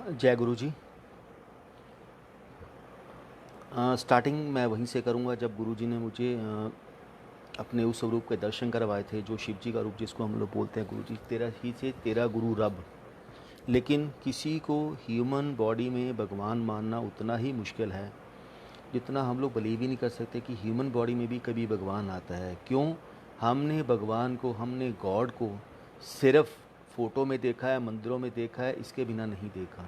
जय गुरु जी। स्टार्टिंग मैं वहीं से करूँगा जब गुरु जी ने मुझे अपने उस स्वरूप के दर्शन करवाए थे, जो शिव जी का रूप जिसको हम लोग बोलते हैं गुरु जी, तेरा ही से तेरा गुरु रब। लेकिन किसी को ह्यूमन बॉडी में भगवान मानना उतना ही मुश्किल है जितना हम लोग बिलीव ही नहीं कर सकते कि ह्यूमन बॉडी में भी कभी भगवान आता है। क्यों? हमने भगवान को, हमने गॉड को सिर्फ फ़ोटो में देखा है, मंदिरों में देखा है, इसके बिना नहीं देखा।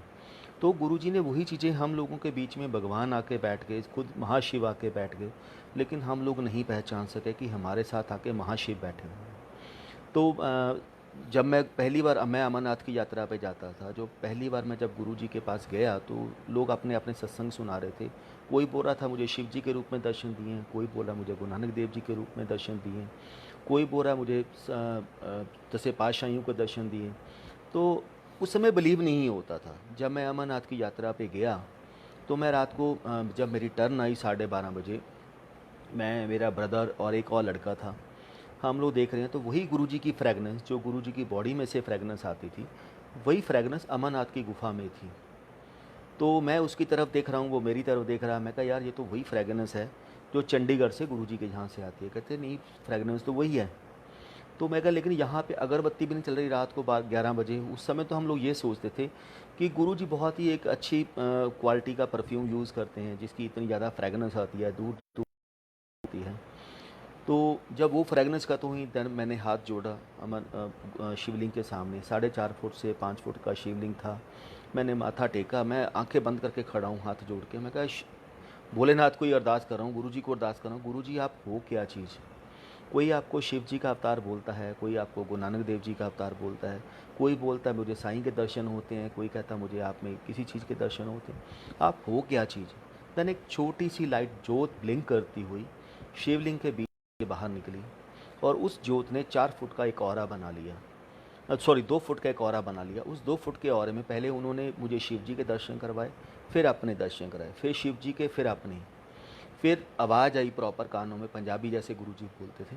तो गुरुजी ने वही चीज़ें हम लोगों के बीच में, भगवान आके बैठ गए, खुद महाशिव आके बैठ गए, लेकिन हम लोग नहीं पहचान सके कि हमारे साथ आके महाशिव बैठे हुए हैं। तो जब मैं पहली बार मैं अमरनाथ की यात्रा पे जाता था, जो पहली बार मैं जब गुरुजी के पास गया तो लोग अपने अपने सत्संग सुना रहे थे। कोई बोल रहा था मुझे शिव जी के रूप में दर्शन दिए हैं, कोई बोला मुझे गुरु नानक देव जी के रूप में दर्शन दिए हैं, कोई बोल रहा मुझे जैसे पातशाहियों को दर्शन दिए। तो उस समय बिलीव नहीं होता था। जब मैं अमरनाथ की यात्रा पे गया तो मैं रात को जब मेरी टर्न आई 12:30 बजे, मैं, मेरा ब्रदर और एक और लड़का था, हम लोग देख रहे हैं तो वही गुरुजी की फ्रेगनेंस, जो गुरुजी की बॉडी में से फ्रेगनेंस आती थी, वही फ्रेगनेंस अमरनाथ की गुफा में थी। तो मैं उसकी तरफ देख रहा हूँ, वो मेरी तरफ देख रहा है। मैं कहा यार ये तो वही फ्रेगनेंस है जो चंडीगढ़ से गुरुजी के यहाँ से आती है। कहते नहीं, फ्रेगनेंस तो वही है। तो मैं कहा लेकिन यहाँ पे अगरबत्ती भी नहीं चल रही रात को 11 बजे। उस समय तो हम लोग ये सोचते थे कि गुरुजी बहुत ही एक अच्छी क्वालिटी का परफ्यूम यूज़ करते हैं जिसकी इतनी ज़्यादा फ्रेगनेंस आती है, दूर दूर होती है। तो जब वो फ्रेगनेंस खत्म हुई, देन मैंने हाथ जोड़ा शिवलिंग के सामने। 4.5 फुट से 5 फुट का शिवलिंग था। मैंने माथा टेका, मैं आंखें बंद करके खड़ा हूँ हाथ जोड़ के। मैं कहा भोलेनाथ को ही अरदास कर रहा हूँ, गुरु जी को अरदास कर रहा हूँ, गुरु जी आप हो क्या चीज़। कोई आपको शिव जी का अवतार बोलता है, कोई आपको गुरु नानक देव जी का अवतार बोलता है, कोई बोलता है मुझे साईं के दर्शन होते हैं, कोई कहता है मुझे आप में किसी चीज़ के दर्शन होते हैं, आप हो क्या चीज़। देन एक छोटी सी लाइट जोत ब्लिंक करती हुई शिवलिंग के बीच से बाहर निकली और उस जोत ने 4 फुट का एक औरा बना लिया। सॉरी, 2 फुट का एक औरा बना लिया। उस 2 फुट के औरे में पहले उन्होंने मुझे शिव जी के दर्शन करवाए, फिर अपने दर्शन कराए, फिर शिव जी के, फिर अपने। फिर आवाज़ आई प्रॉपर कानों में, पंजाबी जैसे गुरुजी बोलते थे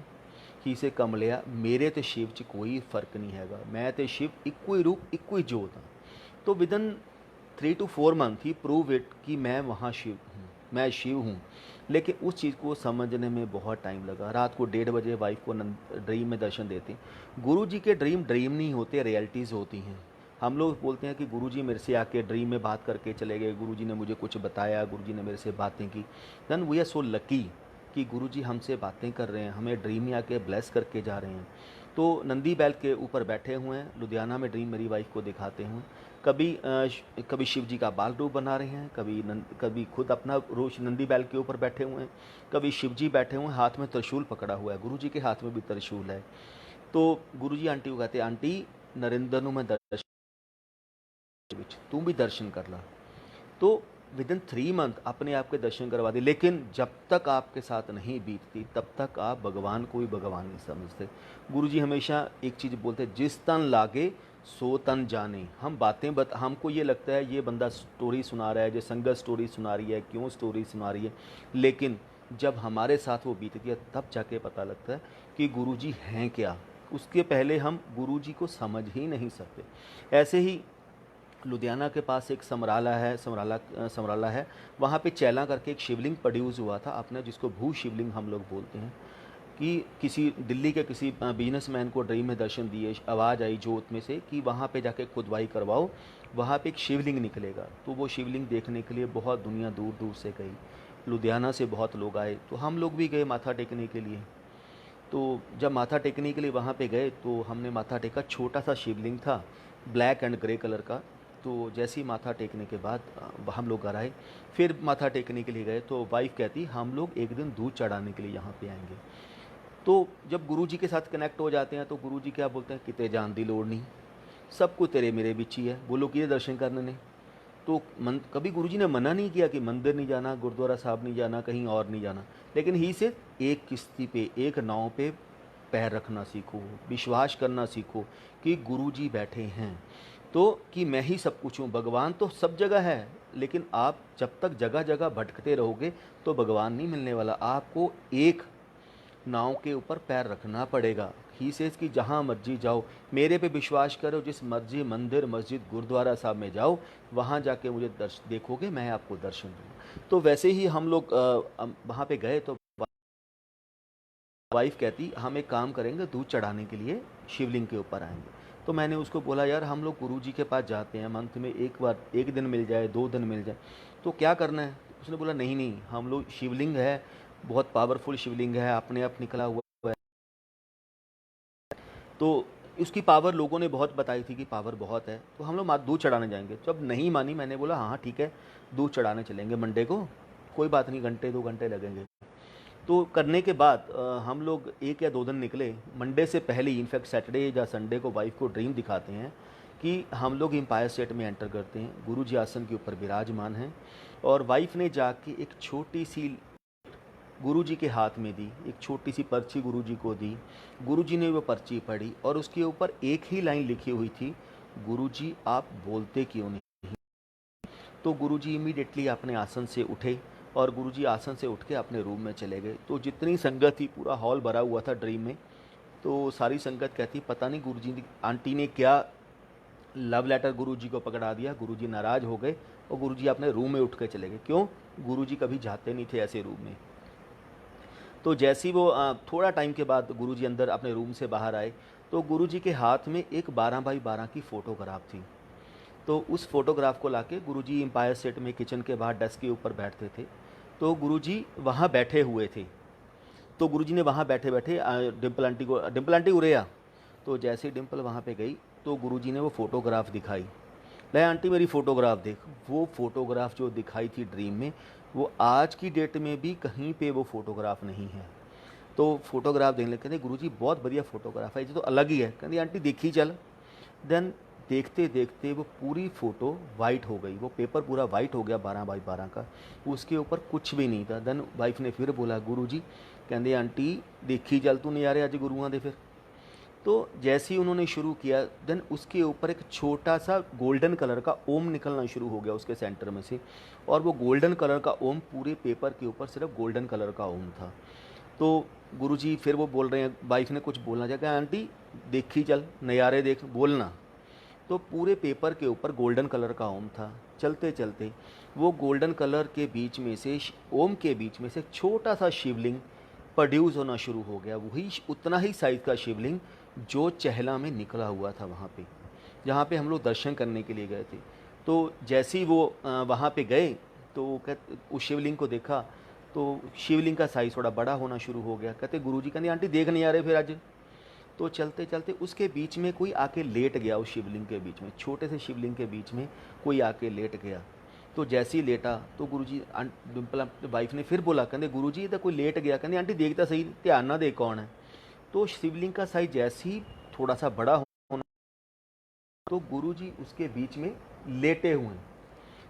कि इसे कमलिया मेरे ते शिव च कोई फ़र्क नहीं हैगा, मैं ते शिव इक्को ही रूप इक्को ही जोत हाँ। तो within 3 to 4 month he prove it कि मैं वहाँ शिव हूँ, मैं शिव हूँ। लेकिन उस चीज़ को समझने में बहुत टाइम लगा। रात को 1:30 बजे वाइफ को ड्रीम में दर्शन देते। गुरु जी के ड्रीम ड्रीम नहीं होते, रियलिटीज़ होती हैं। हम लोग बोलते हैं कि गुरुजी मेरे से आके ड्रीम में बात करके चले गए, गुरुजी ने मुझे कुछ बताया, गुरुजी ने मेरे से बातें की। Then we are so lucky कि गुरुजी हमसे बातें कर रहे हैं, हमें ड्रीम में आके ब्लेस करके जा रहे हैं। तो नंदी बैल के ऊपर बैठे हुए हैं, लुधियाना में ड्रीम मेरी वाइफ को दिखाते हैं। कभी शिव जी का बाल रूप बना रहे हैं, कभी खुद अपना रोज नंदी बैल के ऊपर बैठे हुए हैं, कभी शिव जी बैठे हुए हैं, हाथ में त्रिशूल पकड़ा हुआ है, गुरुजी के हाथ में भी त्रिशूल है। तो गुरुजी आंटी को कहते हैं, आंटी नरेंद्र ਨੂੰ मैं दर्शन ਵਿੱਚ तू भी दर्शन कर ला। तो विदिन 3 मंथ अपने आप के दर्शन करवा दिए। लेकिन जब तक आपके साथ नहीं बीतती तब तक आप भगवान को भी भगवान नहीं समझते। गुरु जी हमेशा एक चीज़ बोलते हैं, जिस तन लागे सो तन जाने। हम बातें हमको ये लगता है ये बंदा स्टोरी सुना रहा है, जो संगत स्टोरी सुना रही है, क्यों स्टोरी सुना रही है। लेकिन जब हमारे साथ वो बीतती है तब जाके पता लगता है कि गुरु जी हैं क्या। उसके पहले हम गुरु जी को समझ ही नहीं सकते। ऐसे ही लुधियाना के पास एक समराला है। वहाँ पे चैला करके एक शिवलिंग प्रोड्यूस हुआ था अपने, जिसको भू शिवलिंग हम लोग बोलते हैं। कि किसी दिल्ली के किसी बिजनेसमैन को ड्रीम में दर्शन दिए, आवाज़ आई जोत में से कि वहाँ पे जाके खुदवाई करवाओ, वहाँ पे एक शिवलिंग निकलेगा। तो वो शिवलिंग देखने के लिए बहुत दुनिया दूर दूर से गई, लुधियाना से बहुत लोग आए, तो हम लोग भी गए माथा टेकने के लिए। तो जब माथा टेकने के लिए वहाँ पे गए तो हमने माथा टेका, छोटा सा शिवलिंग था, ब्लैक एंड ग्रे कलर का। तो जैसे ही माथा टेकने के बाद हम लोग घर आए, फिर माथा टेकने के लिए गए तो वाइफ कहती हम लोग एक दिन दूध चढ़ाने के लिए यहाँ पे आएंगे। तो जब गुरुजी के साथ कनेक्ट हो जाते हैं तो गुरुजी क्या बोलते हैं, किते जान दी लोड़ नहीं, सब कुछ तेरे मेरे बीच ही है, बोलो कि दर्शन करने ने। तो कभी गुरुजी ने मना नहीं किया कि मंदिर नहीं जाना, गुरुद्वारा साहब नहीं जाना, कहीं और नहीं जाना। लेकिन ही से एक किश्ती पे, एक नाव पे पैर रखना सीखो, विश्वास करना सीखो कि गुरुजी बैठे हैं। तो कि मैं ही सब कुछ हूँ, भगवान तो सब जगह है। लेकिन आप जब तक जगह जगह भटकते रहोगे तो भगवान नहीं मिलने वाला। आपको एक नाव के ऊपर पैर रखना पड़ेगा। ही सेज कि जहाँ मर्जी जाओ, मेरे पे विश्वास करो, जिस मर्जी मंदिर मस्जिद गुरुद्वारा साहब में जाओ, वहाँ जाके मुझे देखोगे, मैं आपको दर्शन दूंगा। तो वैसे ही हम लोग वहाँ पे गए तो वाइफ कहती हम एक काम करेंगे, दूध चढ़ाने के लिए शिवलिंग के ऊपर आएंगे। तो मैंने उसको बोला यार हम लोग गुरुजी के पास जाते हैं, मंथ में एक बार, एक दिन मिल जाए, 2 दिन मिल जाए, तो क्या करना है। उसने बोला नहीं नहीं, हम लोग शिवलिंग है, बहुत पावरफुल शिवलिंग है, अपने आप निकला हुआ है। तो उसकी पावर लोगों ने बहुत बताई थी कि पावर बहुत है, तो हम लोग दूध चढ़ाने जाएंगे। जब नहीं मानी, मैंने बोला हाँ हाँ ठीक है, दूध चढ़ाने चलेंगे मंडे को, कोई बात नहीं, घंटे 2 घंटे लगेंगे। तो करने के बाद हम लोग 1 या 2 दिन निकले। मंडे से पहले ही, इनफैक्ट सैटरडे या संडे को वाइफ को ड्रीम दिखाते हैं कि हम लोग एम्पायर स्टेट में एंटर करते हैं, गुरुजी आसन के ऊपर विराजमान हैं, और वाइफ ने जाके एक छोटी सी गुरुजी के हाथ में दी, एक छोटी सी पर्ची गुरुजी को दी। गुरुजी ने वो पर्ची पढ़ी और उसके ऊपर एक ही लाइन लिखी हुई थी, गुरुजी आप बोलते क्यों नहीं। तो गुरुजी इमीडिएटली अपने आसन से उठे और गुरुजी आसन से उठ के अपने रूम में चले गए। तो जितनी संगत थी, पूरा हॉल भरा हुआ था ड्रीम में, तो सारी संगत कहती पता नहीं गुरुजी आंटी ने क्या लव लेटर गुरुजी को पकड़ा दिया, गुरुजी नाराज़ हो गए और गुरुजी अपने रूम में उठ के चले गए। क्यों? गुरुजी कभी जाते नहीं थे ऐसे रूम में। तो जैसे ही वो थोड़ा टाइम के बाद गुरुजी अंदर अपने रूम से बाहर आए, तो गुरुजी के हाथ में एक 12x12 की फ़ोटोग्राफ थी। तो उस फोटोग्राफ को लाके गुरुजी एम्पायर स्टेट में किचन के बाहर डेस्क के ऊपर बैठते थे, तो गुरुजी वहाँ बैठे हुए थे। तो गुरुजी ने वहाँ बैठे बैठे डिम्पल आंटी को, डिम्पल आंटी उरे आ। तो जैसे ही डिम्पल वहाँ पे गई तो गुरुजी ने वो फ़ोटोग्राफ दिखाई, ले आंटी मेरी फ़ोटोग्राफ देख। वो फ़ोटोग्राफ जो दिखाई थी ड्रीम में, वो आज की डेट में भी कहीं पे वो फ़ोटोग्राफ नहीं है। तो फ़ोटोग्राफ देखने लगे, कहते गुरुजी बहुत बढ़िया फ़ोटोग्राफ है, ये तो अलग ही है। कहती आंटी देखी चल। देन देखते देखते वो पूरी फ़ोटो वाइट हो गई, वो पेपर पूरा वाइट हो गया 12x12 का, उसके ऊपर कुछ भी नहीं था। देन वाइफ ने फिर बोला गुरुजी, कहते आंटी देखी चल तू नज़ारे अज गुरुआं दे। फिर तो जैसे ही उन्होंने शुरू किया, देन उसके ऊपर एक छोटा सा गोल्डन कलर का ओम निकलना शुरू हो गया उसके सेंटर में से, और वो गोल्डन कलर का ओम पूरे पेपर के ऊपर सिर्फ गोल्डन कलर का ओम था। तो गुरुजी फिर वो बोल रहे हैं, वाइफ ने कुछ बोलना चाहा, आंटी देखी चल नज़ारे देख बोलना। तो पूरे पेपर के ऊपर गोल्डन कलर का ओम था। चलते चलते वो गोल्डन कलर के बीच में से, ओम के बीच में से एक छोटा सा शिवलिंग प्रोड्यूस होना शुरू हो गया, वही उतना ही साइज़ का शिवलिंग जो चहला में निकला हुआ था वहाँ पे, जहाँ पे हम लोग दर्शन करने के लिए गए थे। तो जैसे ही वो वहाँ पे गए तो उस शिवलिंग को देखा, तो शिवलिंग का साइज़ थोड़ा बड़ा होना शुरू हो गया। कहते गुरुजी कहते आंटी देख नहीं आ रहे फिर आज। तो चलते चलते उसके बीच में कोई आके लेट गया, उस शिवलिंग के बीच में, छोटे से शिवलिंग के बीच में कोई आके लेट गया। तो जैसे ही लेटा तो गुरुजी, डिम्पल वाइफ ने फिर बोला, कहते गुरुजी ये तो कोई लेट गया। कहते आंटी देखता सही, ध्यान ना दे कौन है। तो शिवलिंग का साइज जैसे ही थोड़ा सा बड़ा होना, तो गुरुजी उसके बीच में लेटे हुए हैं।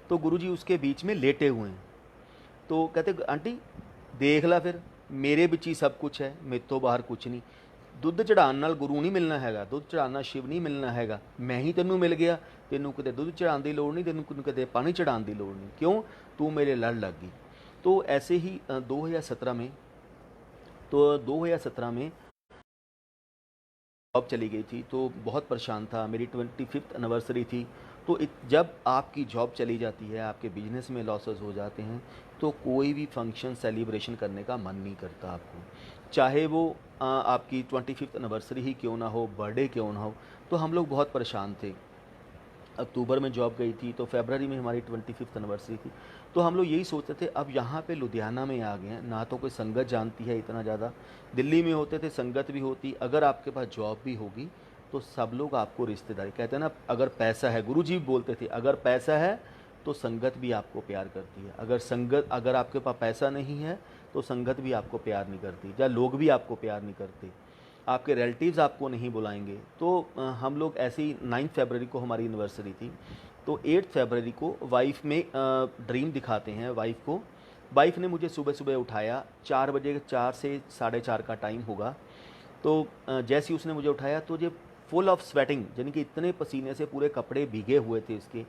तो गुरुजी उसके बीच में लेटे हुए हैं। तो कहते आंटी देख ला फिर, मेरे बिच ही सब कुछ है, मेरे तो बाहर कुछ नहीं। दुੱਧ ਚੜਾਉਣ ਨਾਲ ਗੁਰੂ ਨਹੀਂ ਮਿਲਣਾ ਹੈਗਾ, ਦੁੱਧ ਚੜਾਉਣ ਨਾਲ ਸ਼ਿਵ ਨਹੀਂ ਮਿਲਣਾ ਹੈਗਾ, ਮੈਂ ਹੀ ਤੈਨੂੰ ਮਿਲ ਗਿਆ। ਤੈਨੂੰ ਕਿਤੇ ਦੁੱਧ ਚੜਾਉਣ ਦੀ ਲੋੜ ਨਹੀਂ, ਤੈਨੂੰ ਕਿਤੇ ਪਾਣੀ चढ़ाने की लोड़ नहीं, क्यों तू मेरे लड़ लग गई। तो ऐसे ही 2017 में, तो 2017 में जॉब चली गई थी, तो बहुत परेशान था। मेरी 25th एनिवर्सरी थी। तो जब आपकी जॉब चली जाती है, आपके बिजनेस में लॉसेस हो जाते हैं, तो कोई भी फंक्शन सेलिब्रेशन करने का मन नहीं करता आपको, चाहे वो आपकी 25th एनिवर्सरी ही क्यों ना हो, बर्थडे क्यों ना हो। तो हम लोग बहुत परेशान थे। अक्टूबर में जॉब गई थी, तो फरवरी में हमारी 25th एनिवर्सरी थी। तो हम लोग यही सोचते थे अब यहाँ पे लुधियाना में आ गए हैं, ना तो कोई संगत जानती है इतना ज़्यादा। दिल्ली में होते थे, संगत भी होती, अगर आपके पास जॉब भी होगी तो सब लोग आपको रिश्तेदारी, कहते हैं ना अगर पैसा है, गुरुजी भी बोलते थे अगर पैसा है तो संगत भी आपको प्यार करती है, अगर आपके पास पैसा नहीं है तो संगत भी आपको प्यार नहीं करती, या लोग भी आपको प्यार नहीं करते, आपके रिलेटिव्स आपको नहीं बुलाएंगे। तो हम लोग ऐसे ही 9 फरवरी को हमारी एनिवर्सरी थी, तो 8 फरवरी को वाइफ में ड्रीम दिखाते हैं वाइफ को। वाइफ ने मुझे सुबह सुबह उठाया 4 बजे, 4 से 4:30 का टाइम होगा। तो जैसे ही उसने मुझे उठाया तो ये फुल ऑफ स्वेटिंग, यानी कि इतने पसीने से पूरे कपड़े भीगे हुए थे इसके।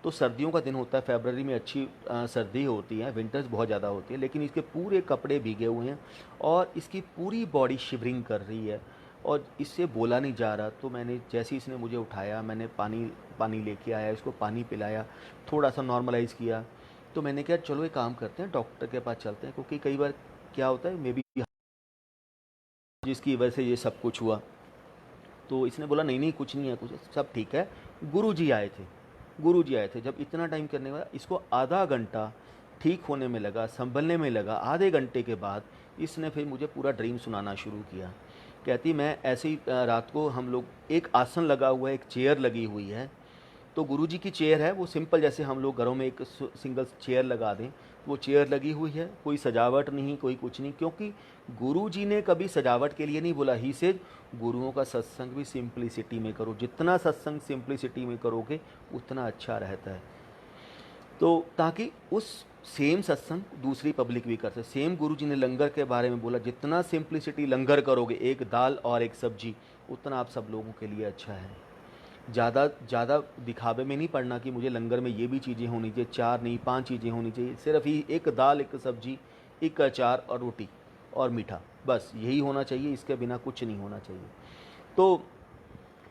तो सर्दियों का दिन होता है, फरवरी में अच्छी सर्दी होती है, विंटर्स बहुत ज़्यादा होती है, लेकिन इसके पूरे कपड़े भीगे हुए हैं और इसकी पूरी बॉडी शिवरिंग कर रही है। और इससे बोला नहीं जा रहा। तो मैंने जैसे ही इसने मुझे उठाया, मैंने पानी लेके आया, इसको पानी पिलाया, थोड़ा सा नॉर्मलाइज़ किया। तो मैंने कहा चलो एक काम करते हैं, डॉक्टर के पास चलते हैं, क्योंकि कई बार क्या होता है मे बी जिसकी वजह से ये सब कुछ हुआ। तो इसने बोला नहीं नहीं कुछ नहीं है, कुछ सब ठीक है। गुरुजी आए थे, गुरुजी आए थे। जब इतना टाइम करने के बाद इसको आधा घंटा ठीक होने में लगा, संभलने में लगा। आधे घंटे के बाद इसने फिर मुझे पूरा ड्रीम सुनाना शुरू किया। कहती मैं ऐसे ही रात को हम लोग, एक आसन लगा हुआ है, एक चेयर लगी हुई है। तो गुरुजी की चेयर है, वो सिंपल जैसे हम लोग घरों में एक सिंगल चेयर लगा दें, वो चेयर लगी हुई है। कोई सजावट नहीं, कोई कुछ नहीं, क्योंकि गुरुजी ने कभी सजावट के लिए नहीं बोला। ही से गुरुओं का सत्संग भी सिंप्लिसिटी में करो, जितना सत्संग सिंप्लिसिटी में करोगे उतना अच्छा रहता है। तो ताकि उस सेम सत्संग दूसरी पब्लिक भी कर सके। सेम गुरुजी ने लंगर के बारे में बोला, जितना सिंप्लिसिटी लंगर करोगे, एक दाल और एक सब्जी, उतना आप सब लोगों के लिए अच्छा है। ज़्यादा दिखावे में नहीं पड़ना कि मुझे लंगर में ये भी चीज़ें होनी चाहिए, 4 नहीं 5 चीज़ें होनी चाहिए। सिर्फ ही एक दाल, एक सब्जी, एक अचार और रोटी और मीठा, बस यही होना चाहिए, इसके बिना कुछ नहीं होना चाहिए। तो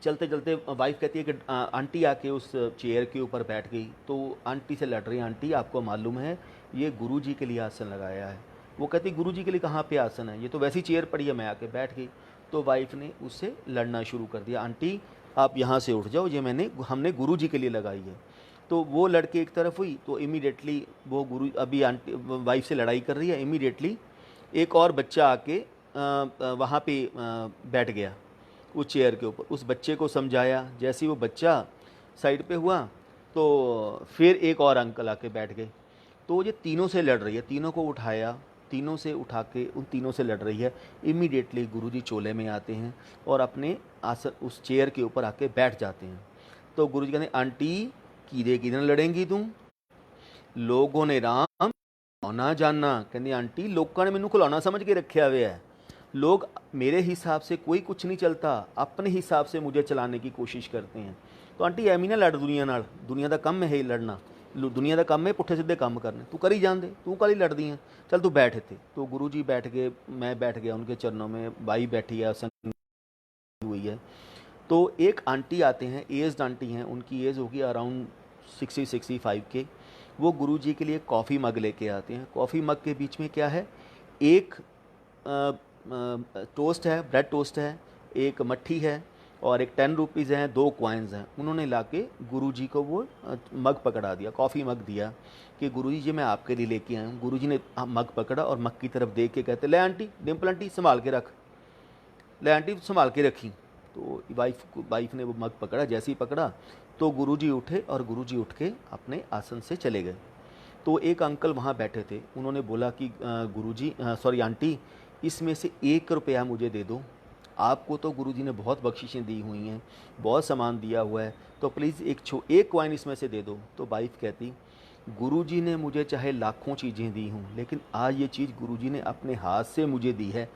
चलते चलते वाइफ कहती है कि आंटी आके उस चेयर के ऊपर बैठ गई। तो आंटी से लड़ रही, आंटी आपको मालूम है ये गुरुजी के लिए आसन लगाया है। वो कहती गुरुजी के लिए कहाँ पे आसन है, ये तो वैसी चेयर पड़ी है। मैं आके बैठ गई। तो वाइफ ने उससे लड़ना शुरू कर दिया, आंटी आप यहाँ से उठ जाओ, ये हमने गुरुजी के लिए लगाई है। तो वो लड़के एक तरफ हुई, तो इमीडिएटली वो अभी आंटी वाइफ से लड़ाई कर रही है, इमीडिएटली एक और बच्चा आके वहाँ पे बैठ गया उस चेयर के ऊपर। उस बच्चे को समझाया, जैसे ही वो बच्चा साइड पे हुआ तो फिर एक और अंकल आके बैठ गए। तो ये तीनों से लड़ रही है, तीनों को उठाया, तीनों से उठा के उन तीनों से लड़ रही है। इमीडिएटली गुरुजी चोले में आते हैं और अपने आसन उस चेयर के ऊपर आके बैठ जाते हैं। तो गुरुजी कहते हैं आंटी कीदे किदन लड़ेंगी तू, लोगों ने राम खिलौना जानना। कहती आंटी लोगों ने मैनू खिलौना समझ के रखा हुआ है, लोग मेरे हिसाब से कोई कुछ नहीं चलता, अपने हिसाब से मुझे चलाने की कोशिश करते हैं। तो आंटी एवं ना लड़ दुनिया नाल, दुनिया का काम है लड़ना, दुनिया का काम है पुट्ठे सीधे काम करने, तू करी जान दे, तू कल ही लड़दी है, चल तू बैठ थे। तो गुरुजी बैठ गए, मैं बैठ गया उनके चरणों में, बाई बैठी है, संग हुई है। तो एक आंटी आते हैं, एज्ड आंटी हैं, उनकी एज होगी अराउंड 60-65 के। वो गुरुजी के लिए कॉफ़ी मग लेके आते हैं। कॉफ़ी मग के बीच में क्या है, एक टोस्ट है, ब्रेड टोस्ट है, एक मट्ठी है और एक 10 रुपीज़ हैं, 2 कॉइन्स हैं। उन्होंने लाके गुरुजी को वो मग पकड़ा दिया, कॉफ़ी मग दिया कि गुरुजी ये मैं आपके लिए लेके आया हूँ। गुरुजी ने मग पकड़ा और मग की तरफ देख के कहते ले आंटी, डिम्पल आंटी संभाल के रख, ले आंटी संभाल के रखी। तो वाइफ ने वो मग पकड़ा, जैसे ही पकड़ा तो गुरुजी उठे और गुरुजी उठ के अपने आसन से चले गए। तो एक अंकल वहाँ बैठे थे, उन्होंने बोला कि गुरुजी सॉरी आंटी, इसमें से 1 रुपया मुझे दे दो, आपको तो गुरुजी ने बहुत बख्शिशें दी हुई हैं, बहुत सामान दिया हुआ है, तो प्लीज़ एक कॉइन इसमें से दे दो। तो वाइफ कहती गुरुजी ने मुझे चाहे लाखों चीज़ें दी हों, लेकिन आज ये चीज़ गुरुजी ने अपने हाथ से मुझे दी है,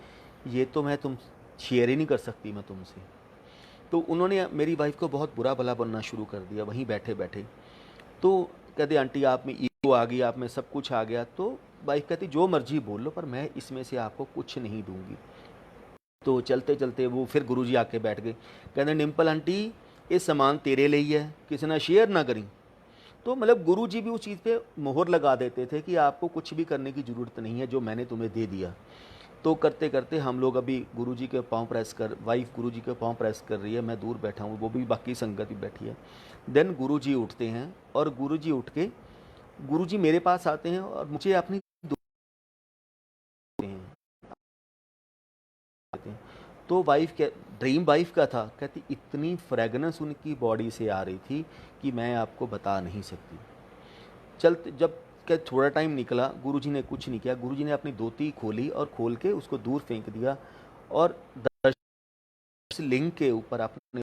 ये तो मैं तुम शेयर ही नहीं कर सकती मैं तुमसे। तो उन्होंने मेरी वाइफ को बहुत बुरा भला बनना शुरू कर दिया वहीं बैठे बैठे। तो कहते आंटी आप में ईगो आ गई, आप में सब कुछ आ गया। तो वाइफ कहती जो मर्जी बोल लो, पर मैं इसमें से आपको कुछ नहीं दूंगी। तो चलते चलते वो फिर गुरुजी आके बैठ गए। कहते डिम्पल आंटी ये सामान तेरे लिए है, किसी ने शेयर ना करी। तो मतलब गुरुजी भी उस चीज़ पे मोहर लगा देते थे कि आपको कुछ भी करने की ज़रूरत नहीं है, जो मैंने तुम्हें दे दिया। तो करते करते हम लोग अभी गुरुजी के पाँव प्रेस कर, वाइफ गुरुजी के पाँव प्रेस कर रही है, मैं दूर बैठा हूँ, वो भी बाकी संगत भी बैठी है। देन गुरुजी उठते हैं और गुरुजी उठ के गुरुजी मेरे पास आते हैं और मुझे अपनी तो ड्रीम वाइफ का था, कहती इतनी फ्रेगनेंस उनकी बॉडी से आ रही थी कि मैं आपको बता नहीं सकती। चलते जब थोड़ा टाइम निकला, गुरुजी ने कुछ नहीं किया, गुरुजी ने अपनी धोती खोली और खोल के उसको दूर फेंक दिया और लिंग के ऊपर अपने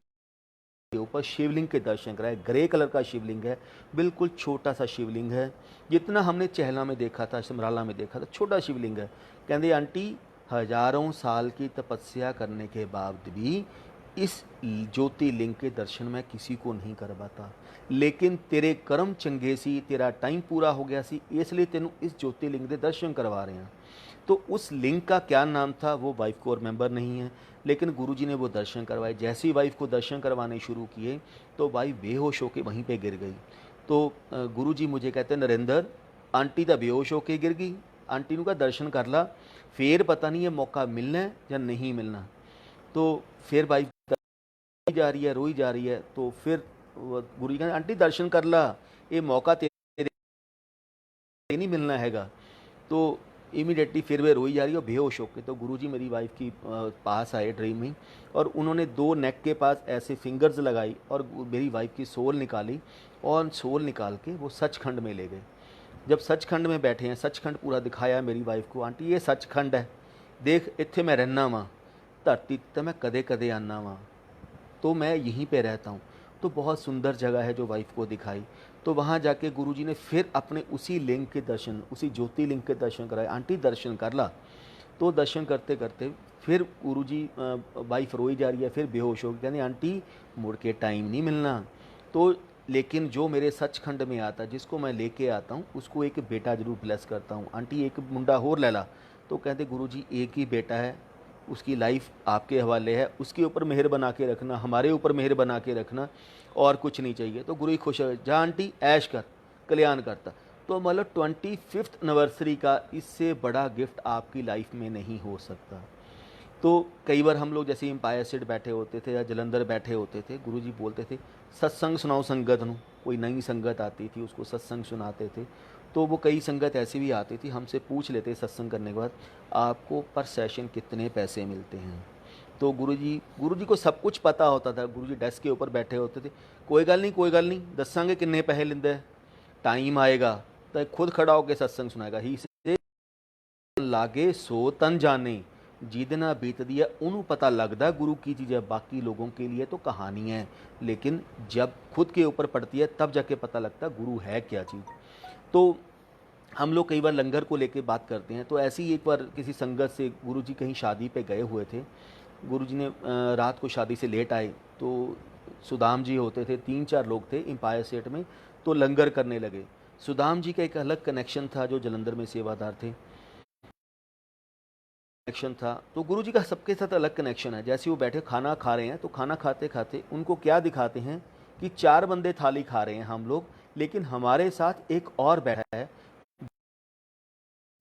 ऊपर शिवलिंग के दर्शन कराए। ग्रे कलर का शिवलिंग है, बिल्कुल छोटा सा शिवलिंग है, जितना हमने चहला में देखा था, समराला में देखा था, छोटा शिवलिंग है। कहते आंटी हजारों साल की तपस्या करने के बाद भी इस ज्योतिर्लिंग के दर्शन मैं किसी को नहीं कर पाता, लेकिन तेरे कर्म चंगे सी, तेरा टाइम पूरा हो गया सी, इसलिए तेनू इस ज्योतिर्लिंग के दर्शन करवा रहे हैं। तो उस लिंग का क्या नाम था वो वाइफ को रिमेंबर नहीं है, लेकिन गुरुजी ने वो दर्शन करवाए। जैसे ही वाइफ को दर्शन करवाने शुरू किए तो वाइफ बेहोश होकर वहीं पे गिर गई। तो गुरुजी मुझे कहते नरेंद्र आंटी तो बेहोश होकर गिर गई, आंटी नूं कहा दर्शन कर ला, फिर पता नहीं ये मौका मिलना है या नहीं मिलना। तो फिर वाइफ रोई जा रही है, रोई जा रही है। तो फिर गुरुजी कहते आंटी दर्शन कर ला, ये मौका तेरे नहीं मिलना हैगा। तो इमीडिएटली फिर वे रोई जा रही है और बेहोश होके। तो गुरुजी मेरी वाइफ की पास आए ड्रीम में, और उन्होंने 2 नेक के पास ऐसे फिंगर्स लगाई और मेरी वाइफ की सोल निकाली, और सोल निकाल के वो सचखंड में ले गए। जब सचखंड में बैठे हैं, सचखंड पूरा दिखाया मेरी वाइफ को, आंटी ये सचखंड है, देख इत्थे मैं रहना वा, धरती ते मैं कदे कदे आना वा, तो मैं यहीं पे रहता हूँ। तो बहुत सुंदर जगह है जो वाइफ को दिखाई। तो वहाँ जाके गुरुजी ने फिर अपने उसी लिंग के दर्शन, उसी ज्योतिर्लिंग के दर्शन कराए। आंटी दर्शन कर ला। तो दर्शन करते करते फिर गुरुजी, वाइफ रोई जा रही है, फिर बेहोश हो गई, कहते आंटी मुड़ के टाइम नहीं मिलना। तो लेकिन जो मेरे सचखंड में आता, जिसको मैं लेके आता हूँ, उसको एक बेटा जरूर ब्लेस करता हूँ। आंटी एक मुंडा होर ले ला। तो कहते गुरुजी एक ही बेटा है, उसकी लाइफ आपके हवाले है, उसके ऊपर मेहर बना के रखना, हमारे ऊपर मेहर बना के रखना, और कुछ नहीं चाहिए। तो गुरु ही खुश है, जा आंटी ऐश कर, कल्याण करता। तो मतलब 25th एनिवर्सरी का इससे बड़ा गिफ्ट आपकी लाइफ में नहीं हो सकता। तो कई बार हम लोग जैसे एम्पायर स्टेट बैठे होते थे या जलंधर बैठे होते थे, गुरुजी बोलते थे सत्संग सुनाओ संगत नू। कोई नई संगत आती थी, उसको सत्संग सुनाते थे। तो वो कई संगत ऐसी भी आती थी, हमसे पूछ लेते सत्संग करने के बाद आपको पर सेशन कितने पैसे मिलते हैं। तो गुरुजी को सब कुछ पता होता था। गुरुजी डेस्क के ऊपर बैठे होते थे, कोई गल नहीं दसांगे किन्ने पैसे लेंदे, टाइम आएगा तो खुद खड़ा होकर सत्संग सुनाएगा। ही से लागे सो तन जाने, जिद ना बीतदी है उन्होंने पता लगता गुरु की चीज़ है। बाकी लोगों के लिए तो कहानी है, लेकिन जब खुद के ऊपर पड़ती है तब जाके पता लगता गुरु है क्या चीज़। तो हम लोग कई बार लंगर को लेके बात करते हैं। तो ऐसे ही एक बार किसी संगत से गुरुजी कहीं शादी पे गए हुए थे। गुरुजी ने रात को शादी से लेट आए, तो सुदाम जी होते थे, 3-4 लोग थे एम्पायर स्टेट में, तो लंगर करने लगे। सुदाम जी का एक अलग कनेक्शन था, जो जलंधर में सेवादार थे, कनेक्शन था। तो गुरुजी का सबके साथ अलग कनेक्शन है। जैसे वो बैठे खाना खा रहे हैं, तो खाना खाते खाते उनको क्या दिखाते हैं कि 4 बंदे थाली खा रहे हैं हम लोग, लेकिन हमारे साथ एक और बैठा है,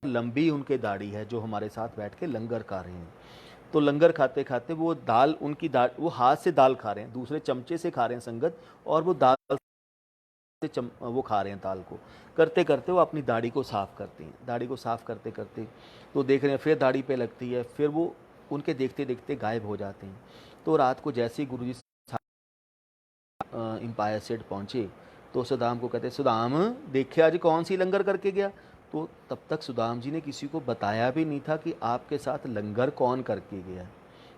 लंबी उनके दाढ़ी है, जो हमारे साथ बैठ के लंगर खा रहे हैं। तो लंगर खाते खाते वो दाल, उनकी दाल, वो हाथ से दाल खा रहे हैं, दूसरे चमचे से खा रहे हैं संगत, और वो दाल से वो खा रहे हैं दाल को। करते करते वो अपनी दाढ़ी को साफ़ करते हैं। दाढ़ी को साफ़ करते करते तो देख रहे हैं, फिर दाढ़ी पे लगती है, फिर वो उनके देखते देखते गायब हो जाते हैं। तो रात को जैसे ही गुरुजी एम्पायर स्टेट पहुँचे, तो सुदाम को कहते, सुदाम देखे आज कौन सी लंगर करके गया। तो तब तक सुदाम जी ने किसी को बताया भी नहीं था कि आपके साथ लंगर कौन करके गया,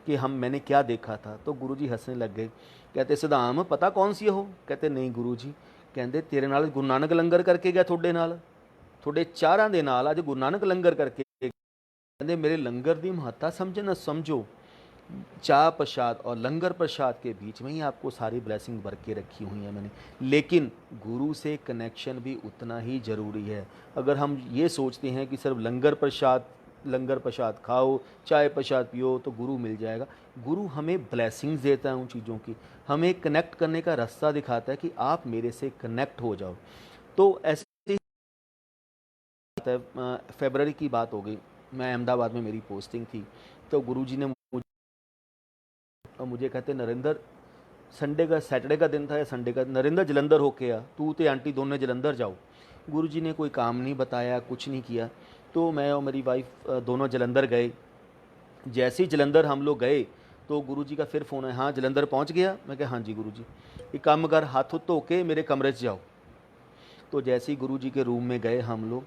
कि मैंने क्या देखा था। तो गुरुजी हंसने लग गए, कहते सुदाम पता कौन सी हो। कहते नहीं गुरुजी। कहते तेरे नाल गुरु नानक लंगर करके गया, थोड़े नाल, थोड़े चारां दे नाल अज गुरु नानक लंगर करके। कहते मेरे लंगर की महत्ता समझे ना समझो, चाह प्रसाद और लंगर प्रसाद के बीच में ही आपको सारी ब्लेसिंग भर के रखी हुई है मैंने। लेकिन गुरु से कनेक्शन भी उतना ही ज़रूरी है। अगर हम ये सोचते हैं कि सिर्फ लंगर प्रसाद खाओ, चाय प्रसाद पियो तो गुरु मिल जाएगा, गुरु हमें ब्लेसिंग्स देता है उन चीज़ों की, हमें कनेक्ट करने का रास्ता दिखाता है कि आप मेरे से कनेक्ट हो जाओ। तो ऐसे फरवरी की बात हो गई, मैं अहमदाबाद में मेरी पोस्टिंग थी। तो गुरुजी ने मुझे कहते नरेंद्र, सैटरडे का दिन था या संडे का, नरेंद्र जलंधर होके आ, तू तो आंटी दोनों जलंधर जाओ। गुरुजी ने कोई काम नहीं बताया, कुछ नहीं किया। तो मैं और मेरी वाइफ दोनों जलंधर गए। जैसे ही जलंधर हम लोग गए तो गुरुजी का फिर फ़ोन है, हाँ जलंधर पहुंच गया। मैं कहा हाँ जी गुरुजी। एक काम कर, हाथ धो के मेरे कमरे से जाओ। तो जैसे ही गुरुजी के रूम में गए हम लोग,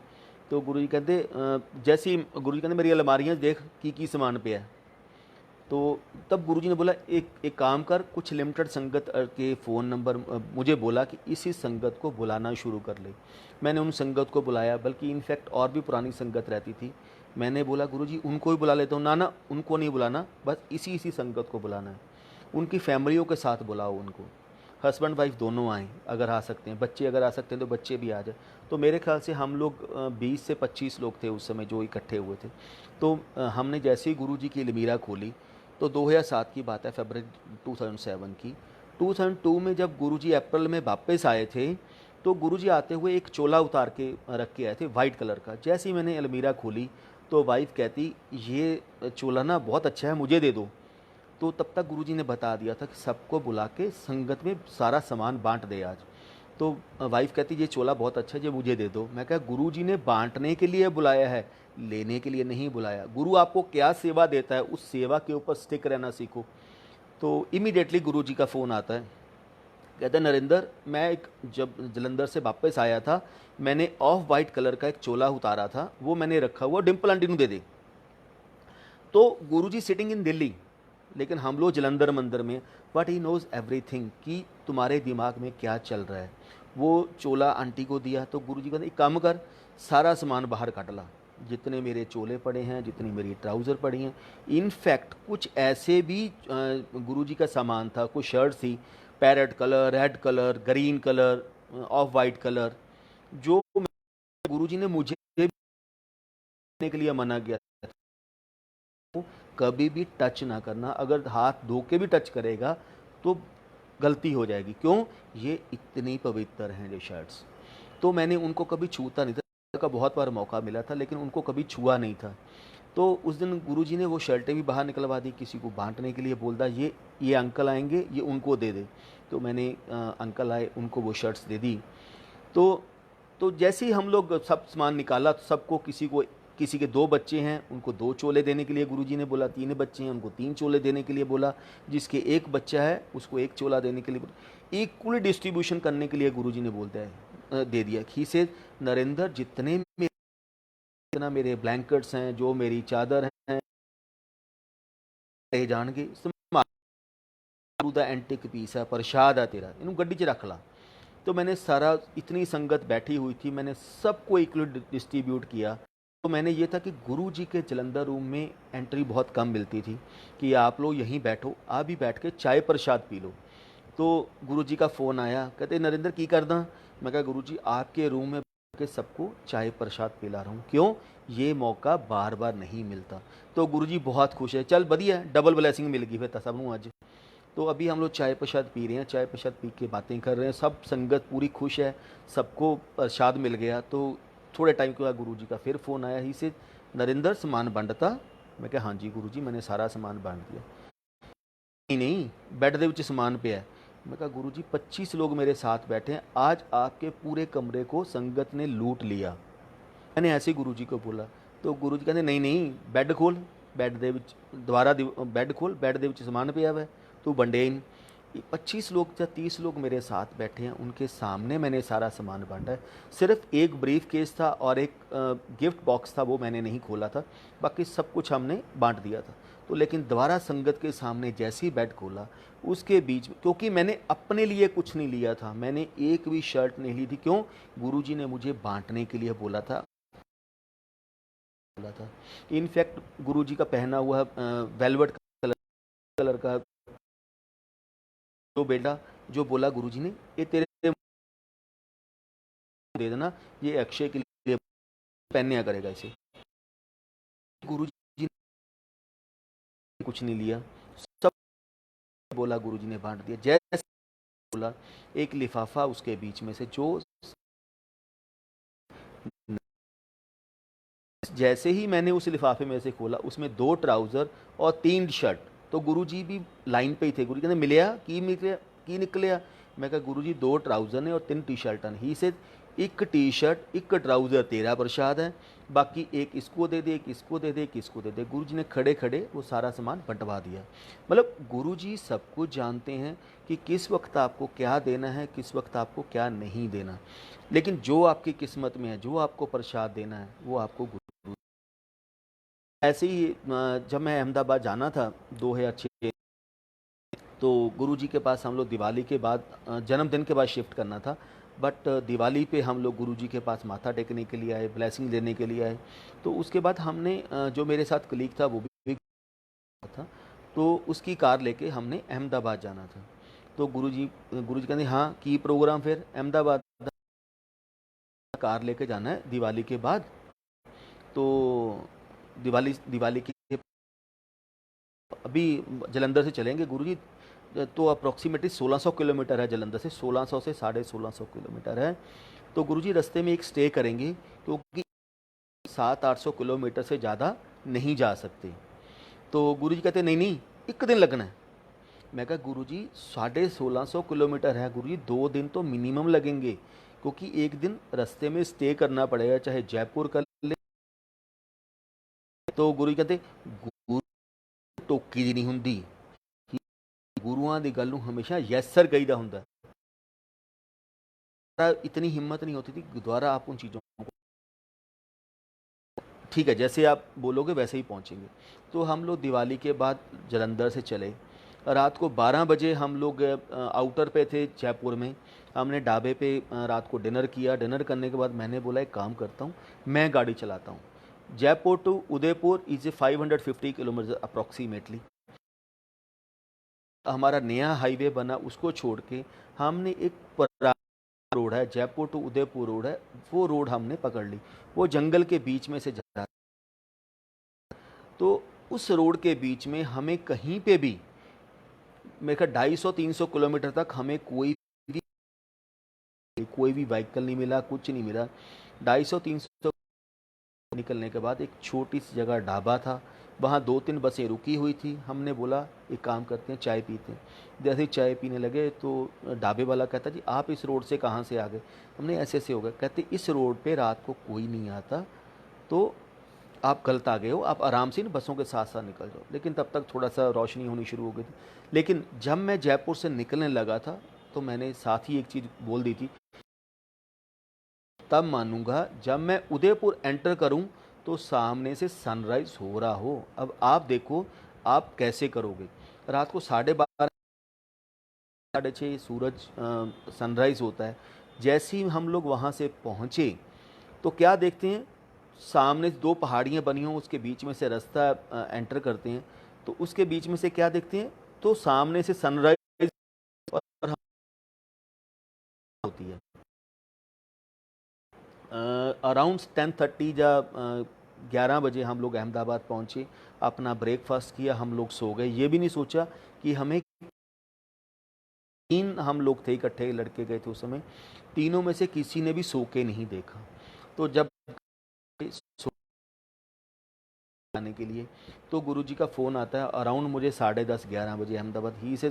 तो गुरुजी कहते जैसे ही गुरुजी कहते मेरी अलमारियाँ देख की सामान पे है। तो तब गुरुजी ने बोला एक काम कर, कुछ लिमिटेड संगत के फ़ोन नंबर मुझे बोला कि इसी संगत को बुलाना शुरू कर ले। मैंने उन संगत को बुलाया, बल्कि इनफैक्ट और भी पुरानी संगत रहती थी। मैंने बोला गुरुजी उनको ही बुला लेता हूँ। ना उनको नहीं बुलाना, बस इसी संगत को बुलाना है। उनकी फैमिलियों के साथ बुलाओ उनको, हस्बैंड वाइफ दोनों आएँ अगर आ सकते हैं, बच्चे अगर आ सकते हैं तो बच्चे भी आ जाए। तो मेरे ख्याल से हम लोग 20 से 25 लोग थे उस समय जो इकट्ठे हुए थे। तो हमने जैसे ही गुरुजी की अलमीरा खोली, तो 2007 की बात है, फरवरी 2007 की। 2002 में जब गुरुजी अप्रैल में वापस आए थे, तो गुरुजी आते हुए एक चोला उतार के रख के आए थे वाइट कलर का। जैसे ही मैंने अलमीरा खोली तो वाइफ कहती, ये चोला ना बहुत अच्छा है, मुझे दे दो। तो तब तक गुरुजी ने बता दिया था कि सबको बुला के संगत में सारा सामान बांट दे आज। तो वाइफ कहती, ये चोला बहुत अच्छा है, ये मुझे दे दो। मैं कहा, गुरुजी ने बांटने के लिए बुलाया है, लेने के लिए नहीं बुलाया। गुरु आपको क्या सेवा देता है, उस सेवा के ऊपर स्टिक रहना सीखो। तो इमीडिएटली गुरुजी का फ़ोन आता है, कहता है, नरेंद्र, मैं एक जब जलंधर से वापस आया था, मैंने ऑफ वाइट कलर का एक चोला उतारा था, वो मैंने रखा हुआ, डिम्पल आंटी को दे दे। तो गुरुजी सिटिंग इन दिल्ली, लेकिन हम लोग जलंधर मंदिर में, बट ही नोज़ एवरीथिंग कि तुम्हारे दिमाग में क्या चल रहा है। वो चोला आंटी को दिया तो गुरुजी कहते, एक काम कर, सारा सामान बाहर काट ला, जितने मेरे चोले पड़े हैं, जितनी मेरी ट्राउज़र पड़ी हैं। इनफैक्ट कुछ ऐसे भी गुरुजी का सामान था, कुछ शर्ट थी, parrot colour, red colour, green colour, of white colour, जो गुरुजी ने मुझे देने के लिए मना किया, कभी भी टच ना करना। अगर हाथ धो के भी टच करेगा तो गलती हो जाएगी। क्यों? ये इतनी पवित्र हैं ये शर्ट्स। तो मैंने उनको कभी छूता नहीं था, का बहुत बार मौका मिला था, लेकिन उनको कभी छुआ नहीं था। तो उस दिन गुरुजी ने वो शर्टें भी बाहर निकलवा दी, किसी को बांटने के लिए बोल दा, ये अंकल आएंगे, ये उनको दे दे। तो मैंने अंकल आए, उनको वो शर्ट्स दे दी। तो जैसे ही हम लोग सब सामान निकाला, तो सबको, किसी के 2 बच्चे हैं, उनको 2 चोले देने के लिए गुरुजी ने बोला, 3 बच्चे हैं, उनको 3 चोले देने के लिए बोला, जिसके 1 बच्चा है उसको 1 चोला देने के लिए बोला। इक्वली डिस्ट्रीब्यूशन करने के लिए गुरुजी ने बोलता है, दे दिया। ही से, नरेंद्र, जितना मेरे ब्लैंकेट्स हैं, जो मेरी चादर हैं, रह जाणगे, द एंटिक पीस है, प्रसाद है तेरा, इन्हों गड्डी च रख ला। तो मैंने सारा, इतनी संगत बैठी हुई थी, मैंने सबको इक्वली डिस्ट्रीब्यूट किया। तो मैंने ये था कि गुरु जी के जलंधर रूम में एंट्री बहुत कम मिलती थी, कि आप लोग यहीं बैठो, आप भी बैठ के चाय प्रसाद पी लो। तो गुरु जी का फ़ोन आया, कहते, नरेंद्र की करदा? मैं कहा, गुरु जी आपके रूम में बैठ के सबको चाय प्रसाद पिला रहा हूँ। क्यों? ये मौका बार बार नहीं मिलता। तो गुरु जी बहुत खुश है, चल बढ़िया, डबल ब्लैसिंग मिल गई फिर तो सबनों अज। तो अभी हम लोग चाय प्रसाद पी रहे हैं, चाय प्रसाद पी के बातें कर रहे हैं, सब संगत पूरी खुश है, सबको प्रसाद मिल गया। तो थोड़े टाइम के बाद गुरुजी का फिर फ़ोन आया, ही से, नरेंद्र सामान बांटता? मैं कहा, हाँ जी गुरुजी, मैंने सारा सामान बांट दिया। नहीं, बेड दे विच समान पे है। मैं कहा, गुरुजी 25 लोग मेरे साथ बैठे हैं, आज आपके पूरे कमरे को संगत ने लूट लिया। मैंने ऐसे गुरुजी को बोला। तो गुरुजी कहते, नहीं नहीं, बेड खोल, बेड दे विच दोबारा बेड खोल, बेड दे विच समान पिया हुआ है, तू वंडे ही नहीं। 25 लोग या 30 लोग मेरे साथ बैठे हैं, उनके सामने मैंने सारा सामान बांटा है। सिर्फ एक ब्रीफ केस था और एक गिफ्ट बॉक्स था, वो मैंने नहीं खोला था, बाकी सब कुछ हमने बांट दिया था। तो लेकिन दोबारा संगत के सामने जैसे ही बेड खोला, उसके बीच में, क्योंकि मैंने अपने लिए कुछ नहीं लिया था, मैंने एक भी शर्ट नहीं ली थी। क्यों? गुरुजी ने मुझे बांटने के लिए बोला था। इनफैक्ट गुरुजी का पहना हुआ वेलवेट कलर का, जो बेटा, जो बोला गुरुजी ने, ये तेरे दे देना, ये अक्षय के लिए पहनया करेगा इसे। गुरुजी ने कुछ नहीं लिया, सब बोला गुरुजी ने बांट दिया। जैसे बोला, एक लिफाफा उसके बीच में से, जो जैसे ही मैंने उस लिफाफे में से खोला, उसमें 2 ट्राउज़र और 3 शर्ट। तो गुरुजी भी लाइन पे ही थे। गुरुजी कहते, मिलया की निकलिया? मैं कहा, गुरुजी 2 ट्राउज़र ने और 3 टी शर्ट हैं। ही से, एक टी शर्ट, एक ट्राउज़र तेरा प्रसाद है, बाकी एक इसको दे दे, एक इसको दे दे, एक इसको दे दे। गुरुजी ने खड़े खड़े वो सारा सामान बंटवा दिया। मतलब गुरुजी सब कुछ जानते हैं कि किस वक्त आपको क्या देना है, किस वक्त आपको क्या नहीं देना। लेकिन जो आपकी किस्मत में है, जो आपको प्रसाद देना है, वो आपको ऐसे ही जब मैं अहमदाबाद जाना था 2006, तो गुरुजी के पास हम लोग दिवाली के बाद, जन्मदिन के बाद शिफ्ट करना था, बट दिवाली पे हम लोग गुरुजी के पास माथा टेकने के लिए आए, ब्लेसिंग लेने के लिए आए। तो उसके बाद हमने जो मेरे साथ कलीग था वो भी था, तो उसकी कार लेके हमने अहमदाबाद जाना था। तो गुरुजी कहते, हाँ की प्रोग्राम फिर अहमदाबाद, कार लेके जाना है दिवाली के बाद। तो दिवाली के अभी जलंधर से चलेंगे गुरुजी, तो अप्रॉक्सीमेटली 1600 किलोमीटर है जलंधर से, 1600 से 1650 किलोमीटर है। तो गुरुजी रास्ते में एक स्टे करेंगे, क्योंकि 700-800 किलोमीटर से ज़्यादा नहीं जा सकते। तो गुरुजी कहते नहीं नहीं, एक दिन लगना है। मैं कहा गुरुजी 1650 किलोमीटर है गुरुजी, 2 दिन तो मिनिमम लगेंगे, क्योंकि एक दिन रास्ते में स्टे करना पड़ेगा, चाहे जयपुर कर ले। तो गुरु कहते गुरु टोकी ਦੀ ਨਹੀਂ ਹੁੰਦੀ, गुरुआं ਦੀ ਗੱਲ ਨੂੰ हमेशा यस सर कहीदा ਹੁੰਦਾ है। इतनी हिम्मत नहीं होती थी दोबारा आप उन चीज़ों को, ठीक है जैसे आप बोलोगे वैसे ही पहुंचेंगे। तो हम लोग दिवाली के बाद जलंधर से चले। रात को 12 बजे हम लोग आउटर पे थे जयपुर में। हमने ढाबे पे रात को डिनर किया। डिनर करने के बाद मैंने बोला एक काम करता हूँ, मैं गाड़ी चलाता हूँ। Jaipur to Udaipur is a 550 kilometre approximately. हमारा नया हाईवे बना, उसको छोड़ के हमने एक रोड है, जयपुर टू उदयपुर रोड है, वो रोड हमने पकड़ ली। वो जंगल के बीच में से जा, तो उस रोड के बीच में हमें कहीं पे भी मेरे ख्याल 250-300 किलोमीटर तक हमें कोई भी व्हीकल नहीं मिला, कुछ नहीं मिला। 250-300 निकलने के बाद एक छोटी सी जगह ढाबा था, वहाँ 2-3 बसें रुकी हुई थी। हमने बोला एक काम करते हैं, चाय पीते हैं। जैसे ही चाय पीने लगे तो ढाबे वाला कहता जी आप इस रोड से कहाँ से आ गए? हमने ऐसे ऐसे हो गए। कहते इस रोड पे रात को कोई नहीं आता, तो आप गलत आ गए हो, आप आराम से इन बसों के साथ साथ निकल जाओ। लेकिन तब तक थोड़ा सा रोशनी होनी शुरू हो गई थी। लेकिन जब मैं जयपुर से निकलने लगा था तो मैंने साथ ही एक चीज़ बोल दी थी, तब मानूंगा जब मैं उदयपुर एंटर करूं तो सामने से सनराइज हो रहा हो। अब आप देखो आप कैसे करोगे। रात को 12:30 6:30 सूरज सनराइज होता है। जैसे ही हम लोग वहाँ से पहुँचे तो क्या देखते हैं, सामने 2 पहाड़ियाँ बनी हों, उसके बीच में से रास्ता एंटर करते हैं। तो उसके बीच में से क्या देखते हैं, तो सामने से सनराइज होती है। अराउंड 10:30 या 11 बजे हम लोग अहमदाबाद पहुँचे। अपना ब्रेकफास्ट किया, हम लोग सो गए। ये भी नहीं सोचा कि हमें 3 हम लोग थे इकट्ठे, लड़के गए थे उस समय, तीनों में से किसी ने भी सो के नहीं देखा। तो जब आने के लिए तो गुरुजी का फ़ोन आता है अराउंड मुझे 10:30-11 बजे अहमदाबाद ही से।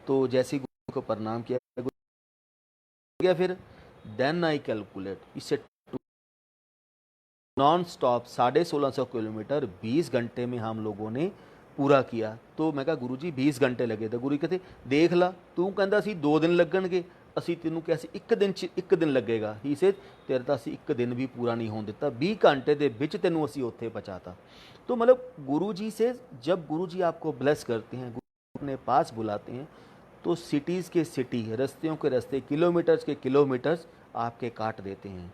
तो जैसे ही गुरु को प्रणाम किया फिर देन आई कैलकुलेट इससे नॉन स्टॉप 1650 किलोमीटर 20 घंटे में हम लोगों ने पूरा किया। तो मैं कहा गुरुजी 20 घंटे लगे थे। गुरु कहते देख ला तू कहता सी 2 दिन लगणगे, ਅਸੀਂ ਤੈਨੂੰ ਕਿਹਾ ਸੀ ਇੱਕ ਦਿਨ 'ਚ 1 दिन लगेगा। ही से तेरे ਤਾਂ ਅਸੀਂ 1 दिन भी पूरा नहीं होने ਦਿੱਤਾ, 20 घंटे ਦੇ ਵਿੱਚ ਤੈਨੂੰ ਅਸੀਂ ਉੱਥੇ पहुंचाता। तो मतलब गुरु जी से जब गुरु जी आपको ब्लेस करते हैं, गुरु अपने पास बुलाते हैं, तो सिटीज़ के सिटी, रस्तियों के रस्ते, किलोमीटर्स के किलोमीटर्स आपके काट देते हैं।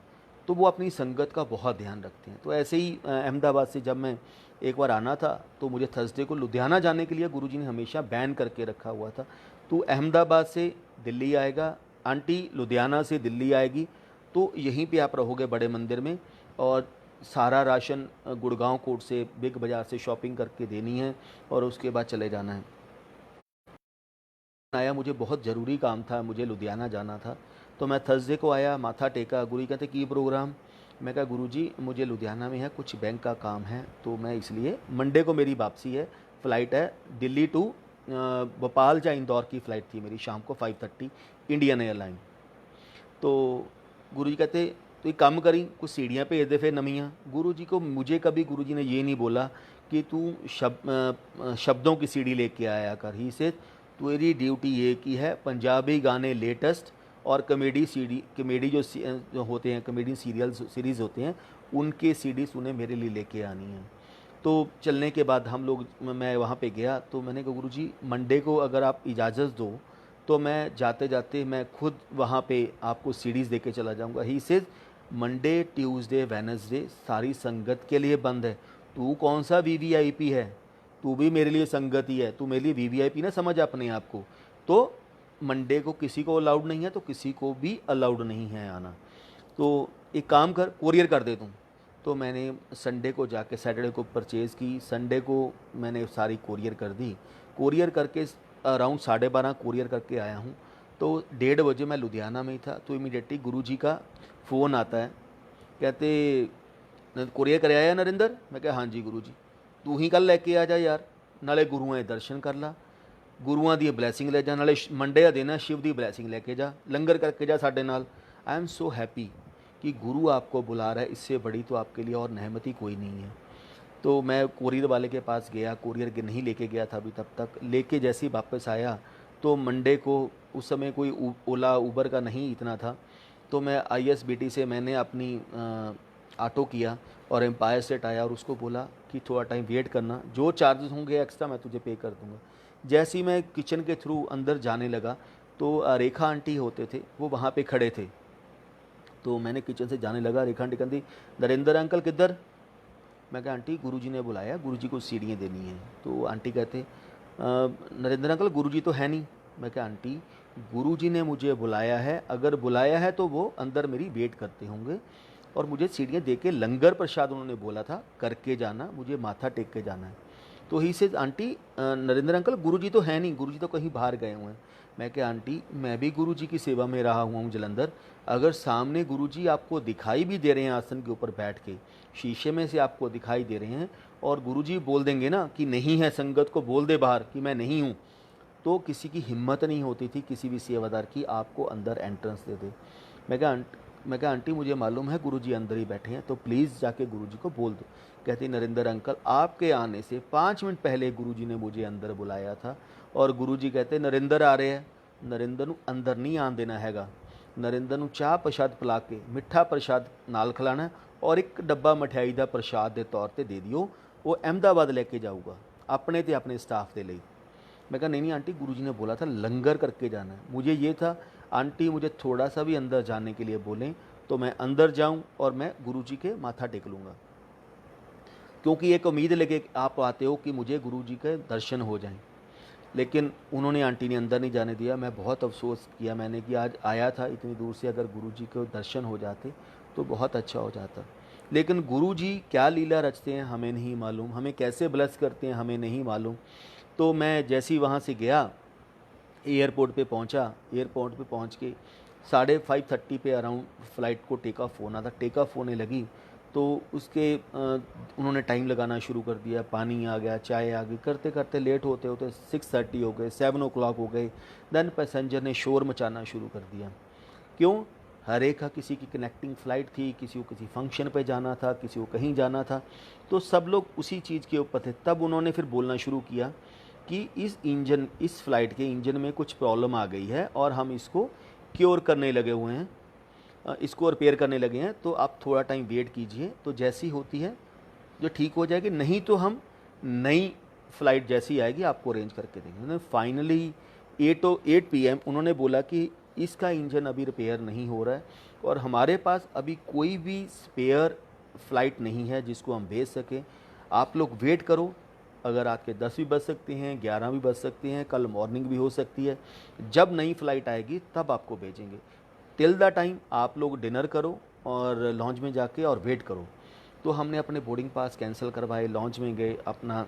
तो वो अपनी संगत का बहुत ध्यान रखते हैं। तो ऐसे ही अहमदाबाद से जब मैं एक बार आना था तो मुझे थर्सडे को लुधियाना जाने के लिए गुरुजी ने हमेशा बैन करके रखा हुआ था। तो अहमदाबाद से दिल्ली आएगा, आंटी लुधियाना से दिल्ली आएगी, तो यहीं पे आप रहोगे बड़े मंदिर में, और सारा राशन गुड़गांव कोर्ट से, बिग बाज़ार से शॉपिंग करके देनी है और उसके बाद चले जाना है। आया, मुझे बहुत ज़रूरी काम था, मुझे लुधियाना जाना था। तो मैं थर्सडे को आया, माथा टेका। गुरु कहते की प्रोग्राम? मैं कहा गुरुजी मुझे लुधियाना में है, कुछ बैंक का काम है, तो मैं इसलिए मंडे को मेरी वापसी है, फ़्लाइट है दिल्ली टू भोपाल या इंदौर की फ़्लाइट थी मेरी, शाम को 5:30 इंडियन एयरलाइन। तो गुरुजी कहते तो एक काम करी, कुछ सीढ़ियाँ भेज दे फिर नमियाँ। गुरुजी को मुझे कभी गुरुजी ने ये नहीं बोला कि तू शब्दों की सीढ़ी लेके आया कर। ही से तेरी ड्यूटी ये की है, पंजाबी गाने लेटेस्ट और कॉमेडी जो होते हैं, कॉमेडी सीरीज़ होते हैं, उनके सीडीज़ उन्हें मेरे लिए लेके आनी है। तो चलने के बाद हम लोग, मैं वहाँ पे गया तो मैंने कहा गुरुजी मंडे को अगर आप इजाज़त दो तो मैं जाते जाते मैं खुद वहाँ पे आपको सीडीज़ दे के चला जाऊँगा। ही से मंडे ट्यूसडे वेडनेसडे सारी संगत के लिए बंद है। तू कौन सा वीवीआईपी है, तू भी मेरे लिए संगत ही है, तू मेरे लिए वीवीआईपी ना समझ अपने आप को। तो मंडे को किसी को अलाउड नहीं है, तो किसी को भी अलाउड नहीं है आना। तो एक काम कर, कोरियर कर दे, तुम तो मैंने संडे को जाके, सैटरडे को परचेज़ की, संडे को मैंने सारी कोरियर कर दी। कोरियर करके अराउंड 12:30 कोरियर करके आया हूँ। तो 1:30 बजे मैं लुधियाना में ही था, तो इमीडिएटली गुरुजी का फ़ोन आता है, कहते कोरियर कर आया नरेंद्र? मैं कहा हाँ जी गुरुजी। तू ही कल लेके आ जा यार, नाले गुरुआं दे दर्शन कर ला, गुरुआं दी ब्लैसिंग ले जा, नाले मंडे का दिन है, शिव दी ब्लैसिंग लेके जा, लंगर करके जा साडे नाल। आई एम सो हैप्पी कि गुरु आपको बुला रहा है, इससे बड़ी तो आपके लिए और नेहमत ही कोई नहीं है। तो मैं कोरियर वाले के पास गया, कोरियर के नहीं लेके गया था अभी तब तक, लेके जैसे ही वापस आया तो मंडे को, उस समय कोई ओला उबर का नहीं इतना था, तो मैं ISBT से मैंने अपनी ऑटो किया और एम्पायर सेट आया और उसको बोला कि थोड़ा टाइम वेट करना, जो चार्जेस होंगे एक्स्ट्रा मैं तुझे पे कर दूंगा। जैसे ही मैं किचन के थ्रू अंदर जाने लगा तो रेखा आंटी होते थे, वो वहाँ पे खड़े थे। तो मैंने किचन से जाने लगा, रेखा आंटी कहती नरेंद्र अंकल किधर? मैं कहा आंटी गुरुजी ने बुलाया, गुरुजी को सीढ़ियाँ देनी है। तो आंटी कहते नरेंद्र अंकल गुरुजी तो है नहीं। मैं कहा आंटी गुरुजी ने मुझे बुलाया है, अगर बुलाया है तो वो अंदर मेरी वेट करते होंगे और मुझे सीढ़ियाँ दे के लंगर प्रसाद उन्होंने बोला था करके जाना, मुझे माथा टेक के जाना है। तो ही से आंटी नरेंद्र अंकल गुरुजी तो है नहीं, गुरुजी तो कहीं बाहर गए हुए हैं। मैं क्या आंटी मैं भी गुरुजी की सेवा में रहा हुआ हूँ जलंधर, अगर सामने गुरुजी आपको दिखाई भी दे रहे हैं आसन के ऊपर बैठ के, शीशे में से आपको दिखाई दे रहे हैं और गुरुजी बोल देंगे ना कि नहीं है, संगत को बोल दे बाहर कि मैं नहीं हूँ, तो किसी की हिम्मत नहीं होती थी किसी भी सेवादार की आपको अंदर एंट्रेंस दे दे। मैं कहा आंटी मुझे मालूम है गुरुजी अंदर ही बैठे हैं, तो प्लीज़ जाके गुरुजी को बोल दो। कहती नरेंद्र अंकल आपके आने से 5 मिनट पहले गुरुजी ने मुझे अंदर बुलाया था और गुरुजी कहते नरेंद्र आ रहे हैं, नरेंद्र ਨੂੰ अंदर नहीं आन देना हैगा, नरेंद्र ਨੂੰ ਚਾਹ ਪ੍ਰਸ਼ਾਦ ਪਿਲਾ ਕੇ ਮਿੱਠਾ ਪ੍ਰਸ਼ਾਦ ਨਾਲ ਖਿਲਾਣਾ और एक डब्बा मठियाई का प्रसाद के तौर पर दे दियो, वो अहमदाबाद लेके जाऊगा अपने तो अपने स्टाफ के लिए। मैं कहा नहीं आंटी गुरुजी ने बोला था लंगर करके जाना है, मुझे ये था आंटी मुझे थोड़ा सा भी अंदर जाने के लिए बोलें तो मैं अंदर जाऊं और मैं गुरुजी के माथा टेक लूँगा, क्योंकि एक उम्मीद लेके आप आते हो कि मुझे गुरुजी के दर्शन हो जाएं। लेकिन उन्होंने आंटी ने अंदर नहीं जाने दिया। मैं बहुत अफसोस किया मैंने कि आज आया था इतनी दूर से, अगर गुरुजी के दर्शन हो जाते तो बहुत अच्छा हो जाता। लेकिन गुरुजी क्या लीला रचते हैं हमें नहीं मालूम, हमें कैसे ब्लेस करते हैं हमें नहीं मालूम। तो मैं जैसे ही वहाँ से गया एयरपोर्ट पे पहुँचा, एयरपोर्ट पे पहुँच के 5:30 पे अराउंड फ़्लाइट को टेक ऑफ होना था। टेक ऑफ होने लगी तो उसके उन्होंने टाइम लगाना शुरू कर दिया, पानी आ गया, चाय आ गई, करते करते लेट होते होते 6:30 हो गए, 7 o'clock हो गए। देन पैसेंजर ने शोर मचाना शुरू कर दिया। क्यों? हर एक का किसी की कनेक्टिंग फ़्लाइट थी, किसी को किसी फंक्शन पे जाना था, किसी को कहीं जाना था, तो सब लोग उसी चीज़ के ऊपर थे। तब उन्होंने फिर बोलना शुरू किया कि इस फ़्लाइट के इंजन में कुछ प्रॉब्लम आ गई है और हम इसको क्योर करने लगे हुए हैं, इसको रिपेयर करने लगे हैं, तो आप थोड़ा टाइम वेट कीजिए, तो जैसी होती है जो ठीक हो जाएगी, नहीं तो हम नई फ़्लाइट जैसी आएगी आपको अरेंज करके देंगे। उन्होंने फाइनली 8 PM उन्होंने बोला कि इसका इंजन अभी रिपेयर नहीं हो रहा है और हमारे पास अभी कोई भी स्पेयर फ़्लाइट नहीं है जिसको हम भेज सकें, आप लोग वेट करो। अगर रात के 10 भी बज सकते हैं, 11 भी बज सकते हैं, कल मॉर्निंग भी हो सकती है, जब नई फ़्लाइट आएगी तब आपको भेजेंगे। टिल द टाइम आप लोग डिनर करो और लॉन्च में जाके और वेट करो। तो हमने अपने बोर्डिंग पास कैंसिल करवाए, लॉन्च में गए, अपना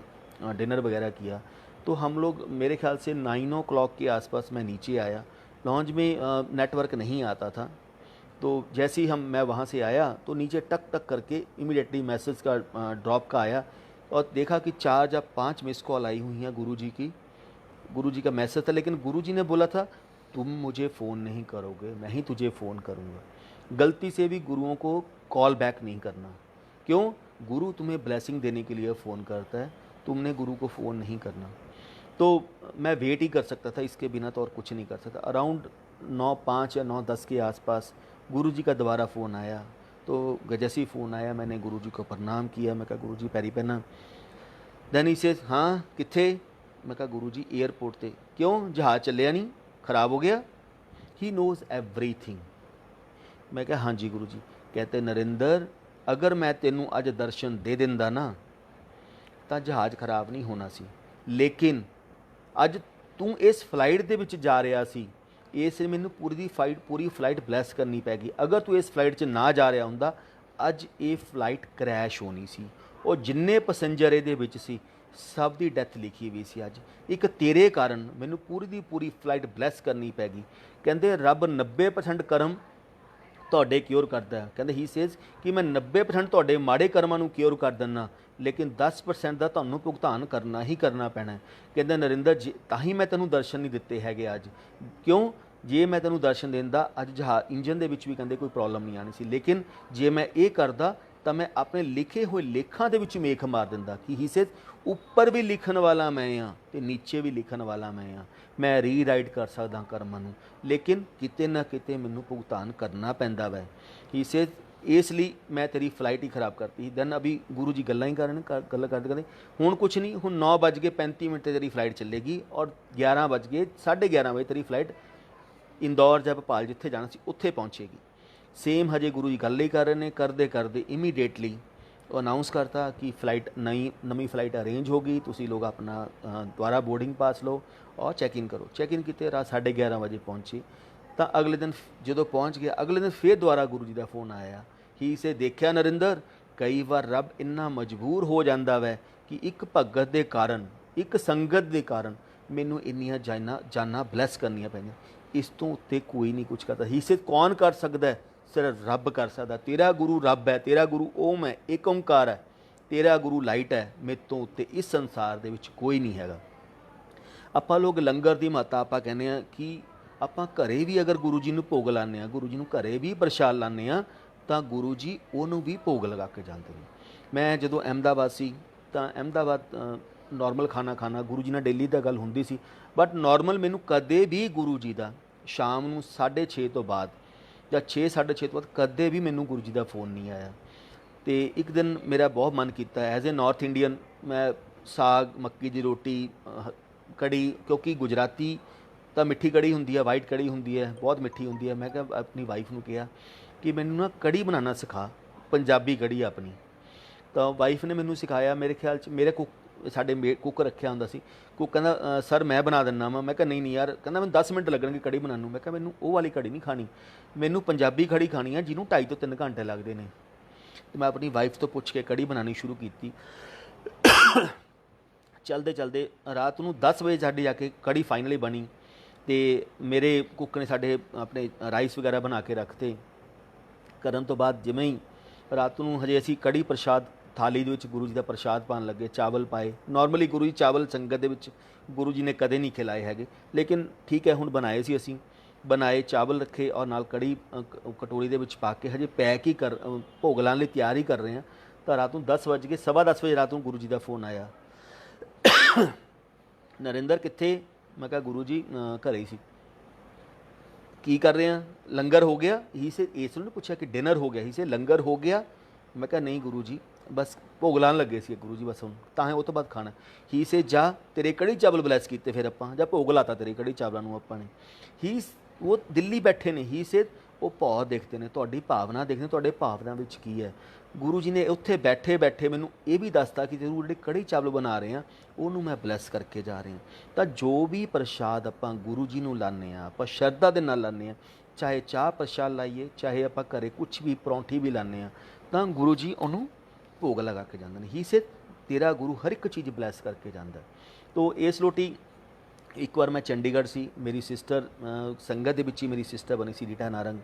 डिनर वगैरह किया। तो हम लोग मेरे ख्याल से 9 o'clock के आसपास मैं नीचे आया। लॉन्च में नेटवर्क नहीं आता था, तो जैसे ही मैं वहाँ से आया तो नीचे टक टक करके इमीडिएटली मैसेज का ड्रॉप का आया और देखा कि 4 या 5 मिस कॉल आई हुई हैं गुरुजी की। गुरुजी का मैसेज था, लेकिन गुरुजी ने बोला था तुम मुझे फ़ोन नहीं करोगे, मैं ही तुझे फ़ोन करूँगा। गलती से भी गुरुओं को कॉल बैक नहीं करना। क्यों? गुरु तुम्हें ब्लेसिंग देने के लिए फ़ोन करता है, तुमने गुरु को फ़ोन नहीं करना। तो मैं वेट ही कर सकता था, इसके बिना तो और कुछ नहीं कर सकता। अराउंड 9:05 या 9:10 के आसपास गुरुजी का दोबारा फ़ोन आया। तो जैसे ही फ़ोन आया मैंने गुरुजी को प्रणाम किया। मैं कहा गुरुजी पैरी पैना। दैन ही सेज हाँ कित्थे? मैं कहा गुरुजी एयरपोर्ट ते। क्यों? जहाज़ चलिया नहीं, ख़राब हो गया? He knows everything. मैं कहा हाँ जी गुरुजी। कहते नरेंद्र अगर मैं तेनू अज दर्शन दे दिंदा ना तो जहाज़ खराब नहीं होना सी, लेकिन अज तू इस फ्लाइट दे विच जा रहा सी, इस मैनू पूरी फ़्लाइट ब्लैस करनी पैगी। अगर तू इस फ्लाइट च ना जा रहा हुंदा ਅੱਜ ਇਹ ਫਲਾਈਟ ਕਰੈਸ਼ ਹੋਣੀ ਸੀ। ਉਹ ਜਿੰਨੇ ਪੈਸੇਂਜਰ ਇਹਦੇ ਵਿੱਚ ਸੀ ਸਭ ਦੀ ਡੈਥ ਲਿਖੀ ਹੋਈ ਸੀ। ਅੱਜ ਇੱਕ ਤੇਰੇ ਕਾਰਨ ਮੈਨੂੰ ਪੂਰੀ ਦੀ ਪੂਰੀ ਫਲਾਈਟ ਬਲੈਸ ਕਰਨੀ ਪੈ ਗਈ। ਕਹਿੰਦੇ ਰੱਬ 90% ਕਰਮ ਤੁਹਾਡੇ ਕਿਉਰ ਕਰਦਾ ਹੈ। ਕਹਿੰਦੇ ਹੀ ਸੇਜ਼ ਕਿ ਮੈਂ 90% ਤੁਹਾਡੇ ਮਾੜੇ ਕਰਮਾਂ ਨੂੰ ਕਿਉਰ ਕਰ ਦਿੰਦਾ, ਲੇਕਿਨ 10% ਦਾ ਤੁਹਾਨੂੰ ਭੁਗਤਾਨ ਕਰਨਾ ਹੀ ਕਰਨਾ ਪੈਣਾ। ਕਹਿੰਦਾ ਨਰਿੰਦਰ ਜੀ ਤਾਂ ਹੀ ਮੈਂ ਤੈਨੂੰ ਦਰਸ਼ਨ ਨਹੀਂ ਦਿੱਤੇ ਹੈਗੇ ਅੱਜ। ਕਿਉਂ? ਜੇ ਮੈਂ ਤੈਨੂੰ ਦਰਸ਼ਨ ਦਿੰਦਾ ਅੱਜ ਜਹਾਜ਼ ਇੰਜਨ ਦੇ ਵਿੱਚ ਵੀ ਕਹਿੰਦੇ ਕੋਈ ਪ੍ਰੋਬਲਮ ਨਹੀਂ ਆਣੀ ਸੀ, ਲੇਕਿਨ ਜੇ ਮੈਂ ਇਹ ਕਰਦਾ ਤਾਂ ਮੈਂ ਆਪਣੇ ਲਿਖੇ ਹੋਏ ਲੇਖਾਂ ਦੇ ਵਿੱਚ ਮੇਖ ਮਾਰ ਦਿੰਦਾ ਕਿ ਹੀ ਸੇਜ਼ ਉੱਪਰ ਵੀ ਲਿਖਣ ਵਾਲਾ ਮੈਂ ਹਾਂ ਤੇ ਨੀਚੇ ਵੀ ਲਿਖਣ ਵਾਲਾ ਮੈਂ ਹਾਂ। ਮੈਂ ਰੀਰਾਈਟ ਕਰ ਸਕਦਾ ਕਰਮਾਂ ਨੂੰ, ਲੇਕਿਨ ਕਿਤੇ ਨਾ ਕਿਤੇ ਮੈਨੂੰ ਭੁਗਤਾਨ ਕਰਨਾ ਪੈਂਦਾ ਵੈ। ਹੀ ਸੇਜ਼ ਇਸ ਲਈ ਮੈਂ ਤੇਰੀ ਫਲਾਈਟ ਹੀ ਖਰਾਬ ਕਰਤੀ। ਦੈਨ ਅਭੀ ਗੁਰੂ ਜੀ ਗੱਲਾਂ ਹੀ ਕਰਨ ਗੱਲ ਕਰਦੇ ਕਹਿੰਦੇ ਹੁਣ ਕੁਛ ਨਹੀਂ, ਹੁਣ 9:35 ਤੇ ਤੇਰੀ ਫਲਾਈਟ ਚੱਲੇਗੀ ਔਰ 11:30 ਵਜੇ ਤੇਰੀ ਫਲਾਈਟ ਇੰਦੌਰ ਜਾਂ ਭੋਪਾਲ ਜਿੱਥੇ ਜਾਣਾ ਸੀ ਉੱਥੇ ਪਹੁੰਚੇਗੀ। ਸੇਮ ਹਜੇ ਗੁਰੂ ਜੀ ਗੱਲ ਹੀ ਕਰ ਰਹੇ ਨੇ, ਕਰਦੇ ਕਰਦੇ ਇਮੀਡੀਏਟਲੀ ਉਹ ਅਨਾਊਂਸ ਕਰਤਾ ਕਿ ਫਲਾਈਟ ਨਵੀਂ ਫਲਾਈਟ ਅਰੇਂਜ ਹੋ ਗਈ, ਤੁਸੀਂ ਲੋਕ ਆਪਣਾ ਦੁਬਾਰਾ ਬੋਰਡਿੰਗ ਪਾਸ ਲਓ ਔਰ ਚੈੱਕ ਇਨ ਕਰੋ। ਚੈੱਕ ਇਨ ਕੀਤੇ, ਰਾਤ 11:30 ਵਜੇ ਪਹੁੰਚੀ। ਤਾਂ ਅਗਲੇ ਦਿਨ ਜਦੋਂ ਪਹੁੰਚ ਗਿਆ, ਅਗਲੇ ਦਿਨ ਫਿਰ ਦੁਬਾਰਾ ਗੁਰੂ ਜੀ ਦਾ ਫੋਨ ਆਇਆ। ਹੀ ਸੇ ਦੇਖਿਆ ਨਰਿੰਦਰ, ਕਈ ਵਾਰ ਰੱਬ ਇੰਨਾ ਮਜਬੂਰ ਹੋ ਜਾਂਦਾ ਵੈ ਕਿ ਇੱਕ ਭਗਤ ਦੇ ਕਾਰਨ, ਇੱਕ ਸੰਗਤ ਦੇ ਕਾਰਨ ਮੈਨੂੰ ਇੰਨੀਆਂ ਜਾਨਾਂ ਬਲੈਸ ਕਰਨੀਆਂ ਪੈਂਦੀਆਂ। ਇਸ ਤੋਂ ਉੱਤੇ ਕੋਈ ਨਹੀਂ ਕੁਝ ਕਰਦਾ। ਹੀ ਸੇ ਕੌਣ ਕਰ ਸਕਦਾ ਹੈ? ਸਿਰਫ ਰੱਬ ਕਰ ਸਕਦਾ। ਤੇਰਾ ਗੁਰੂ ਰੱਬ ਹੈ, ਤੇਰਾ ਗੁਰੂ ਓਮ ਹੈ, ਏਕ ਓਂਕਾਰ ਹੈ, ਤੇਰਾ ਗੁਰੂ ਲਾਈਟ ਹੈ। ਮੇਰੇ ਤੋਂ ਉੱਤੇ ਇਸ ਸੰਸਾਰ ਦੇ ਵਿੱਚ ਕੋਈ ਨਹੀਂ ਹੈਗਾ। ਆਪਾਂ ਲੋਕ ਲੰਗਰ ਦੀ ਮਹੱਤਤਾ ਆਪਾਂ ਕਹਿੰਦੇ ਹਾਂ ਕਿ ਆਪਾਂ ਘਰੇ ਵੀ ਅਗਰ ਗੁਰੂ ਜੀ ਨੂੰ ਭੋਗ ਲਾਉਂਦੇ ਹਾਂ, ਗੁਰੂ ਜੀ ਨੂੰ ਘਰੇ ਵੀ ਪ੍ਰਸ਼ਾਦ ਲਾਉਂਦੇ ਹਾਂ, ਤਾਂ ਗੁਰੂ ਜੀ ਉਹਨੂੰ ਵੀ ਭੋਗ ਲਗਾ ਕੇ ਜਾਂਦੇ ਨੇ। ਮੈਂ ਜਦੋਂ ਅਹਿਮਦਾਬਾਦ ਸੀ ਤਾਂ ਅਹਿਮਦਾਬਾਦ ਨੋਰਮਲ ਖਾਣਾ ਖਾਣਾ ਗੁਰੂ ਜੀ ਨਾਲ ਡੇਲੀ ਦਾ ਗੱਲ ਹੁੰਦੀ ਸੀ, ਬਟ ਨੋਰਮਲ ਮੈਨੂੰ ਕਦੇ ਵੀ ਗੁਰੂ ਜੀ ਦਾ ਸ਼ਾਮ ਨੂੰ 6:30 ਤੋਂ ਬਾਅਦ ਜਾਂ 6-6:30 ਤੋਂ ਬਾਅਦ ਕਦੇ ਵੀ ਮੈਨੂੰ ਗੁਰੂ ਜੀ ਦਾ ਫ਼ੋਨ ਨਹੀਂ ਆਇਆ। ਅਤੇ ਇੱਕ ਦਿਨ ਮੇਰਾ ਬਹੁਤ ਮਨ ਕੀਤਾ ਐਜ਼ ਏ ਨਾਰਥ ਇੰਡੀਅਨ, ਮੈਂ ਸਾਗ ਮੱਕੀ ਦੀ ਰੋਟੀ ਕੜੀ, ਕਿਉਂਕਿ ਗੁਜਰਾਤੀ ਤਾਂ ਮਿੱਠੀ ਕੜੀ ਹੁੰਦੀ ਹੈ, ਵਾਈਟ ਕੜੀ ਹੁੰਦੀ ਹੈ, ਬਹੁਤ ਮਿੱਠੀ ਹੁੰਦੀ ਹੈ। ਮੈਂ ਕਿਹਾ ਆਪਣੀ ਵਾਈਫ ਨੂੰ ਕਿਹਾ ਕਿ ਮੈਨੂੰ ਨਾ ਕੜੀ ਬਣਾਉਣਾ ਸਿਖਾ, ਪੰਜਾਬੀ ਕੜੀ ਆਪਣੀ। ਤਾਂ ਵਾਈਫ ਨੇ ਮੈਨੂੰ ਸਿਖਾਇਆ। ਮੇਰੇ ਖਿਆਲ 'ਚ ਮੇਰੇ ਸਾਡੇ ਕੁੱਕ ਰੱਖਿਆ ਹੁੰਦਾ ਸੀ। ਕੁੱਕ ਕਹਿੰਦਾ ਸਰ ਮੈਂ ਬਣਾ ਦਿੰਦਾ ਵਾਂ। ਮੈਂ ਕਿਹਾ ਨਹੀਂ ਯਾਰ, ਕਹਿੰਦਾ ਮੈਨੂੰ 10 ਮਿੰਟ ਲੱਗਣਗੇ ਕੜੀ ਬਣਾਉਣ ਨੂੰ। ਮੈਂ ਕਿਹਾ ਮੈਨੂੰ ਉਹ ਵਾਲੀ ਕੜੀ ਨਹੀਂ ਖਾਣੀ, ਮੈਨੂੰ ਪੰਜਾਬੀ ਕੜੀ ਖਾਣੀ ਆ ਜਿਹਨੂੰ 2.5 ਤੋਂ 3 ਘੰਟੇ ਲੱਗਦੇ ਨੇ। ਅਤੇ ਮੈਂ ਆਪਣੀ ਵਾਈਫ ਤੋਂ ਪੁੱਛ ਕੇ ਕੜੀ ਬਣਾਉਣੀ ਸ਼ੁਰੂ ਕੀਤੀ। ਚਲਦੇ ਚਲਦੇ ਰਾਤ ਨੂੰ 10 ਵਜੇ ਸਾਡੀ ਜਾ ਕੇ ਕੜੀ ਫਾਈਨਲੀ ਬਣੀ। ਅਤੇ ਮੇਰੇ ਕੁੱਕ ਨੇ ਸਾਡੇ ਆਪਣੇ ਰਾਈਸ ਵਗੈਰਾ ਬਣਾ ਕੇ ਰੱਖਤੇ। ਕਰਨ ਤੋਂ ਬਾਅਦ ਜਿਵੇਂ ਹੀ ਰਾਤ ਨੂੰ ਹਜੇ ਅਸੀਂ ਕੜੀ ਪ੍ਰਸ਼ਾਦ ਥਾਲੀ ਦੇ ਵਿੱਚ ਗੁਰੂ ਜੀ ਦਾ ਪ੍ਰਸ਼ਾਦ ਪਾਉਣ ਲੱਗੇ, ਚਾਵਲ ਪਾਏ। ਨੋਰਮਲੀ ਗੁਰੂ ਜੀ ਚਾਵਲ ਸੰਗਤ ਦੇ ਵਿੱਚ ਗੁਰੂ ਜੀ ਨੇ ਕਦੇ ਨਹੀਂ ਖਿਲਾਏ ਹੈਗੇ, ਲੇਕਿਨ ਠੀਕ ਹੈ ਹੁਣ ਬਣਾਏ ਸੀ ਅਸੀਂ। ਬਣਾਏ ਚਾਵਲ ਰੱਖੇ ਔਰ ਨਾਲ ਕੜੀ ਕਟੋਰੀ ਦੇ ਵਿੱਚ ਪਾ ਕੇ ਹਜੇ ਪੈਕ ਹੀ ਭੋਗ ਲਾਉਣ ਲਈ ਤਿਆਰ ਹੀ ਕਰ ਰਹੇ ਹਾਂ। ਤਾਂ ਰਾਤ ਨੂੰ 10 ਵਜੇ, 10:15 ਵਜੇ ਰਾਤ ਨੂੰ ਗੁਰੂ ਜੀ ਦਾ ਫੋਨ ਆਇਆ। ਨਰਿੰਦਰ ਕਿੱਥੇ? ਮੈਂ ਕਿਹਾ ਗੁਰੂ ਜੀ ਘਰੇ ਹੀ ਸੀ। ਕੀ ਕਰ ਰਹੇ ਹਾਂ? ਲੰਗਰ ਹੋ ਗਿਆ? ਹੀ ਸੇ ਇਸ ਨੂੰ ਪੁੱਛਿਆ ਕਿ ਡਿਨਰ ਹੋ ਗਿਆ? ਹੀ ਸੇ ਲੰਗਰ ਹੋ ਗਿਆ? ਮੈਂ ਕਿਹਾ ਨਹੀਂ ਗੁਰੂ ਜੀ, ਬਸ ਭੋਗ ਲਾਉਣ ਲੱਗੇ ਸੀ ਗੁਰੂ ਜੀ, ਬਸ ਹੁਣ ਤਾਂ ਹੈ ਉਹ ਤੋਂ ਬਾਅਦ ਖਾਣਾ। ਹੀ ਸੇ ਜਾ ਤੇਰੇ ਕੜੀ ਚਾਵਲ ਬਲੈਸ ਕੀਤੇ ਫਿਰ ਆਪਾਂ, ਜਾਂ ਭੋਗ ਲਾਤਾ ਤੇਰੇ ਕੜੀ ਚਾਵਲਾਂ ਨੂੰ ਆਪਾਂ ਨੇ। ਹੀ ਉਹ ਦਿੱਲੀ ਬੈਠੇ ਨੇ। ਹੀ ਸੇ ਉਹ ਭਾਵ ਦੇਖਦੇ ਨੇ, ਤੁਹਾਡੀ ਭਾਵਨਾ ਦੇਖਦੇ ਨੇ, ਤੁਹਾਡੇ ਭਾਵਨਾ ਵਿੱਚ ਕੀ ਹੈ। ਗੁਰੂ ਜੀ ਨੇ ਉੱਥੇ ਬੈਠੇ ਬੈਠੇ ਮੈਨੂੰ ਇਹ ਵੀ ਦੱਸਤਾ ਕਿ ਜਦੋਂ ਜਿਹੜੇ ਕੜੀ ਚਾਵਲ ਬਣਾ ਰਹੇ ਹਾਂ ਉਹਨੂੰ ਮੈਂ ਬਲੈਸ ਕਰਕੇ ਜਾ ਰਿਹਾ। ਤਾਂ ਜੋ ਵੀ ਪ੍ਰਸ਼ਾਦ ਆਪਾਂ ਗੁਰੂ ਜੀ ਨੂੰ ਲਾਉਂਦੇ ਹਾਂ, ਆਪਾਂ ਸ਼ਰਧਾ ਦੇ ਨਾਲ ਲਾਉਂਦੇ ਹਾਂ, ਚਾਹੇ ਚਾਹ ਪ੍ਰਸ਼ਾਦ ਲਾਈਏ, ਚਾਹੇ ਆਪਾਂ ਘਰੇ ਕੁਛ ਵੀ ਪਰੌਂਠੀ ਵੀ ਲਾਉਂਦੇ ਹਾਂ, ਤਾਂ ਗੁਰੂ ਜੀ ਉਹਨੂੰ ਭੋਗ ਲਗਾ ਕੇ ਜਾਂਦੇ ਨੇ। ਹੀ ਸੇ ਤੇਰਾ ਗੁਰੂ ਹਰ ਇੱਕ ਚੀਜ਼ ਬਲੈਸ ਕਰਕੇ ਜਾਂਦਾ। ਤੋ ਇਸ ਰੋਟੀ ਇੱਕ ਵਾਰ ਮੈਂ ਚੰਡੀਗੜ੍ਹ ਸੀ, ਮੇਰੀ ਸਿਸਟਰ ਸੰਗਤ ਦੇ ਵਿੱਚ ਹੀ ਮੇਰੀ ਸਿਸਟਰ ਬਣੀ ਸੀ ਰੀਟਾ ਨਾਰੰਗ।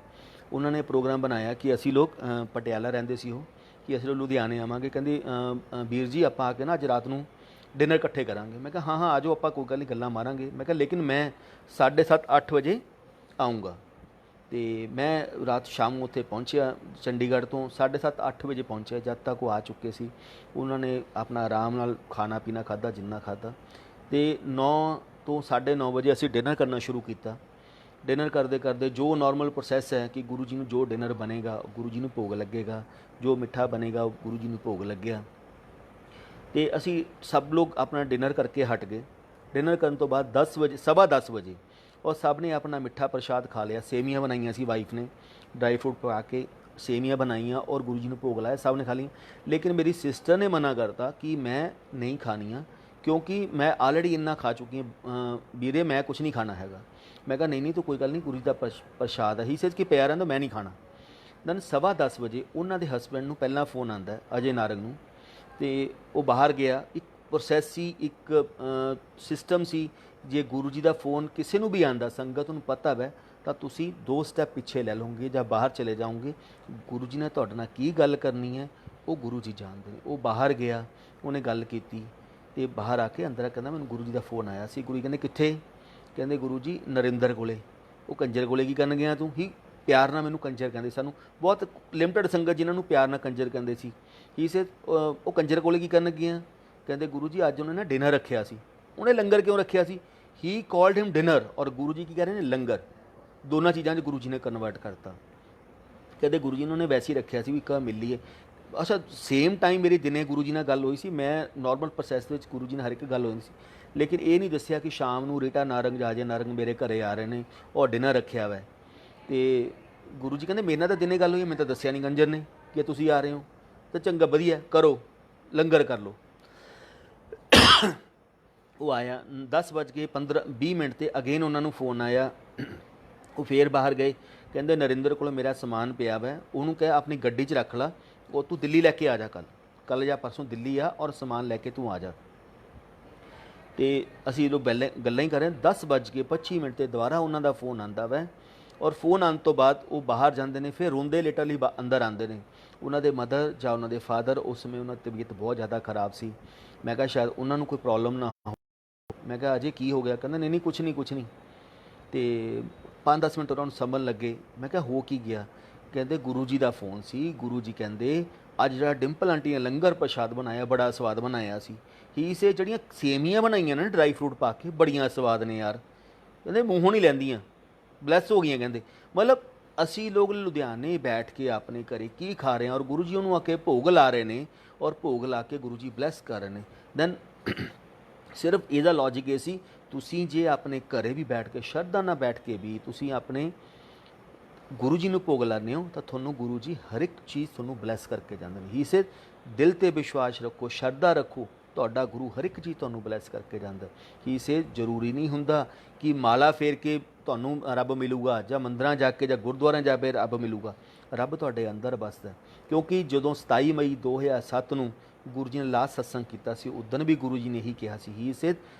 ਉਹਨਾਂ ਨੇ ਪ੍ਰੋਗਰਾਮ ਬਣਾਇਆ ਕਿ ਅਸੀਂ ਲੋਕ ਪਟਿਆਲਾ ਰਹਿੰਦੇ ਸੀ ਉਹ, ਕਿ ਅਸੀਂ ਲੋਕ ਲੁਧਿਆਣੇ ਆਵਾਂਗੇ। ਕਹਿੰਦੇ ਵੀਰ ਜੀ ਆਪਾਂ ਆ ਕੇ ਨਾ ਅੱਜ ਰਾਤ ਨੂੰ ਡਿਨਰ ਇਕੱਠੇ ਕਰਾਂਗੇ। ਮੈਂ ਕਿਹਾ ਹਾਂ ਆ ਜਾਓ, ਆਪਾਂ ਕੋਈ ਗੱਲ ਨਹੀਂ, ਗੱਲਾਂ ਮਾਰਾਂਗੇ। ਮੈਂ ਕਿਹਾ ਲੇਕਿਨ ਮੈਂ 7:30-8 ਵਜੇ ਆਊਂਗਾ। ਅਤੇ ਮੈਂ ਰਾਤ ਸ਼ਾਮ ਨੂੰ ਉੱਥੇ ਪਹੁੰਚਿਆ ਚੰਡੀਗੜ੍ਹ ਤੋਂ 7:30-8 ਵਜੇ ਪਹੁੰਚਿਆ। ਜਦ ਤੱਕ ਉਹ ਆ ਚੁੱਕੇ ਸੀ, ਉਹਨਾਂ ਨੇ ਆਪਣਾ ਆਰਾਮ ਨਾਲ ਖਾਣਾ ਪੀਣਾ ਖਾਧਾ ਜਿੰਨਾ ਖਾਧਾ। ਅਤੇ 9 ਤੋਂ 9:30 ਵਜੇ ਅਸੀਂ ਡਿਨਰ ਕਰਨਾ ਸ਼ੁਰੂ ਕੀਤਾ। ਡਿਨਰ ਕਰਦੇ ਕਰਦੇ ਜੋ ਨਾਰਮਲ ਪ੍ਰੋਸੈਸ ਹੈ ਕਿ ਗੁਰੂ ਜੀ ਨੂੰ ਜੋ ਡਿਨਰ ਬਣੇਗਾ ਗੁਰੂ ਜੀ ਨੂੰ ਭੋਗ ਲੱਗੇਗਾ, ਜੋ ਮਿੱਠਾ ਬਣੇਗਾ ਉਹ ਗੁਰੂ ਜੀ ਨੂੰ ਭੋਗ ਲੱਗਿਆ। ਅਤੇ ਅਸੀਂ ਸਭ ਲੋਕ ਆਪਣਾ ਡਿਨਰ ਕਰਕੇ ਹਟ ਗਏ। ਡਿਨਰ ਕਰਨ ਤੋਂ ਬਾਅਦ 10 ਵਜੇ, 10:15 ਵਜੇ ਔਰ ਸਭ ਨੇ ਆਪਣਾ ਮਿੱਠਾ ਪ੍ਰਸ਼ਾਦ ਖਾ ਲਿਆ। ਸੇਵੀਆਂ ਬਣਾਈਆਂ ਸੀ ਵਾਈਫ ਨੇ, ਡਰਾਈ ਫਰੂਟ ਪਾ ਕੇ ਸੇਵੀਆਂ ਬਣਾਈਆਂ ਔਰ ਗੁਰੂ ਜੀ ਨੂੰ ਭੋਗ ਲਾਇਆ, ਸਭ ਨੇ ਖਾ ਲਈਆਂ। ਲੇਕਿਨ ਮੇਰੀ ਸਿਸਟਰ ਨੇ ਮਨਾ ਕਰਤਾ ਕਿ ਮੈਂ ਨਹੀਂ ਖਾਣੀਆਂ, ਕਿਉਂਕਿ ਮੈਂ ਆਲਰੇਡੀ ਇੰਨਾ ਖਾ ਚੁੱਕੀ ਹਾਂ ਵੀਰੇ, ਮੈਂ ਕੁਛ ਨਹੀਂ ਖਾਣਾ ਹੈਗਾ। ਮੈਂ ਕਿਹਾ ਨਹੀਂ ਤੂੰ ਕੋਈ ਗੱਲ ਨਹੀਂ, ਗੁਰੂ ਜੀ ਦਾ ਪ੍ਰਸ਼ਾਦ ਹੈ। ਹੀ ਸੇਜ਼ ਕਿ ਪਿਆ ਰਹਿੰਦਾ, ਮੈਂ ਨਹੀਂ ਖਾਣਾ। ਦੈਨ 10:15 ਵਜੇ ਉਹਨਾਂ ਦੇ ਹਸਬੈਂਡ ਨੂੰ ਪਹਿਲਾਂ ਫੋਨ ਆਉਂਦਾ ਹੈ ਅਜੇ ਨਾਰੰਗ ਨੂੰ, ਤੇ ਉਹ ਬਾਹਰ ਗਿਆ। ਇੱਕ ਪ੍ਰੋਸੈਸ ਸੀ, ਇੱਕ ਸਿਸਟਮ ਸੀ। ਜੇ ਗੁਰੂ ਜੀ ਦਾ ਫੋਨ ਕਿਸੇ ਨੂੰ ਵੀ ਆਉਂਦਾ, ਸੰਗਤ ਨੂੰ ਪਤਾ ਵੈ, ਤਾਂ ਤੁਸੀਂ 2 ਸਟੈਪ ਪਿੱਛੇ ਲੈ ਲਓਗੇ ਜਾਂ ਬਾਹਰ ਚਲੇ ਜਾਓਗੇ। ਗੁਰੂ ਜੀ ਨੇ ਤੁਹਾਡੇ ਨਾਲ ਕੀ ਗੱਲ ਕਰਨੀ ਹੈ ਉਹ ਗੁਰੂ ਜੀ ਜਾਣਦੇ ਨੇ। ਉਹ ਬਾਹਰ ਗਿਆ, ਉਹਨੇ ਗੱਲ ਕੀਤੀ, ਤੇ ਬਾਹਰ ਆ ਕੇ ਅੰਦਰ ਕਹਿੰਦਾ ਮੈਨੂੰ ਗੁਰੂ ਜੀ ਦਾ ਫੋਨ ਆਇਆ ਸੀ। ਗੁਰੂ ਜੀ ਕਹਿੰਦੇ ਕਿੱਥੇ? ਕਹਿੰਦੇ ਗੁਰੂ ਜੀ ਨਰਿੰਦਰ ਕੋਲੇ। ਉਹ ਕੰਜਰ ਕੋਲੇ ਕੀ ਕਰਨ ਗਿਆ ਤੂੰ? ਹੀ ਪਿਆਰ ਨਾਲ ਮੈਨੂੰ ਕੰਜਰ ਕਹਿੰਦੇ, ਸਾਨੂੰ ਬਹੁਤ ਲਿਮਟਿਡ ਸੰਗਤ ਜਿਨ੍ਹਾਂ ਨੂੰ ਪਿਆਰ ਨਾਲ ਕੰਜਰ ਕਹਿੰਦੇ ਸੀ। ਹੀ ਸੇ ਉਹ ਕੰਜਰ ਕੋਲੇ ਕੀ ਕਰਨ ਗਿਆ? ਕਹਿੰਦੇ ਗੁਰੂ ਜੀ ਅੱਜ ਉਹਨੇ ਨਾ ਡਿਨਰ ਰੱਖਿਆ ਸੀ। ਉਹਨੇ ਲੰਗਰ ਕਿਉਂ ਰੱਖਿਆ ਸੀ? ਹੀ ਕਾਲਡ ਹਿਮ ਡਿਨਰ, ਔਰ ਗੁਰੂ ਜੀ ਕੀ ਕਹਿ ਰਹੇ ਨੇ? ਲੰਗਰ। ਦੋਨਾਂ ਚੀਜ਼ਾਂ 'ਚ ਗੁਰੂ ਜੀ ਨੇ ਕਨਵਰਟ ਕਰਤਾ। ਕਹਿੰਦੇ ਗੁਰੂ ਜੀ ਨੇ ਉਹਨੇ ਵੈਸੇ ਹੀ ਰੱਖਿਆ ਸੀ ਵੀ ਇੱਕ ਮਿਲੀਏ। ਅੱਛਾ, ਸੇਮ ਟਾਈਮ ਮੇਰੀ ਦਿਨੇ ਗੁਰੂ ਜੀ ਨਾਲ ਗੱਲ ਹੋਈ ਸੀ। ਮੈਂ ਨੋਰਮਲ ਪ੍ਰੋਸੈਸ ਦੇ ਵਿੱਚ ਗੁਰੂ ਜੀ ਨਾਲ ਹਰ ਇੱਕ ਗੱਲ ਹੋਈ ਸੀ, ਲੇਕਿਨ ਇਹ ਨਹੀਂ ਦੱਸਿਆ ਕਿ ਸ਼ਾਮ ਨੂੰ ਰੀਟਾ ਨਾਰੰਗ ਜਾਜੇ ਨਾਰੰਗ ਮੇਰੇ ਘਰੇ ਆ ਰਹੇ ਨੇ ਔਰ ਡਿਨਰ ਰੱਖਿਆ ਵਾ। ਤੇ ਗੁਰੂ ਜੀ ਕਹਿੰਦੇ ਮੇਰੇ ਨਾਲ ਤਾਂ ਦਿਨੇ ਗੱਲ ਹੋਈ, ਮੈਨੂੰ ਤਾਂ ਦੱਸਿਆ ਨਹੀਂ ਕੰਜਰ ਨੇ ਕਿ ਤੁਸੀਂ ਆ ਰਹੇ ਹੋ। ਤਾਂ ਚੰਗਾ ਵਧੀਆ ਕਰੋ, ਲੰਗਰ ਕਰ ਲਓ। ਉਹ ਆਇਆ 10:15-20 ਤੇ ਅਗੇਨ ਉਹਨਾਂ ਨੂੰ ਫੋਨ ਆਇਆ। ਉਹ ਫੇਰ ਬਾਹਰ ਗਏ। ਕਹਿੰਦੇ ਨਰਿੰਦਰ ਕੋਲ ਮੇਰਾ ਸਮਾਨ ਪਿਆ ਵਾ, ਉਹਨੂੰ ਕਹਿ ਆਪਣੀ ਗੱਡੀ 'ਚ ਰੱਖ ਲਾ, ਉਹ ਤੂੰ ਦਿੱਲੀ ਲੈ ਕੇ ਆ ਜਾ, ਕੱਲ ਜਾਂ ਪਰਸੋਂ ਦਿੱਲੀ ਆ ਔਰ ਸਮਾਨ ਲੈ ਕੇ ਤੂੰ ਆ ਜਾ। ਤੇ ਅਸੀਂ ਜਦੋਂ ਗੱਲਾਂ ਹੀ ਕਰ ਰਹੇ 10:25 ਤੇ ਦੁਬਾਰਾ ਉਹਨਾਂ ਦਾ ਫੋਨ ਆਉਂਦਾ ਵਾ, ਔਰ ਫੋਨ ਆਉਣ ਤੋਂ ਬਾਅਦ ਉਹ ਬਾਹਰ ਜਾਂਦੇ ਨੇ। ਫਿਰ ਰੋਂਦੇ ਲਿਟਰਲੀ ਅੰਦਰ ਆਉਂਦੇ ਨੇ। ਉਹਨਾਂ ਦੇ ਮਦਰ ਜਾਂ ਉਹਨਾਂ ਦੇ ਫਾਦਰ, ਉਸ ਸਮੇਂ ਉਹਨਾਂ ਦੀ ਤਬੀਅਤ ਬਹੁਤ ਜ਼ਿਆਦਾ ਖਰਾਬ ਸੀ। ਮੈਂ ਕਿਹਾ ਸ਼ਾਇਦ ਉਹਨਾਂ ਨੂੰ ਕੋਈ ਪ੍ਰੋਬਲਮ ਨਾ ਹੋ। ਮੈਂ ਕਿਹਾ ਅਜੇ ਕੀ ਹੋ ਗਿਆ? ਕਹਿੰਦਾ ਨਹੀਂ ਨਹੀਂ ਕੁਛ ਨਹੀਂ। ਤੇ 5-10 ਮਿੰਟ ਉਹਨਾਂ ਨੂੰ ਸਮਝਣ ਲੱਗੇ। ਮੈਂ ਕਿਹਾ ਹੋ ਕੀ ਗਿਆ? ਕਹਿੰਦੇ ਗੁਰੂ ਜੀ ਦਾ ਫੋਨ ਸੀ। ਗੁਰੂ ਜੀ ਕਹਿੰਦੇ ਅੱਜ ਜਿਹੜਾ ਡਿੰਪਲ ਆਂਟੀ ਨੇ ਲੰਗਰ ਪ੍ਰਸ਼ਾਦ ਬਣਾਇਆ ਬੜਾ ਸਵਾਦ ਬਣਾਇਆ ਸੀ। ਹੀ ਸੇ ਜਿਹੜੀਆਂ ਸੇਮੀਆਂ ਬਣਾਈਆਂ ਨੇ ਡਰਾਈ ਫਰੂਟ ਪਾ ਕੇ, ਬੜੀਆਂ ਸਵਾਦ ਨੇ ਯਾਰ। ਕਹਿੰਦੇ ਮੂੰਹੋਂ ਨਹੀਂ ਲੈਂਦੀਆਂ, ਬਲੈਸ ਹੋ ਗਈਆਂ। ਕਹਿੰਦੇ ਮਤਲਬ ਅਸੀਂ ਲੋਕ ਲੁਧਿਆਣੇ ਬੈਠ ਕੇ ਆਪਣੇ ਘਰੇ ਕੀ ਖਾ ਰਹੇ ਹਾਂ, ਔਰ ਗੁਰੂ ਜੀ ਉਹਨੂੰ ਆ ਕੇ ਭੋਗ ਲਾ ਰਹੇ ਨੇ, ਔਰ ਭੋਗ ਲਾ ਕੇ ਗੁਰੂ ਜੀ ਬਲੈਸ ਕਰ ਰਹੇ ਨੇ। ਦੈਨ ਸਿਰਫ ਇਹਦਾ ਲੌਜਿਕ ਇਹ ਸੀ, ਤੁਸੀਂ ਜੇ ਆਪਣੇ ਘਰੇ ਵੀ ਬੈਠ ਕੇ ਸ਼ਰਧਾ ਨਾਲ ਬੈਠ ਕੇ ਵੀ ਤੁਸੀਂ ਆਪਣੇ ਗੁਰੂ ਜੀ ਨੂੰ ਭੋਗ ਲਾਉਂਦੇ ਹੋ, ਤਾਂ ਤੁਹਾਨੂੰ ਗੁਰੂ ਜੀ ਹਰ ਇੱਕ ਚੀਜ਼ ਤੁਹਾਨੂੰ ਬਲੈਸ ਕਰਕੇ ਜਾਂਦੇ ਨੇ। ਹੀ ਸੇ ਦਿਲ 'ਤੇ ਵਿਸ਼ਵਾਸ ਰੱਖੋ, ਸ਼ਰਧਾ ਰੱਖੋ, ਤੁਹਾਡਾ ਗੁਰੂ ਹਰ ਇੱਕ ਚੀਜ਼ ਤੁਹਾਨੂੰ ਬਲੈਸ ਕਰਕੇ ਜਾਂਦਾ। ਹੀ ਸੇ ਜ਼ਰੂਰੀ ਨਹੀਂ ਹੁੰਦਾ ਕਿ ਮਾਲਾ ਫੇਰ ਕੇ ਤੁਹਾਨੂੰ ਰੱਬ ਮਿਲੂਗਾ, ਜਾਂ ਮੰਦਰਾਂ ਜਾ ਕੇ ਜਾਂ ਗੁਰਦੁਆਰਿਆਂ ਜਾ ਕੇ ਰੱਬ ਮਿਲੂਗਾ। ਰੱਬ ਤੁਹਾਡੇ ਅੰਦਰ ਵੱਸਦਾ। ਕਿਉਂਕਿ ਜਦੋਂ 27 ਮਈ 2007 ਨੂੰ ਗੁਰੂ ਜੀ ਨੇ ਲਾਸਟ ਸਤਸੰਗ ਕੀਤਾ ਸੀ, ਉਦੋਂ ਵੀ ਗੁਰੂ ਜੀ ਨੇ ਇਹੀ ਕਿਹਾ ਸੀ, ਹੀ ਸੇ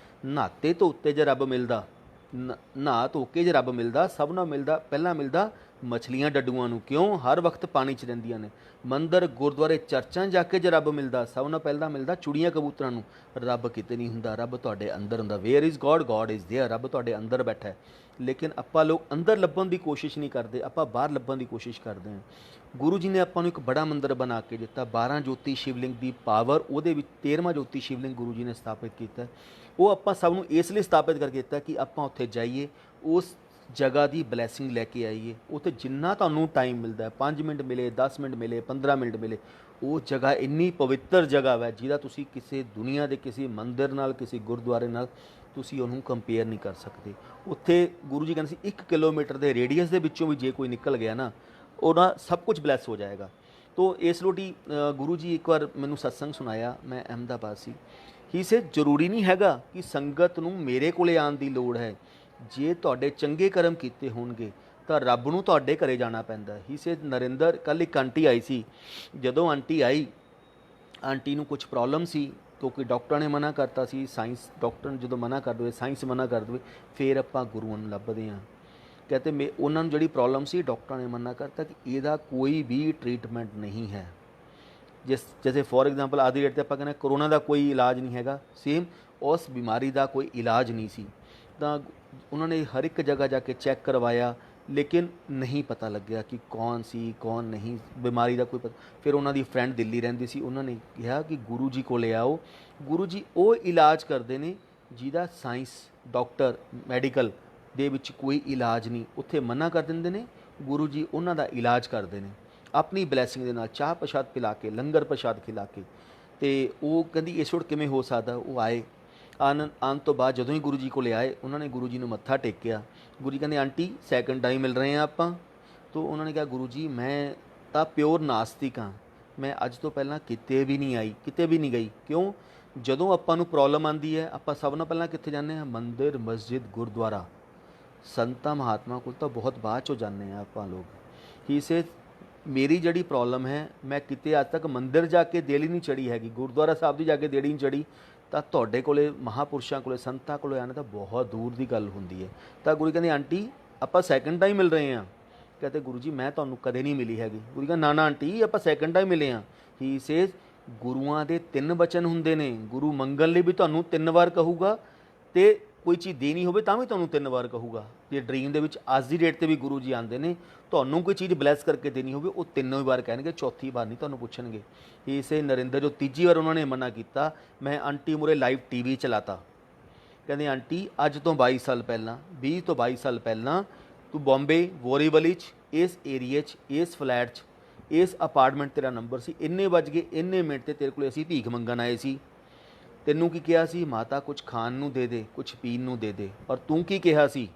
ਨਹਾਤੇ ਧੋਤੇ ਜੇ ਰੱਬ ਮਿਲਦਾ, ਨਹਾ ਧੋ ਕੇ ਜੇ ਰੱਬ ਮਿਲਦਾ, ਸਭ ਨਾਲ ਮਿਲਦਾ। ਪਹਿਲਾਂ ਮਿਲਦਾ ਮਛਲੀਆਂ ਡੱਡੂਆਂ ਨੂੰ, ਕਿਉਂ? ਹਰ ਵਕਤ ਪਾਣੀ 'ਚ ਰਹਿੰਦੀਆਂ ਨੇ। ਮੰਦਰ ਗੁਰਦੁਆਰੇ ਚਰਚਾਂ ਜਾ ਕੇ ਜੇ ਰੱਬ ਮਿਲਦਾ, ਸਭ ਨਾਲ ਪਹਿਲਾਂ ਮਿਲਦਾ ਚੁੜੀਆਂ ਕਬੂਤਰਾਂ ਨੂੰ। ਰੱਬ ਕਿਤੇ ਨਹੀਂ ਹੁੰਦਾ, ਰੱਬ ਤੁਹਾਡੇ ਅੰਦਰ ਹੁੰਦਾ। Where is God? God is there. ਰੱਬ ਤੁਹਾਡੇ ਅੰਦਰ ਬੈਠਾ ਹੈ। ਲੇਕਿਨ ਆਪਾਂ ਲੋਕ ਅੰਦਰ ਲੱਭਣ ਦੀ ਕੋਸ਼ਿਸ਼ ਨਹੀਂ ਕਰਦੇ, ਆਪਾਂ ਬਾਹਰ ਲੱਭਣ ਦੀ ਕੋਸ਼ਿਸ਼ ਕਰਦੇ ਹਾਂ। ਗੁਰੂ ਜੀ ਨੇ ਆਪਾਂ ਨੂੰ ਇੱਕ ਬੜਾ ਮੰਦਰ ਬਣਾ ਕੇ ਦਿੱਤਾ। 12 ਜੋਤੀ ਸ਼ਿਵਲਿੰਗ ਦੀ ਪਾਵਰ, ਉਹਦੇ ਵਿੱਚ 13ਵਾਂ ਜੋਤੀ ਸ਼ਿਵਲਿੰਗ ਗੁਰੂ ਜੀ ਨੇ ਸਥਾਪਿਤ ਕੀਤਾ। ਉਹ ਆਪਾਂ ਸਭ ਨੂੰ ਇਸ ਲਈ ਸਥਾਪਿਤ ਕਰਕੇ ਦਿੱਤਾ ਕਿ ਆਪਾਂ ਉੱਥੇ ਜਾਈਏ, ਉਸ ਜਗ੍ਹਾ ਦੀ ਬਲੈਸਿੰਗ ਲੈ ਕੇ ਆਈਏ। ਉੱਥੇ ਜਿੰਨਾ ਤੁਹਾਨੂੰ ਟਾਈਮ ਮਿਲਦਾ, 5 ਮਿੰਟ ਮਿਲੇ, 10 ਮਿੰਟ ਮਿਲੇ, 15 ਮਿੰਟ ਮਿਲੇ, ਉਹ ਜਗ੍ਹਾ ਇੰਨੀ ਪਵਿੱਤਰ ਜਗ੍ਹਾ ਹੈ ਜਿਹਦਾ ਤੁਸੀਂ ਕਿਸੇ ਦੁਨੀਆ ਦੇ ਕਿਸੇ ਮੰਦਿਰ ਨਾਲ, ਕਿਸੇ ਗੁਰਦੁਆਰੇ ਨਾਲ ਤੁਸੀਂ ਉਹਨੂੰ ਕੰਪੇਅਰ ਨਹੀਂ ਕਰ ਸਕਦੇ। ਉੱਥੇ ਗੁਰੂ ਜੀ ਕਹਿੰਦੇ ਸੀ 1 ਕਿਲੋਮੀਟਰ ਦੇ ਰੇਡੀਅਸ ਦੇ ਵਿੱਚੋਂ ਵੀ ਜੇ ਕੋਈ ਨਿਕਲ ਗਿਆ ਨਾ, ਉਹਦਾ ਸਭ ਕੁਝ ਬਲੈਸ ਹੋ ਜਾਏਗਾ। ਤੋ ਇਸ ਲੋਟੀ ਗੁਰੂ ਜੀ ਇੱਕ ਵਾਰ ਮੈਨੂੰ ਸਤਸੰਗ ਸੁਣਾਇਆ, ਮੈਂ ਅਹਿਮਦਾਬਾਦ ਸੀ। ਹੀ ਸੇ ਜ਼ਰੂਰੀ ਨਹੀਂ ਹੈਗਾ ਕਿ ਸੰਗਤ ਨੂੰ ਮੇਰੇ ਕੋਲੇ ਆਉਣ ਦੀ ਲੋੜ ਹੈ। ਜੇ ਤੁਹਾਡੇ ਚੰਗੇ ਕਰਮ ਕੀਤੇ ਹੋਣਗੇ ਤਾਂ ਰੱਬ ਨੂੰ ਤੁਹਾਡੇ ਘਰੇ ਜਾਣਾ ਪੈਂਦਾ। ਹੀ ਸੇ ਨਰਿੰਦਰ, ਕੱਲ੍ਹ ਇੱਕ ਆਂਟੀ ਆਈ ਸੀ। ਜਦੋਂ ਆਂਟੀ ਆਈ, ਆਂਟੀ ਨੂੰ ਕੁਝ ਪ੍ਰੋਬਲਮ ਸੀ, ਕਿਉਂਕਿ ਡਾਕਟਰਾਂ ਨੇ ਮਨਾ ਕਰਤਾ ਸੀ। ਸਾਇੰਸ ਡਾਕਟਰ ਜਦੋਂ ਮਨਾ ਕਰ ਦੇਵੇ, ਸਾਇੰਸ ਮਨਾ ਕਰ ਦੇਵੇ, ਫਿਰ ਆਪਾਂ ਗੁਰੂਆਂ ਨੂੰ ਲੱਭਦੇ ਹਾਂ। ਕਹਿੰਦੇ ਉਹਨਾਂ ਨੂੰ ਜਿਹੜੀ ਪ੍ਰੋਬਲਮ ਸੀ, ਡਾਕਟਰਾਂ ਨੇ ਮਨਾ ਕਰਤਾ ਕਿ ਇਹਦਾ ਕੋਈ ਵੀ ਟ੍ਰੀਟਮੈਂਟ ਨਹੀਂ ਹੈ। ਜੈਸੇ ਫੋਰ ਐਗਜ਼ਾਮਪਲ ਅੱਜ ਦੀ ਡੇਟ 'ਤੇ ਆਪਾਂ ਕਹਿੰਦੇ ਕਰੋਨਾ ਦਾ ਕੋਈ ਇਲਾਜ ਨਹੀਂ ਹੈਗਾ, ਸੇਮ ਉਸ ਬਿਮਾਰੀ ਦਾ ਕੋਈ ਇਲਾਜ ਨਹੀਂ ਸੀ। ਤਾਂ ਉਹਨਾਂ ਨੇ ਹਰ ਇੱਕ ਜਗ੍ਹਾ ਜਾ ਕੇ ਚੈੱਕ ਕਰਵਾਇਆ, ਲੇਕਿਨ ਨਹੀਂ ਪਤਾ ਲੱਗਿਆ ਕਿ ਕੌਣ ਸੀ ਕੌਣ ਨਹੀਂ, ਬਿਮਾਰੀ ਦਾ ਕੋਈ ਪਤਾ। ਫਿਰ ਉਹਨਾਂ ਦੀ ਫਰੈਂਡ ਦਿੱਲੀ ਰਹਿੰਦੀ ਸੀ, ਉਹਨਾਂ ਨੇ ਕਿਹਾ ਕਿ ਗੁਰੂ ਜੀ ਕੋਲ ਆਓ। ਗੁਰੂ ਜੀ ਉਹ ਇਲਾਜ ਕਰਦੇ ਨੇ ਜਿਹਦਾ ਸਾਇੰਸ, ਡਾਕਟਰ, ਮੈਡੀਕਲ ਦੇ ਵਿੱਚ ਕੋਈ ਇਲਾਜ ਨਹੀਂ। ਉੱਥੇ ਮਨਾ ਕਰ ਦਿੰਦੇ ਨੇ, ਗੁਰੂ ਜੀ ਉਹਨਾਂ ਦਾ ਇਲਾਜ ਕਰਦੇ ਨੇ ਆਪਣੀ ਬਲੈਸਿੰਗ ਦੇ ਨਾਲ, ਚਾਹ ਪ੍ਰਸ਼ਾਦ ਪਿਲਾ ਕੇ, ਲੰਗਰ ਪ੍ਰਸ਼ਾਦ ਖਿਲਾ ਕੇ। ਅਤੇ ਉਹ ਕਹਿੰਦੀ ਇਹ ਛੋੜ ਕਿਵੇਂ ਹੋ ਸਕਦਾ? ਉਹ ਆਏ, ਆਉਣ ਤੋਂ ਬਾਅਦ ਜਦੋਂ ਹੀ ਗੁਰੂ ਜੀ ਕੋਲ ਆਏ, ਉਹਨਾਂ ਨੇ ਗੁਰੂ ਜੀ ਨੂੰ ਮੱਥਾ ਟੇਕਿਆ। ਗੁਰੂ ਜੀ ਕਹਿੰਦੇ ਆਂਟੀ ਸੈਕਿੰਡ ਟਾਈਮ ਮਿਲ ਰਹੇ ਹਾਂ ਆਪਾਂ। ਤਾਂ ਉਹਨਾਂ ਨੇ ਕਿਹਾ ਗੁਰੂ ਜੀ ਮੈਂ ਤਾਂ ਪਿਓਰ ਨਾਸਤਿਕ ਹਾਂ, ਮੈਂ ਅੱਜ ਤੋਂ ਪਹਿਲਾਂ ਕਿਤੇ ਵੀ ਨਹੀਂ ਆਈ, ਕਿਤੇ ਵੀ ਨਹੀਂ ਗਈ। ਕਿਉਂ? ਜਦੋਂ ਆਪਾਂ ਨੂੰ ਪ੍ਰੋਬਲਮ ਆਉਂਦੀ ਹੈ, ਆਪਾਂ ਸਭ ਨਾਲੋਂ ਪਹਿਲਾਂ ਕਿੱਥੇ ਜਾਂਦੇ ਹਾਂ? ਮੰਦਿਰ, ਮਸਜਿਦ, ਗੁਰਦੁਆਰਾ। ਸੰਤਾਂ ਮਹਾਤਮਾ ਕੋਲ ਤਾਂ ਬਹੁਤ ਬਾਅਦ 'ਚੋਂ ਜਾਂਦੇ ਹਾਂ ਆਪਾਂ ਲੋਕ। ਹੀ ਸੇ मेरी जड़ी प्रॉब्लम है, मैं किते अज तक मंदिर जाके देली नहीं चढ़ी हैगी, गुरुद्वारा साहब ਦੀ जाके देड़ी नहीं चढ़ी, ਤਾਂ ਤੁਹਾਡੇ ਕੋਲੇ ਮਹਾਂਪੁਰਸ਼ਾਂ ਕੋਲੇ ਸੰਤਾਂ ਕੋਲੇ ਆਉਣਾ ਤਾਂ ਬਹੁਤ ਦੂਰ ਦੀ ਗੱਲ ਹੁੰਦੀ ਹੈ। ਤਾਂ ਗੁਰੂ ਕਹਿੰਦੇ ਆਂਟੀ ਆਪਾਂ ਸੈਕਿੰਡ ਟਾਈਮ ਮਿਲ ਰਹੇ ਹਾਂ। ਕਹਿੰਦੇ ਗੁਰੂ ਜੀ ਮੈਂ ਤੁਹਾਨੂੰ ਕਦੇ ਨਹੀਂ ਮਿਲੀ ਹੈਗੀ। ਗੁਰੂ ਕਹਿੰਦਾ ਨਾ ਨਾ ਆਂਟੀ ਆਪਾਂ ਸੈਕਿੰਡ ਟਾਈਮ ਮਿਲੇ ਹਾਂ। ਹੀ ਸੇਜ਼ ਗੁਰੂਆਂ ਦੇ 3 ਬਚਨ ਹੁੰਦੇ ਨੇ, ਗੁਰੂ ਮੰਗਣ ਲਈ ਵੀ ਤੁਹਾਨੂੰ 3 ਵਾਰ ਕਹੂਗਾ, ਤੇ ਕੋਈ ਚੀਜ਼ ਦੇਣੀ ਹੋਵੇ ਤਾਂ ਵੀ ਤੁਹਾਨੂੰ 3 ਵਾਰ ਕਹੂਗਾ। ਜੇ ਡਰੀਮ ਦੇ ਵਿੱਚ ਅੱਜ ਦੀ ਡੇਟ 'ਤੇ ਵੀ ਗੁਰੂ ਜੀ ਆਉਂਦੇ ਨੇ, ਤੁਹਾਨੂੰ ਕੋਈ ਚੀਜ਼ ਬਲੈਸ ਕਰਕੇ ਦੇਣੀ ਹੋਵੇ ਉਹ 3 ਵਾਰ ਕਹਿਣਗੇ, ਚੌਥੀ ਵਾਰ ਨਹੀਂ ਤੁਹਾਨੂੰ ਪੁੱਛਣਗੇ। ਇਸੇ ਨਰਿੰਦਰ ਜੋ ਤੀਜੀ ਵਾਰ ਉਹਨਾਂ ਨੇ ਮਨਾ ਕੀਤਾ, ਮੈਂ ਆਂਟੀ ਮੂਹਰੇ ਲਾਈਵ TV ਚਲਾਤਾ। ਕਹਿੰਦੇ ਆਂਟੀ ਅੱਜ ਤੋਂ 22 ਸਾਲ ਪਹਿਲਾਂ, 20 ਤੋਂ 22 ਸਾਲ ਪਹਿਲਾਂ ਤੂੰ ਬੰਬੇ ਬੋਰੀਵਲੀ 'ਚ ਇਸ ਏਰੀਏ 'ਚ ਇਸ ਫਲੈਟ 'ਚ ਇਸ ਅਪਾਰਟਮੈਂਟ ਤੇਰਾ ਨੰਬਰ ਸੀ, ਇੰਨੇ ਵੱਜ ਗਏ ਇੰਨੇ ਮਿੰਟ 'ਤੇ ਤੇਰੇ ਕੋਲ ਅਸੀਂ ਭੀਖ ਮੰਗਣ ਆਏ ਸੀ। ਤੈਨੂੰ ਕੀ ਕਿਹਾ ਸੀ? ਮਾਤਾ ਕੁਛ ਖਾਣ ਨੂੰ ਦੇ ਦੇ, ਕੁਛ ਪੀਣ ਨੂੰ ਦੇ ਦੇ। ਔਰ ਤੂੰ ਕੀ ਕਿਹਾ ਸੀ?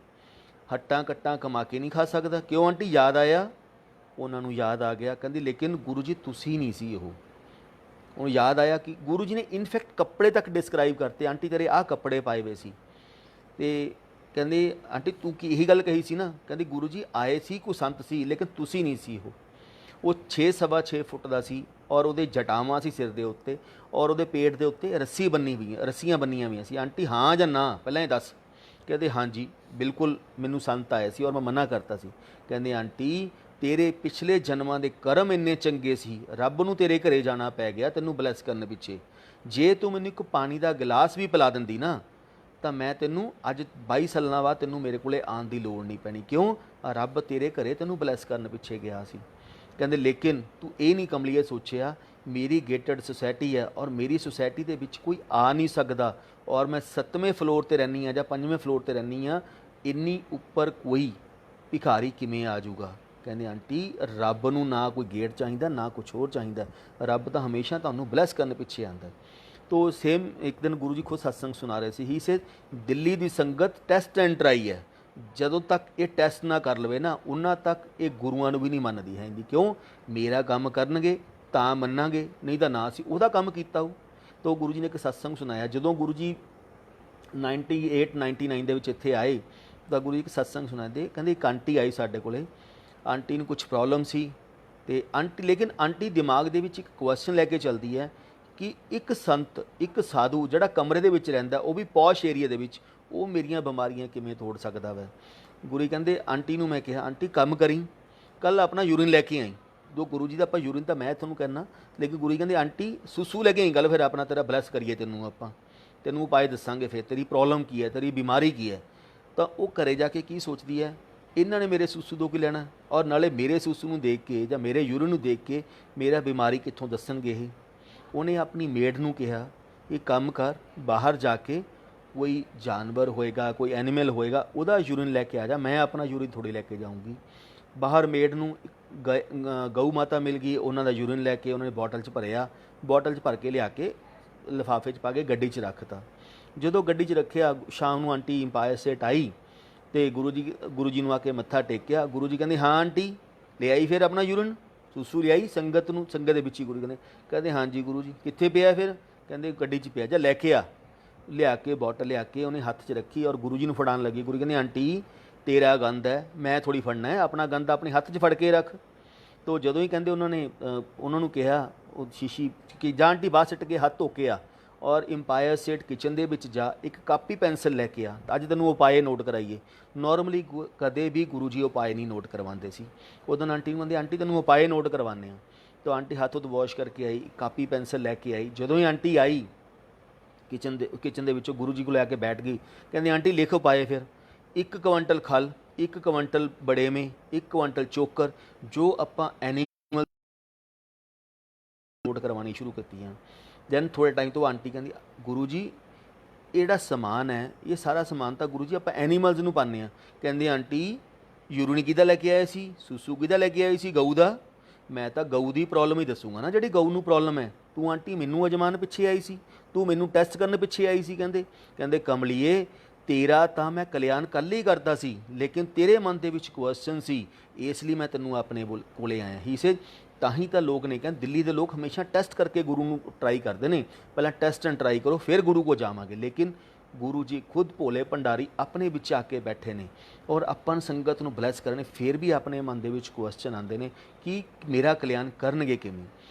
ਹੱਟਾਂ ਕੱਟਾਂ ਕਮਾ ਕੇ ਨਹੀਂ ਖਾ ਸਕਦਾ। ਕਿਉਂ ਆਂਟੀ ਯਾਦ ਆਇਆ? ਉਹਨਾਂ ਨੂੰ ਯਾਦ ਆ ਗਿਆ। ਕਹਿੰਦੀ ਲੇਕਿਨ ਗੁਰੂ ਜੀ ਤੁਸੀਂ ਨਹੀਂ ਸੀ ਉਹ। ਉਹਨੂੰ ਯਾਦ ਆਇਆ ਕਿ ਗੁਰੂ ਜੀ ਨੇ ਇਨਫੈਕਟ ਕੱਪੜੇ ਤੱਕ ਡਿਸਕਰਾਈਬ ਕਰਤੇ, ਆਂਟੀ ਤੇਰੇ ਆਹ ਕੱਪੜੇ ਪਾਏ ਹੋਏ ਸੀ। ਤੇ ਕਹਿੰਦੇ ਆਂਟੀ ਤੂੰ ਕੀ ਇਹੀ ਗੱਲ ਕਹੀ ਸੀ ਨਾ? ਕਹਿੰਦੀ ਗੁਰੂ ਜੀ ਆਏ ਸੀ ਕੋਈ ਸੰਤ ਸੀ ਲੇਕਿਨ ਤੁਸੀਂ ਨਹੀਂ ਸੀ ਉਹ। ਉਹ 6 ਫੁੱਟ ਦਾ ਸੀ ਔਰ ਉਹਦੇ ਜਟਾਵਾਂ ਸੀ ਸਿਰ ਦੇ ਉੱਤੇ ਔਰ ਉਹਦੇ ਪੇਟ ਦੇ ਉੱਤੇ ਰੱਸੀਆਂ ਬੰਨੀਆਂ ਹੋਈਆਂ ਸੀ। ਆਂਟੀ ਹਾਂ ਜਾਂ ਨਾ ਪਹਿਲਾਂ ਇਹ ਦੱਸ। ਕਹਿੰਦੇ ਹਾਂਜੀ ਬਿਲਕੁਲ ਮੈਨੂੰ ਸੰਤ ਆਏ ਸੀ ਔਰ ਮੈਂ ਮਨਾ ਕਰਤਾ ਸੀ। ਕਹਿੰਦੇ ਆਂਟੀ ਤੇਰੇ ਪਿਛਲੇ ਜਨਮਾਂ ਦੇ ਕਰਮ ਇੰਨੇ ਚੰਗੇ ਸੀ, ਰੱਬ ਨੂੰ ਤੇਰੇ ਘਰੇ ਜਾਣਾ ਪੈ ਗਿਆ ਤੈਨੂੰ ਬਲੈਸ ਕਰਨ ਪਿੱਛੇ। ਜੇ ਤੂੰ ਮੈਨੂੰ ਇੱਕ ਪਾਣੀ ਦਾ ਗਿਲਾਸ ਵੀ ਪਿਲਾ ਦਿੰਦੀ ਨਾ ਤਾਂ ਮੈਂ ਤੈਨੂੰ ਅੱਜ 22 ਸਾਲਾਂ ਬਾਅਦ ਤੈਨੂੰ ਮੇਰੇ ਕੋਲੇ ਆਉਣ ਦੀ ਲੋੜ ਨਹੀਂ ਪੈਣੀ। ਕਿਉਂ? ਰੱਬ ਤੇਰੇ ਘਰੇ ਤੈਨੂੰ ਬਲੈਸ ਕਰਨ ਪਿੱਛੇ ਗਿਆ ਸੀ। ਕਹਿੰਦੇ ਲੇਕਿਨ ਤੂੰ ਇਹ ਨਹੀਂ ਕਮਲੀਏ ਸੋਚਿਆ ਮੇਰੀ ਗੇਟਡ ਸੁਸਾਇਟੀ ਹੈ ਔਰ ਮੇਰੀ ਸੁਸਾਇਟੀ ਦੇ ਵਿੱਚ ਕੋਈ ਆ ਨਹੀਂ ਸਕਦਾ ਔਰ ਮੈਂ 7ਵੇਂ ਫਲੋਰ 'ਤੇ ਰਹਿੰਦੀ ਹਾਂ ਜਾਂ 5ਵੇਂ ਫਲੋਰ 'ਤੇ ਰਹਿੰਦੀ ਹਾਂ, ਇੰਨੀ ਉੱਪਰ ਕੋਈ ਭਿਖਾਰੀ ਕਿਵੇਂ ਆ ਜਾਊਗਾ? ਕਹਿੰਦੇ ਆਂਟੀ ਰੱਬ ਨੂੰ ਨਾ ਕੋਈ ਗੇਟ ਚਾਹੀਦਾ ਨਾ ਕੁਛ ਹੋਰ ਚਾਹੀਦਾ, ਰੱਬ ਤਾਂ ਹਮੇਸ਼ਾ ਤੁਹਾਨੂੰ ਬਲੈਸ ਕਰਨ ਪਿੱਛੇ ਆਉਂਦਾ। ਤੋ ਸੇਮ ਇੱਕ ਦਿਨ ਗੁਰੂ ਜੀ ਖੁਦ ਸਤਸੰਗ ਸੁਣਾ ਰਹੇ ਸੀ। ਹੀ ਸੇ ਦਿੱਲੀ ਦੀ ਸੰਗਤ ਟੈਸਟ ਐਂਡ ਟਰਾਈ ਹੈ, ਜਦੋਂ ਤੱਕ ਇਹ ਟੈਸਟ ਨਾ ਕਰ ਲਵੇ ਨਾ ਉਹਨਾਂ ਤੱਕ ਇਹ ਗੁਰੂਆਂ ਨੂੰ ਵੀ ਨਹੀਂ ਮੰਨਦੀ ਹੈ। ਕਿਉਂ? ਮੇਰਾ ਕੰਮ ਕਰਨਗੇ ਤਾਂ ਮੰਨਾਂਗੇ, ਨਹੀਂ ਤਾਂ ਨਾ ਸੀ ਉਹਦਾ ਕੰਮ ਕੀਤਾ ਹੋ। ਤਾਂ ਗੁਰੂ ਜੀ ਨੇ ਇੱਕ ਸਤਸੰਗ ਸੁਣਾਇਆ। ਜਦੋਂ ਗੁਰੂ ਜੀ 98-99 ਦੇ ਵਿੱਚ ਇੱਥੇ ਆਏ ਤਾਂ ਗੁਰੂ ਜੀ ਇੱਕ ਸਤਸੰਗ ਸੁਣਾਉਂਦੇ। ਕਹਿੰਦੇ ਇੱਕ ਆਂਟੀ ਆਈ ਸਾਡੇ ਕੋਲੇ, ਆਂਟੀ ਨੂੰ ਕੁਛ ਪ੍ਰੋਬਲਮ ਸੀ ਤੇ ਲੇਕਿਨ ਆਂਟੀ ਦਿਮਾਗ ਦੇ ਵਿੱਚ ਇੱਕ ਕੁਐਸਚਨ ਲੈ ਕੇ ਚੱਲਦੀ ਹੈ ਕਿ ਇੱਕ ਸੰਤ ਇੱਕ ਸਾਧੂ ਜਿਹੜਾ ਕਮਰੇ ਦੇ ਵਿੱਚ ਰਹਿੰਦਾ ਉਹ ਵੀ ਪੌਸ਼ ਏਰੀਆ ਦੇ ਵਿੱਚ, ਉਹ ਮੇਰੀਆਂ ਬਿਮਾਰੀਆਂ ਕਿਵੇਂ ਤੋੜ ਸਕਦਾ ਵੈ? ਗੁਰੂ ਜੀ ਕਹਿੰਦੇ ਆਂਟੀ ਨੂੰ ਮੈਂ ਕਿਹਾ ਆਂਟੀ ਕੰਮ ਕਰੀ, ਕੱਲ੍ਹ ਆਪਣਾ ਯੂਰਿਨ ਲੈ ਕੇ ਆਈ। ਜੋ ਗੁਰੂ ਜੀ ਦਾ ਆਪਾਂ ਯੂਰਿਨ ਤਾਂ ਮੈਂ ਤੁਹਾਨੂੰ ਕਹਿਣਾ, ਲੇਕਿਨ ਗੁਰੂ ਜੀ ਕਹਿੰਦੇ ਆਂਟੀ ਸੁਸੂ ਲੈ ਕੇ ਆਈ ਕੱਲ੍ਹ, ਫਿਰ ਆਪਣਾ ਤੇਰਾ ਬਲੈਸ ਕਰੀਏ ਤੈਨੂੰ, ਆਪਾਂ ਤੈਨੂੰ ਉਪਾਏ ਦੱਸਾਂਗੇ, ਫਿਰ ਤੇਰੀ ਪ੍ਰੋਬਲਮ ਕੀ ਹੈ, ਤੇਰੀ ਬਿਮਾਰੀ ਕੀ ਹੈ। ਤਾਂ ਉਹ ਘਰੇ ਜਾ ਕੇ ਕੀ ਸੋਚਦੀ ਹੈ, ਇਹਨਾਂ ਨੇ ਮੇਰੇ ਸੁਸੂ ਤੋਂ ਕੀ ਲੈਣਾ ਔਰ ਨਾਲੇ ਮੇਰੇ ਸੁਸੂ ਨੂੰ ਦੇਖ ਕੇ ਜਾਂ ਮੇਰੇ ਯੂਰਿਨ ਨੂੰ ਦੇਖ ਕੇ ਮੇਰਾ ਬਿਮਾਰੀ ਕਿੱਥੋਂ ਦੱਸਣਗੇ ਇਹ। ਉਹਨੇ ਆਪਣੀ ਮੇਡ ਨੂੰ ਕਿਹਾ ਇਹ ਕੰਮ ਕਰ, ਬਾਹਰ ਜਾ ਕੇ ਕੋਈ ਜਾਨਵਰ ਹੋਏਗਾ ਕੋਈ ਐਨੀਮਲ ਹੋਏਗਾ ਉਹਦਾ ਯੂਰਿਨ ਲੈ ਕੇ ਆ ਜਾ, ਮੈਂ ਆਪਣਾ ਯੂਰਿਨ ਥੋੜ੍ਹੀ ਲੈ ਕੇ ਜਾਊਂਗੀ। ਬਾਹਰ ਮੇਡ ਨੂੰ ਗਊ ਮਾਤਾ ਮਿਲ ਗਈ, ਉਹਨਾਂ ਦਾ ਯੂਰਿਨ ਲੈ ਕੇ ਉਹਨਾਂ ਨੇ ਬੋਟਲ 'ਚ ਭਰਿਆ, ਬੋਟਲ 'ਚ ਭਰ ਕੇ ਲਿਆ ਕੇ ਲਿਫਾਫੇ 'ਚ ਪਾ ਕੇ ਗੱਡੀ 'ਚ ਰੱਖਤਾ। ਜਦੋਂ ਗੱਡੀ 'ਚ ਰੱਖਿਆ ਸ਼ਾਮ ਨੂੰ ਆਂਟੀ ਇੰਪਾਇਰ ਸੇਟ ਆਈ ਤੇ ਗੁਰੂ ਜੀ ਨੂੰ ਆ ਕੇ ਮੱਥਾ ਟੇਕਿਆ। ਗੁਰੂ ਜੀ ਕਹਿੰਦੇ ਹਾਂ ਆਂਟੀ ਲੈ ਆਈ ਫਿਰ ਆਪਣਾ ਯੂਰਿਨ, ਸੁਸੂ ਲਿਆਈ ਸੰਗਤ ਦੇ ਵਿੱਚ ਹੀ। ਗੁਰੂ ਕਹਿੰਦੇ ਹਾਂਜੀ ਗੁਰੂ ਜੀ। ਕਿੱਥੇ ਪਿਆ ਫਿਰ? ਕਹਿੰਦੇ ਗੱਡੀ 'ਚ ਪਿਆ, ਜਾ ਲੈ ਕੇ ਆ। ਲਿਆ ਕੇ ਬੋਟਲ ਲਿਆ ਕੇ ਉਹਨੇ ਹੱਥ 'ਚ ਰੱਖੀ ਔਰ ਗੁਰੂ ਜੀ ਨੂੰ ਫੜਾਉਣ ਲੱਗੀ। ਗੁਰੂ ਕਹਿੰਦੇ ਆਂਟੀ ਤੇਰਾ ਗੰਦ ਹੈ, ਮੈਂ ਥੋੜ੍ਹੀ ਫੜਨਾ ਹੈ, ਆਪਣਾ ਗੰਦ ਆਪਣੇ ਹੱਥ 'ਚ ਫੜ ਕੇ ਰੱਖ। ਤੋ ਜਦੋਂ ਹੀ ਕਹਿੰਦੇ ਉਹਨਾਂ ਨੂੰ ਕਿਹਾ ਉਹ ਸ਼ੀਸ਼ੀ ਕਿ ਜਾਂ ਆਂਟੀ ਬਾਹਰ ਸਿੱਟ ਕੇ ਹੱਥ ਧੋ ਕੇ ਆ ਔਰ ਇੰਪਾਇਰ ਸਟੇਟ ਕਿਚਨ ਦੇ ਵਿੱਚ ਜਾ ਇੱਕ ਕਾਪੀ ਪੈਨਸਿਲ ਲੈ ਕੇ ਆ, ਅੱਜ ਤੈਨੂੰ ਉਪਾਏ ਨੋਟ ਕਰਾਈਏ। ਨੋਰਮਲੀ ਕਦੇ ਵੀ ਗੁਰੂ ਜੀ ਉਪਾਏ ਨਹੀਂ ਨੋਟ ਕਰਵਾਉਂਦੇ ਸੀ। ਉਦੋਂ ਆਂਟੀ ਨੂੰ ਕਹਿੰਦੇ ਆਂਟੀ ਤੈਨੂੰ ਉਪਾਏ ਨੋਟ ਕਰਵਾਉਂਦੇ ਆ। ਤਾਂ ਆਂਟੀ ਹੱਥ ਉੱਤ ਵਾਸ਼ ਕਰਕੇ ਆਈ, ਕਾਪੀ ਪੈਨਸਿਲ ਲੈ ਕੇ ਆਈ। ਜਦੋਂ ਹੀ ਆਂਟੀ ਆਈ ਕਿਚਨ ਦੇ ਵਿੱਚੋਂ ਗੁਰੂ ਜੀ ਕੋਲ ਆ ਕੇ ਬੈਠ ਗਈ। ਕਹਿੰਦੇ ਆਂਟੀ ਲਿਖ ਉਪਾਏ ਫਿਰ। 1 ਕੁਇੰਟਲ ਖਲ, 1 ਕੁਇੰਟਲ ਬੜੇਵੇਂ, 1 ਕੁਇੰਟਲ ਚੋਕਰ, ਜੋ ਆਪਾਂ ਐਨੀਮਲ ਨੋਟ ਕਰਵਾਉਣੀ ਸ਼ੁਰੂ ਕੀਤੀਆਂ। ਦੈਨ ਥੋੜ੍ਹੇ ਟਾਈਮ ਤੋਂ ਆਂਟੀ ਕਹਿੰਦੀ ਗੁਰੂ ਜੀ ਇਹ ਜਿਹੜਾ ਸਮਾਨ ਹੈ ਇਹ ਸਾਰਾ ਸਮਾਨ ਤਾਂ ਗੁਰੂ ਜੀ ਆਪਾਂ ਐਨੀਮਲਸ ਨੂੰ ਪਾਉਂਦੇ ਹਾਂ। ਕਹਿੰਦੇ ਆਂਟੀ ਯੂਰਿਨ ਕਿਹਦਾ ਲੈ ਕੇ ਆਏ ਸੀ, ਸੁਸੂ ਕਿਹਦਾ ਲੈ ਕੇ ਆਏ ਸੀ? ਗਊ ਦਾ। ਮੈਂ ਤਾਂ ਗਊ ਦੀ ਪ੍ਰੋਬਲਮ ਹੀ ਦੱਸੂਗਾ ਨਾ ਜਿਹੜੀ ਗਊ ਨੂੰ ਪ੍ਰੋਬਲਮ ਹੈ। ਤੂੰ ਆਂਟੀ ਮੈਨੂੰ ਅਜਮਾਨ ਪਿੱਛੇ ਆਈ ਸੀ, ਤੂੰ ਮੈਨੂੰ ਟੈਸਟ ਕਰਨ ਪਿੱਛੇ ਆਈ ਸੀ। ਕਹਿੰਦੇ ਕਮਲੀਏ ਤੇਰਾ ਤਾਂ ਮੈਂ ਕਲਿਆਣ ਕੱਲ੍ਹ ਹੀ ਕਰਦਾ ਸੀ, ਲੇਕਿਨ ਤੇਰੇ ਮਨ ਦੇ ਵਿੱਚ ਕੁਐਸਚਨ ਸੀ, ਇਸ ਲਈ ਮੈਂ ਤੈਨੂੰ ਆਪਣੇ ਕੋਲੇ ਆਇਆ। ਹੀ ਸੇ ਤਾਂ ਹੀ ਤਾਂ ਲੋਕ ਨੇ ਕਹਿੰਦੇ ਦਿੱਲੀ ਦੇ ਲੋਕ ਹਮੇਸ਼ਾ ਟੈਸਟ ਕਰਕੇ ਗੁਰੂ ਨੂੰ ਟਰਾਈ ਕਰਦੇ ਨੇ, ਪਹਿਲਾਂ ਟੈਸਟ ਐਂਡ ਟਰਾਈ ਕਰੋ ਫਿਰ ਗੁਰੂ ਕੋ ਜਾਵਾਂਗੇ। ਲੇਕਿਨ गुरु जी खुद भोले भंडारी अपने विच आके बैठे ने और अपन संगत नूं ब्लैस करने, फिर भी अपने मन दे विच क्वेश्चन आते हैं कि मेरा कल्याण करनगे किवें।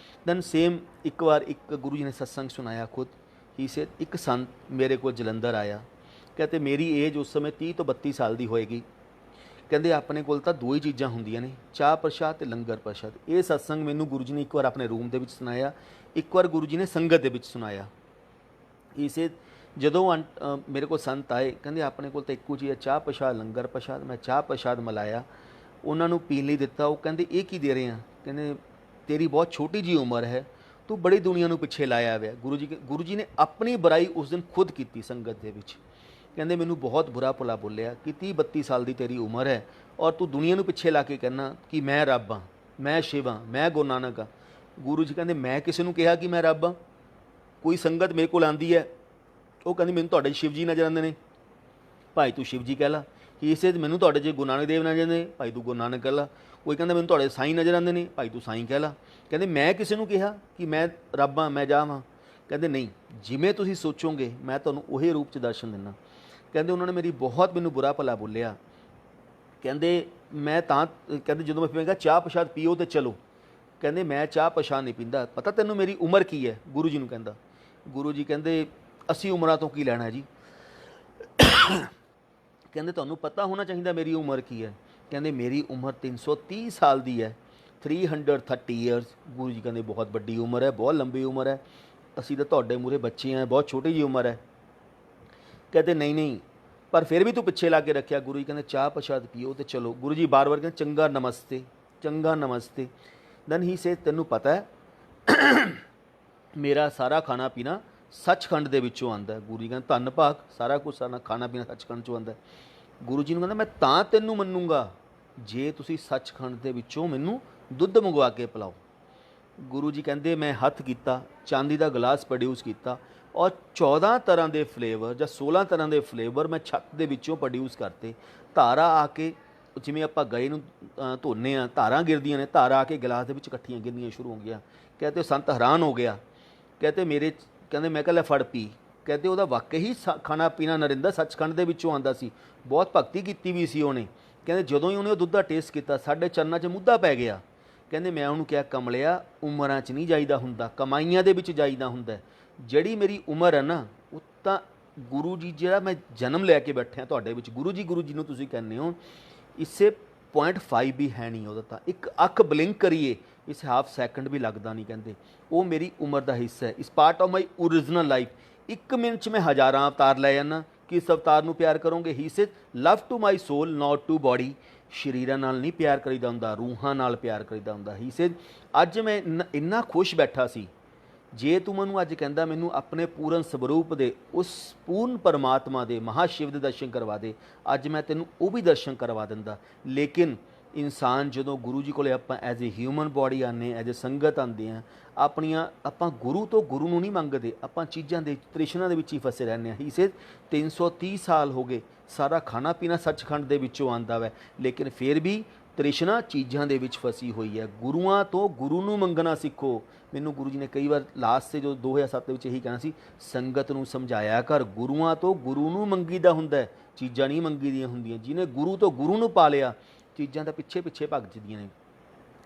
दैन सेम एक बार एक गुरु जी ने सत्संग सुनाया खुद ही से, एक संत मेरे को जलंधर आया, कहते मेरी एज उस समय 30 ਤੋਂ 32 साल की होएगी, कहते अपने कोल तां दो ही चीज़ां हुंदियां ने, चाह प्रशाद ते लंगर प्रशाद। ये सत्संग मैनूं गुरु जी ने एक बार अपने रूम दे विच सुनाया, एक बार गुरु जी ने संगत दे विच सुनाया। इसे जदों मेरे को संत आए, कहते अपने कोल तां इक्को चीज़ है, चाह प्रशाद लंगर प्रशाद। मैं चाह प्रशाद मिलाया, उन्होंने पीण लई दिता। वो कहते ये की दे रहे हैं, कहते तेरी बहुत छोटी जी उम्र है, तू बड़ी दुनिया नूं पिछे लाया हुआ। गुरु जी ने अपनी बुराई उस दिन खुद की संगत दे विच। कहते मैनू बहुत बुरा भला बोलिया कि 30-32 साल की तेरी उम्र है और तू दुनिया नूं पिछे ला के कहना कि मैं रब हाँ, मैं शिव हाँ, मैं गुरु नानक हाँ। गुरु जी कहते मैं किसी नूं कहा कि मैं रब हाँ? कोई संगत मेरे को आती है, वो कहती मैनूं तुहाडे शिव जी नज़र आते हैं, भाई तू शिव जी कह ला। इसे मैनूं तुहाडे जे गुरु नानक देव नज़र आते हैं, भाई तू गुरु नानक कह ला। कोई कहता मैनूं तुहाडे साईं नज़र आते हैं, भाई तू साईं कह ला। कहते मैं किसी नूं कहा कि मैं रब हाँ, मैं जा हाँ? कहते नहीं, जिवें तुसीं सोचोगे मैं तुहानूं उही रूप च दर्शन दिना। कहते उन्होंने मेरी बहुत मैनूं बुरा भला बोलिया। कहते मैं तां कहते जो मैं कहा चाह प्रशाद पीओ तो चलो, कहते मैं चाह प्रशाद नहीं पींदा, पता तैनूं मेरी उम्र की है? गुरु जी नूं कहंदा। गुरु जी कहते 80 उम्रां तो की लैणा जी। कहते तुहानूं पता होना चाहिए मेरी उम्र की है। कहते मेरी उम्र 330 साल की है, 330 ईयर्स। गुरु जी कहते बहुत बड़ी उम्र है, बहुत लंबी उम्र है, असीं तां तुहाडे मूहरे बच्चे हैं, बहुत छोटी जी उम्र है। कहते नहीं नहीं, पर फिर भी तू पिछे ला के रखिया। गुरु जी कहते चाह प्रशाद पीओ तो चलो। गुरु जी बार बार कहते चंगा नमस्ते, चंगा नमस्ते। दैन ही से तेनू पता है मेरा सारा खाना पीना सचखंड दे विचों आंदा है। गुरु जी कहते धन भाग, सारा कुछ सारा खाना पीना सचखंड चों आंदा है। गुरु जी नूं कहंदा मैं तां तैनूं मन्नूंगा जे तुसीं सचखंड दे विचों मैनूं दुੱਧ मंगवा के पिलाओ। गुरु जी कहते मैं हथ किया, चांदी का गिलास प्रोड्यूस किया और 14 तरह के फ्लेवर या 16 तरह के फ्लेवर मैं छत के विचों प्रोड्यूस करते। धारा आके जिमें आप गए धोने धारा गिरदियाँ ने, धारा आके गिलास के इकट्ठियाँ गिरनियाँ शुरू हो गया। कहते संत हैरान हो गया, कहते मेरे कहते मैं कह फड़ पी। कहते वह वाकई ही खाना पीना नरिंदा सचखंड के विचों आंदा सी, बहुत भगती की भी सी उन्हें। कहते जदों ही उन्हें दुੱਧ का टेस्ट किया साढ़े चरनां 'च मुद्दा पै गया। कहते मैं उन्होंने क्या कमलिया उमरां 'च नहीं जाईदा हुंदा, कमाईयां दे विच जाईदा हुंदा। जिहड़ी मेरी उम्र है ना वो तां गुरु जी जिहड़ा मैं जन्म लैके बैठा तुहाडे विच, गुरु जी नूं तुसीं कहंदे हो, इसे 0.5 भी है नहीं उहदा। तां एक अख ब्लिंक करिए इस हाफ सैकंड भी लगता नहीं। कहते वो मेरी उम्र का हिस्सा है, इस part of my original life. 1 minute 'च मैं हज़ारां अवतार लै जाना। किस अवतार नूं प्यार करोगे? He said love to my soul not to body. शरीरां नाल नहीं प्यार करीदा हुंदा, रूहां नाल प्यार करीदा हुंदा। ही से अज मैं इन्ना खुश बैठा सी, जे तू मैनूं अज कहंदा मैनूं अपने पूर्ण स्वरूप दे उस पूर्ण परमात्मा दे महाशिव दे दर्शन करवा दे, अज मैं तैनूं वो भी दर्शन करवा दिंदा। लेकिन इंसान जदों गुरु जी कोले आपां एज ए ह्यूमन बॉडी आने, एज ए संगत आंदे हैं, अपनियां आपां गुरु तो गुरु नूं नहीं मंगदे, आपां चीज़ां दे तृष्णा दे विच ही फसे रहने। ही से 330 साल हो गए, सारा खाना पीना सचखंड दे विचों आंदा वै, लेकिन फिर भी तृष्णा चीज़ां दे विच फसी हुई है। गुरुआं तो गुरु नूं मंगना सीखो। मैनूं गुरु जी ने कई बार लास्ट से जो 2007 विच यही कहना सी, संगत नूं समझाया कर, गुरुआं तो गुरु नूं मंगीदा हुंदा है, चीज़ां नहीं मंगीदियां हुंदियां। जिन्हें गुरु तो गुरु नूं पा लिया, चीज़ां तां पिछे पिछे भग जंदियां ने।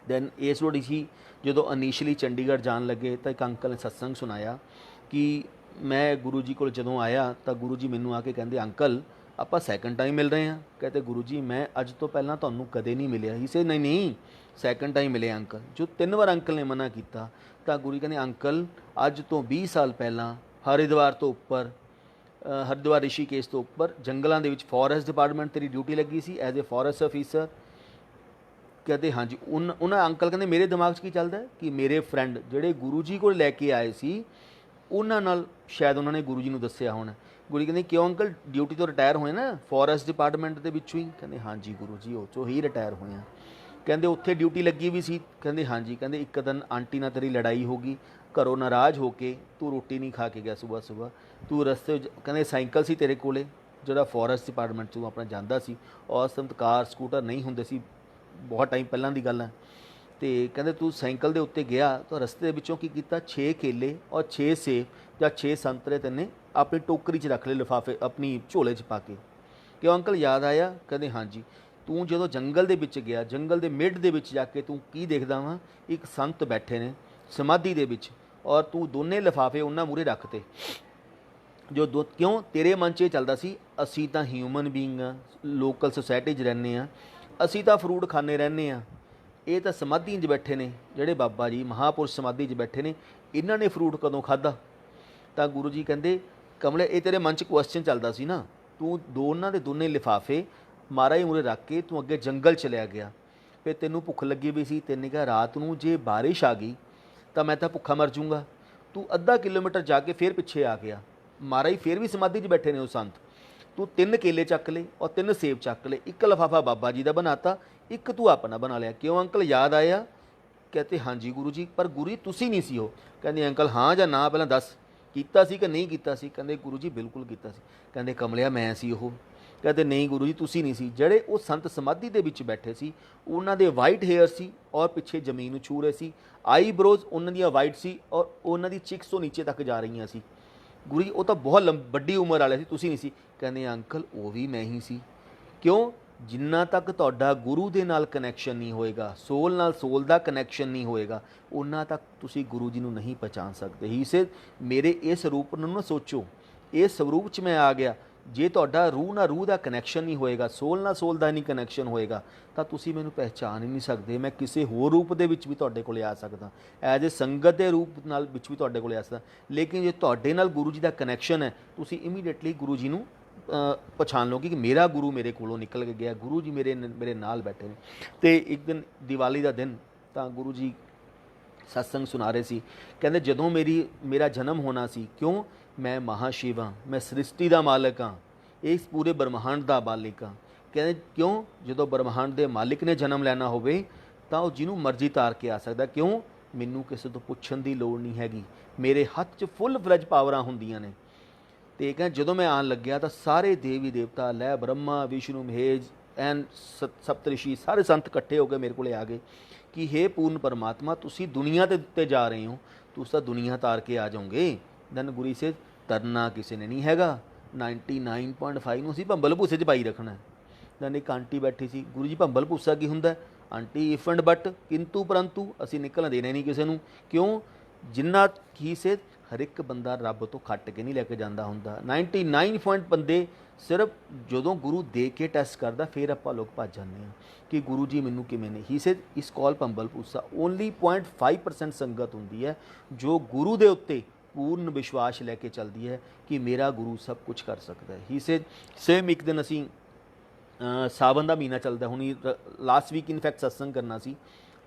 दैन इस रोड़ी सी जो इनिशियली चंडीगढ़ जान लगे तो एक अंकल ने सत्संग सुनाया कि मैं गुरु जी को जदों आया तो गुरु जी मैनू आके कहते अंकल आप सैकंड टाइम मिल रहे हैं। कहते गुरु जी मैं अज तो पहला तुहानूं कदे नहीं मिलिया। ही से नहीं नहीं सैकंड टाइम मिले अंकल। जो 3 बार अंकल ने मना किया तो गुरु जी कहते अंकल अज तो 20 साल पहला हरिद्वार तो उपर हरिद्वार ऋषिकेश तो उपर जंगलों के फॉरेस्ट डिपार्टमेंट तेरी ड्यूटी लगी सी एज ए फॉरेस्ट ऑफिसर। कहते हाँ जी उन्होंने अंकल कहते मेरे दिमाग च की चलता है कि मेरे फ्रेंड जोड़े गुरु जी को लैके आए सी उन्होंने नाल शायद उन्होंने गुरु जी को दसिया होना। गुरु जी कहते क्यों अंकल ड्यूटी तो रिटायर होए ना फॉरेस्ट डिपार्टमेंट के विचों ही? कहते हाँ जी गुरु जी वो चो ही रिटायर होए हैं। कहते उत्थे ड्यूटी लगी भी सी? कहते हाँ जी। कहते एक दिन आंटी नाल तेरी लड़ाई हो गई, घरों नाराज़ होके तू रोटी नहीं खा के गया सुबह सुबह, तू रस्ते कहते साइकिल सी तेरे कोले जोड़ा फॉरेस्ट डिपार्टमेंट चों अपना जांदा सी और उस समय कार स्कूटर नहीं हुंदे सी, बहुत टाइम पहलां दी गल है। तो कहते तू साइकिल के उत्ते गया तो रस्ते विचों की किया 6 केले और 6 सेब या 6 संतरे तेने अपनी टोकरी च रख ले लिफाफे अपनी झोले च पा के। क्यों अंकल याद आया? कहते हाँ जी। तू जो जंगल ਦੇ ਵਿੱਚ ਗਿਆ, ਜੰਗਲ ਦੇ ਮਿਡ ਦੇ ਵਿੱਚ ਜਾ ਕੇ ਤੂੰ ਕੀ ਦੇਖਦਾ ਵਾ? ਇੱਕ ਸੰਤ ਬੈਠੇ ਨੇ ਸਮਾਧੀ ਦੇ ਵਿੱਚ, ਔਰ ਤੂੰ ਦੋਨੇ ਲਿਫਾਫੇ ਉਹਨਾਂ ਮੂਹਰੇ ਰੱਖਤੇ। ਜੋ ਦੋ ਕਿਉਂ ਤੇਰੇ ਮਨ 'ਚ ਇਹ ਚੱਲਦਾ ਸੀ, ਅਸੀਂ ਤਾਂ ਹਿਊਮਨ ਬੀਇੰਗ ਆ, ਲੋਕਲ ਸੁਸਾਇਟੀ 'ਚ ਰਹਿੰਦੇ ਆ, ਅਸੀਂ ਤਾਂ ਫਰੂਟ ਖਾਂਦੇ ਰਹਿੰਦੇ ਆ, ਇਹ ਤਾਂ ਸਮਾਧੀ 'ਚ ਬੈਠੇ ਨੇ ਜਿਹੜੇ ਬਾਬਾ ਜੀ ਮਹਾਂਪੁਰਸ਼ ਸਮਾਧੀ 'ਚ ਬੈਠੇ ਨੇ, ਇਹਨਾਂ ਨੇ ਫਰੂਟ ਕਦੋਂ ਖਾਧਾ? ਤਾਂ ਗੁਰੂ ਜੀ ਕਹਿੰਦੇ ਕਮਲੇ ਇਹ ਤੇਰੇ ਮਨ 'ਚ ਕੁਐਸਚਨ ਚੱਲਦਾ ਸੀ ਨਾ, ਤੂੰ ਦੋਨਾਂ ਦੇ ਦੋਨੇ ਲਿਫਾਫੇ ਮਹਾਰਾਜ ਮੂਹਰੇ ਰੱਖ ਕੇ ਤੂੰ ਅੱਗੇ ਜੰਗਲ ਚਲਿਆ ਗਿਆ। ਫਿਰ ਤੈਨੂੰ ਭੁੱਖ ਲੱਗੀ ਵੀ ਸੀ, ਤੈਨੇ ਕਿਹਾ ਰਾਤ ਨੂੰ ਜੇ ਬਾਰਿਸ਼ ਆ ਗਈ ਤਾਂ ਮੈਂ ਤਾਂ ਭੁੱਖਾ ਮਰ ਜਾਊਂਗਾ। ਤੂੰ ਅੱਧਾ ਕਿਲੋਮੀਟਰ ਜਾ ਕੇ ਫਿਰ ਪਿੱਛੇ ਆ ਗਿਆ, ਮਹਾਰਾਜ ਫਿਰ ਵੀ ਸਮਾਧੀ 'ਚ ਬੈਠੇ ਨੇ ਉਹ ਸੰਤ। ਤੂੰ 3 ਕੇਲੇ ਚੱਕ ਲਏ ਔਰ 3 ਸੇਬ ਚੱਕ ਲਏ, ਇੱਕ ਲਿਫਾਫਾ ਬਾਬਾ ਜੀ ਦਾ ਬਣਾਤਾ, ਇੱਕ ਤੂੰ ਆਪਣਾ ਬਣਾ ਲਿਆ। ਕਿਉਂ ਅੰਕਲ ਯਾਦ ਆਇਆ? कहते हाँ जी गुरु जी, पर गुरु जी तुसी नहीं सी हो। कहते अंकल हाँ ਜਾਂ ਨਾ ਪਹਿਲਾਂ ਦੱਸ, ਕੀਤਾ ਸੀ ਕਿ ਨਹੀਂ ਕੀਤਾ ਸੀ? ਕਹਿੰਦੇ ਗੁਰੂ ਜੀ ਬਿਲਕੁਲ ਕੀਤਾ ਸੀ। ਕਹਿੰਦੇ ਕਮਲਿਆ ਮੈਂ ਸੀ ਉਹ? ਕਹਿੰਦੇ ਨਹੀਂ ਗੁਰੂ ਜੀ ਤੁਸੀਂ ਨਹੀਂ ਸੀ। ਜਿਹੜੇ ਉਹ ਸੰਤ ਸਮਾਧੀ ਦੇ ਵਿੱਚ ਬੈਠੇ ਸੀ ਉਹਨਾਂ ਦੇ ਵਾਈਟ ਹੇਅਰ ਸੀ ਔਰ ਪਿੱਛੇ ਜ਼ਮੀਨ ਨੂੰ ਛੂ ਰਹੇ ਸੀ, ਆਈਬ੍ਰੋਜ਼ ਉਹਨਾਂ ਦੀਆਂ ਵਾਈਟ ਸੀ ਔਰ ਉਹਨਾਂ ਦੀ ਚਿਕਸ ਤੋਂ ਨੀਚੇ ਤੱਕ ਜਾ ਰਹੀਆਂ ਸੀ। ਗੁਰੂ ਜੀ ਉਹ ਤਾਂ ਬਹੁਤ ਵੱਡੀ ਉਮਰ ਵਾਲੇ ਸੀ, ਤੁਸੀਂ ਨਹੀਂ ਸੀ। ਕਹਿੰਦੇ ਅੰਕਲ ਉਹ ਵੀ ਮੈਂ ਹੀ ਸੀ। ਕਿਉਂ? ਜਿੰਨਾ ਤੱਕ ਤੁਹਾਡਾ ਗੁਰੂ ਦੇ ਨਾਲ ਕਨੈਕਸ਼ਨ ਨਹੀਂ ਹੋਏਗਾ, ਸੋਲ ਨਾਲ ਸੋਲ ਦਾ ਕਨੈਕਸ਼ਨ ਨਹੀਂ ਹੋਏਗਾ, ਉਹਨਾਂ ਤੱਕ ਤੁਸੀਂ ਗੁਰੂ ਜੀ ਨੂੰ ਨਹੀਂ ਪਛਾਣ ਸਕਦੇ। ਹੀ ਸੇ ਮੇਰੇ ਇਸ ਸਰੂਪ ਨੂੰ ਨਾ ਸੋਚੋ, ਇਸ ਸਰੂਪ 'ਚ ਮੈਂ ਆ ਗਿਆ। ਜੇ ਤੁਹਾਡਾ ਰੂਹ ਨਾਲ ਰੂਹ ਦਾ ਕਨੈਕਸ਼ਨ ਨਹੀਂ ਹੋਏਗਾ, ਸੋਲ ਨਾਲ ਸੋਲ ਦਾ ਨਹੀਂ ਕਨੈਕਸ਼ਨ ਹੋਏਗਾ, ਤਾਂ ਤੁਸੀਂ ਮੈਨੂੰ ਪਹਿਚਾਣ ਹੀ ਨਹੀਂ ਸਕਦੇ। ਮੈਂ ਕਿਸੇ ਹੋਰ ਰੂਪ ਦੇ ਵਿੱਚ ਵੀ ਤੁਹਾਡੇ ਕੋਲ ਆ ਸਕਦਾ, ਐਜ਼ ਏ ਸੰਗਤ ਦੇ ਰੂਪ ਨਾਲ ਵਿੱਚ ਵੀ ਤੁਹਾਡੇ ਕੋਲ ਆ ਸਕਦਾ, ਲੇਕਿਨ ਜੇ ਤੁਹਾਡੇ ਨਾਲ ਗੁਰੂ ਜੀ ਦਾ ਕਨੈਕਸ਼ਨ ਹੈ, ਤੁਸੀਂ ਇਮੀਡੀਏਟਲੀ ਗੁਰੂ ਜੀ ਨੂੰ ਪਛਾਣ ਲਓਗੇ ਕਿ ਮੇਰਾ ਗੁਰੂ ਮੇਰੇ ਕੋਲੋਂ ਨਿਕਲ ਕੇ ਗਿਆ, ਗੁਰੂ ਜੀ ਮੇਰੇ ਨਾਲ ਬੈਠੇ ਨੇ। ਅਤੇ ਇੱਕ ਦਿਨ ਦੀਵਾਲੀ ਦਾ ਦਿਨ ਤਾਂ ਗੁਰੂ ਜੀ ਸਤਸੰਗ ਸੁਣਾ ਰਹੇ ਸੀ। ਕਹਿੰਦੇ ਜਦੋਂ ਮੇਰਾ ਜਨਮ ਹੋਣਾ ਸੀ, ਕਿਉਂ ਮੈਂ ਮਹਾਸ਼ਿਵ ਹਾਂ, ਮੈਂ ਸ੍ਰਿਸ਼ਟੀ ਦਾ ਮਾਲਕ ਹਾਂ, ਇਸ ਪੂਰੇ ਬ੍ਰਹਮੰਡ ਦਾ ਮਾਲਿਕ ਹਾਂ। ਕਹਿੰਦੇ ਕਿਉਂ? ਜਦੋਂ ਬ੍ਰਹਮੰਡ ਦੇ ਮਾਲਿਕ ਨੇ ਜਨਮ ਲੈਣਾ ਹੋਵੇ ਤਾਂ ਉਹ ਜਿਹਨੂੰ ਮਰਜ਼ੀ ਤਾਰ ਕੇ ਆ ਸਕਦਾ। ਕਿਉਂ? ਮੈਨੂੰ ਕਿਸੇ ਤੋਂ ਪੁੱਛਣ ਦੀ ਲੋੜ ਨਹੀਂ ਹੈਗੀ, ਮੇਰੇ ਹੱਥ 'ਚ ਫੁੱਲ ਫਲੈਜ ਪਾਵਰਾਂ ਹੁੰਦੀਆਂ ਨੇ। ਅਤੇ ਕਹਿੰਦੇ ਜਦੋਂ ਮੈਂ ਆਉਣ ਲੱਗਿਆ ਤਾਂ ਸਾਰੇ ਦੇਵੀ ਦੇਵਤਾ ਲੈ ਬ੍ਰਹਮਾ ਵਿਸ਼ਨੂੰ ਮਹੇਸ਼ ਐਨ ਸਪਤਰਿਸ਼ੀ ਸਾਰੇ ਸੰਤ ਇਕੱਠੇ ਹੋ ਕੇ ਮੇਰੇ ਕੋਲ ਆ ਗਏ ਕਿ ਹੇ ਪੂਰਨ ਪਰਮਾਤਮਾ ਤੁਸੀਂ ਦੁਨੀਆ ਦੇ ਉੱਤੇ ਜਾ ਰਹੇ ਹੋ, ਤੁਸੀਂ ਤਾਂ ਦੁਨੀਆ ਤਾਰ ਕੇ ਆ ਜਾਓਗੇ। ਦੈਨ ਗੁਰੂ ਸੇ ਤਰਨਾ ਕਿਸੇ ਨੇ ਨਹੀਂ ਹੈਗਾ, 99.5 ਨੂੰ ਅਸੀਂ ਭੰਬਲ ਭੂਸੇ 'ਚ ਪਾਈ ਰੱਖਣਾ। ਦੈਨ ਇੱਕ ਆਂਟੀ ਬੈਠੀ ਸੀ, ਗੁਰੂ ਜੀ ਭੰਬਲ ਭੂਸਾ ਕੀ ਹੁੰਦਾ? ਆਂਟੀ ਇਫ ਐਂਡ ਬਟ, ਕਿੰਤੂ ਪਰੰਤੂ ਅਸੀਂ ਨਿਕਲਣ ਦੇਣਾ ਨਹੀਂ ਕਿਸੇ ਨੂੰ। ਕਿਉਂ? ਜਿੰਨਾ ਕੀ ਸੇ ਹਰ ਇੱਕ ਬੰਦਾ ਰੱਬ ਤੋਂ ਖੱਟ ਕੇ ਨਹੀਂ ਲੈ ਕੇ ਜਾਂਦਾ ਹੁੰਦਾ। 99 ਬੰਦੇ ਸਿਰਫ ਜਦੋਂ ਗੁਰੂ ਦੇ ਕੇ ਟੈਸਟ ਕਰਦਾ ਫਿਰ ਆਪਾਂ ਲੋਕ ਭੱਜ ਜਾਂਦੇ ਹਾਂ ਕਿ ਗੁਰੂ ਜੀ ਮੈਨੂੰ ਕਿਵੇਂ ਨੇ। ਹੀ ਸੇ ਇਸ ਕਾਲ ਭੰਬਲ ਭੂਸਾ ਓਨਲੀ 0.5% ਸੰਗਤ ਹੁੰਦੀ ਹੈ ਜੋ ਗੁਰੂ ਦੇ ਉੱਤੇ ਪੂਰਨ ਵਿਸ਼ਵਾਸ ਲੈ ਕੇ ਚੱਲਦੀ ਹੈ ਕਿ ਮੇਰਾ ਗੁਰੂ ਸਭ ਕੁਝ ਕਰ ਸਕਦਾ ਹੈ। ਹੀ ਸੇ ਸੇਮ ਇੱਕ ਦਿਨ ਅਸੀਂ ਸਾਵਨ ਦਾ ਮਹੀਨਾ ਚੱਲਦਾ, ਹੁਣ ਲਾਸਟ ਵੀਕ ਇਨਫੈਕਟ ਸਤਸੰਗ ਕਰਨਾ ਸੀ,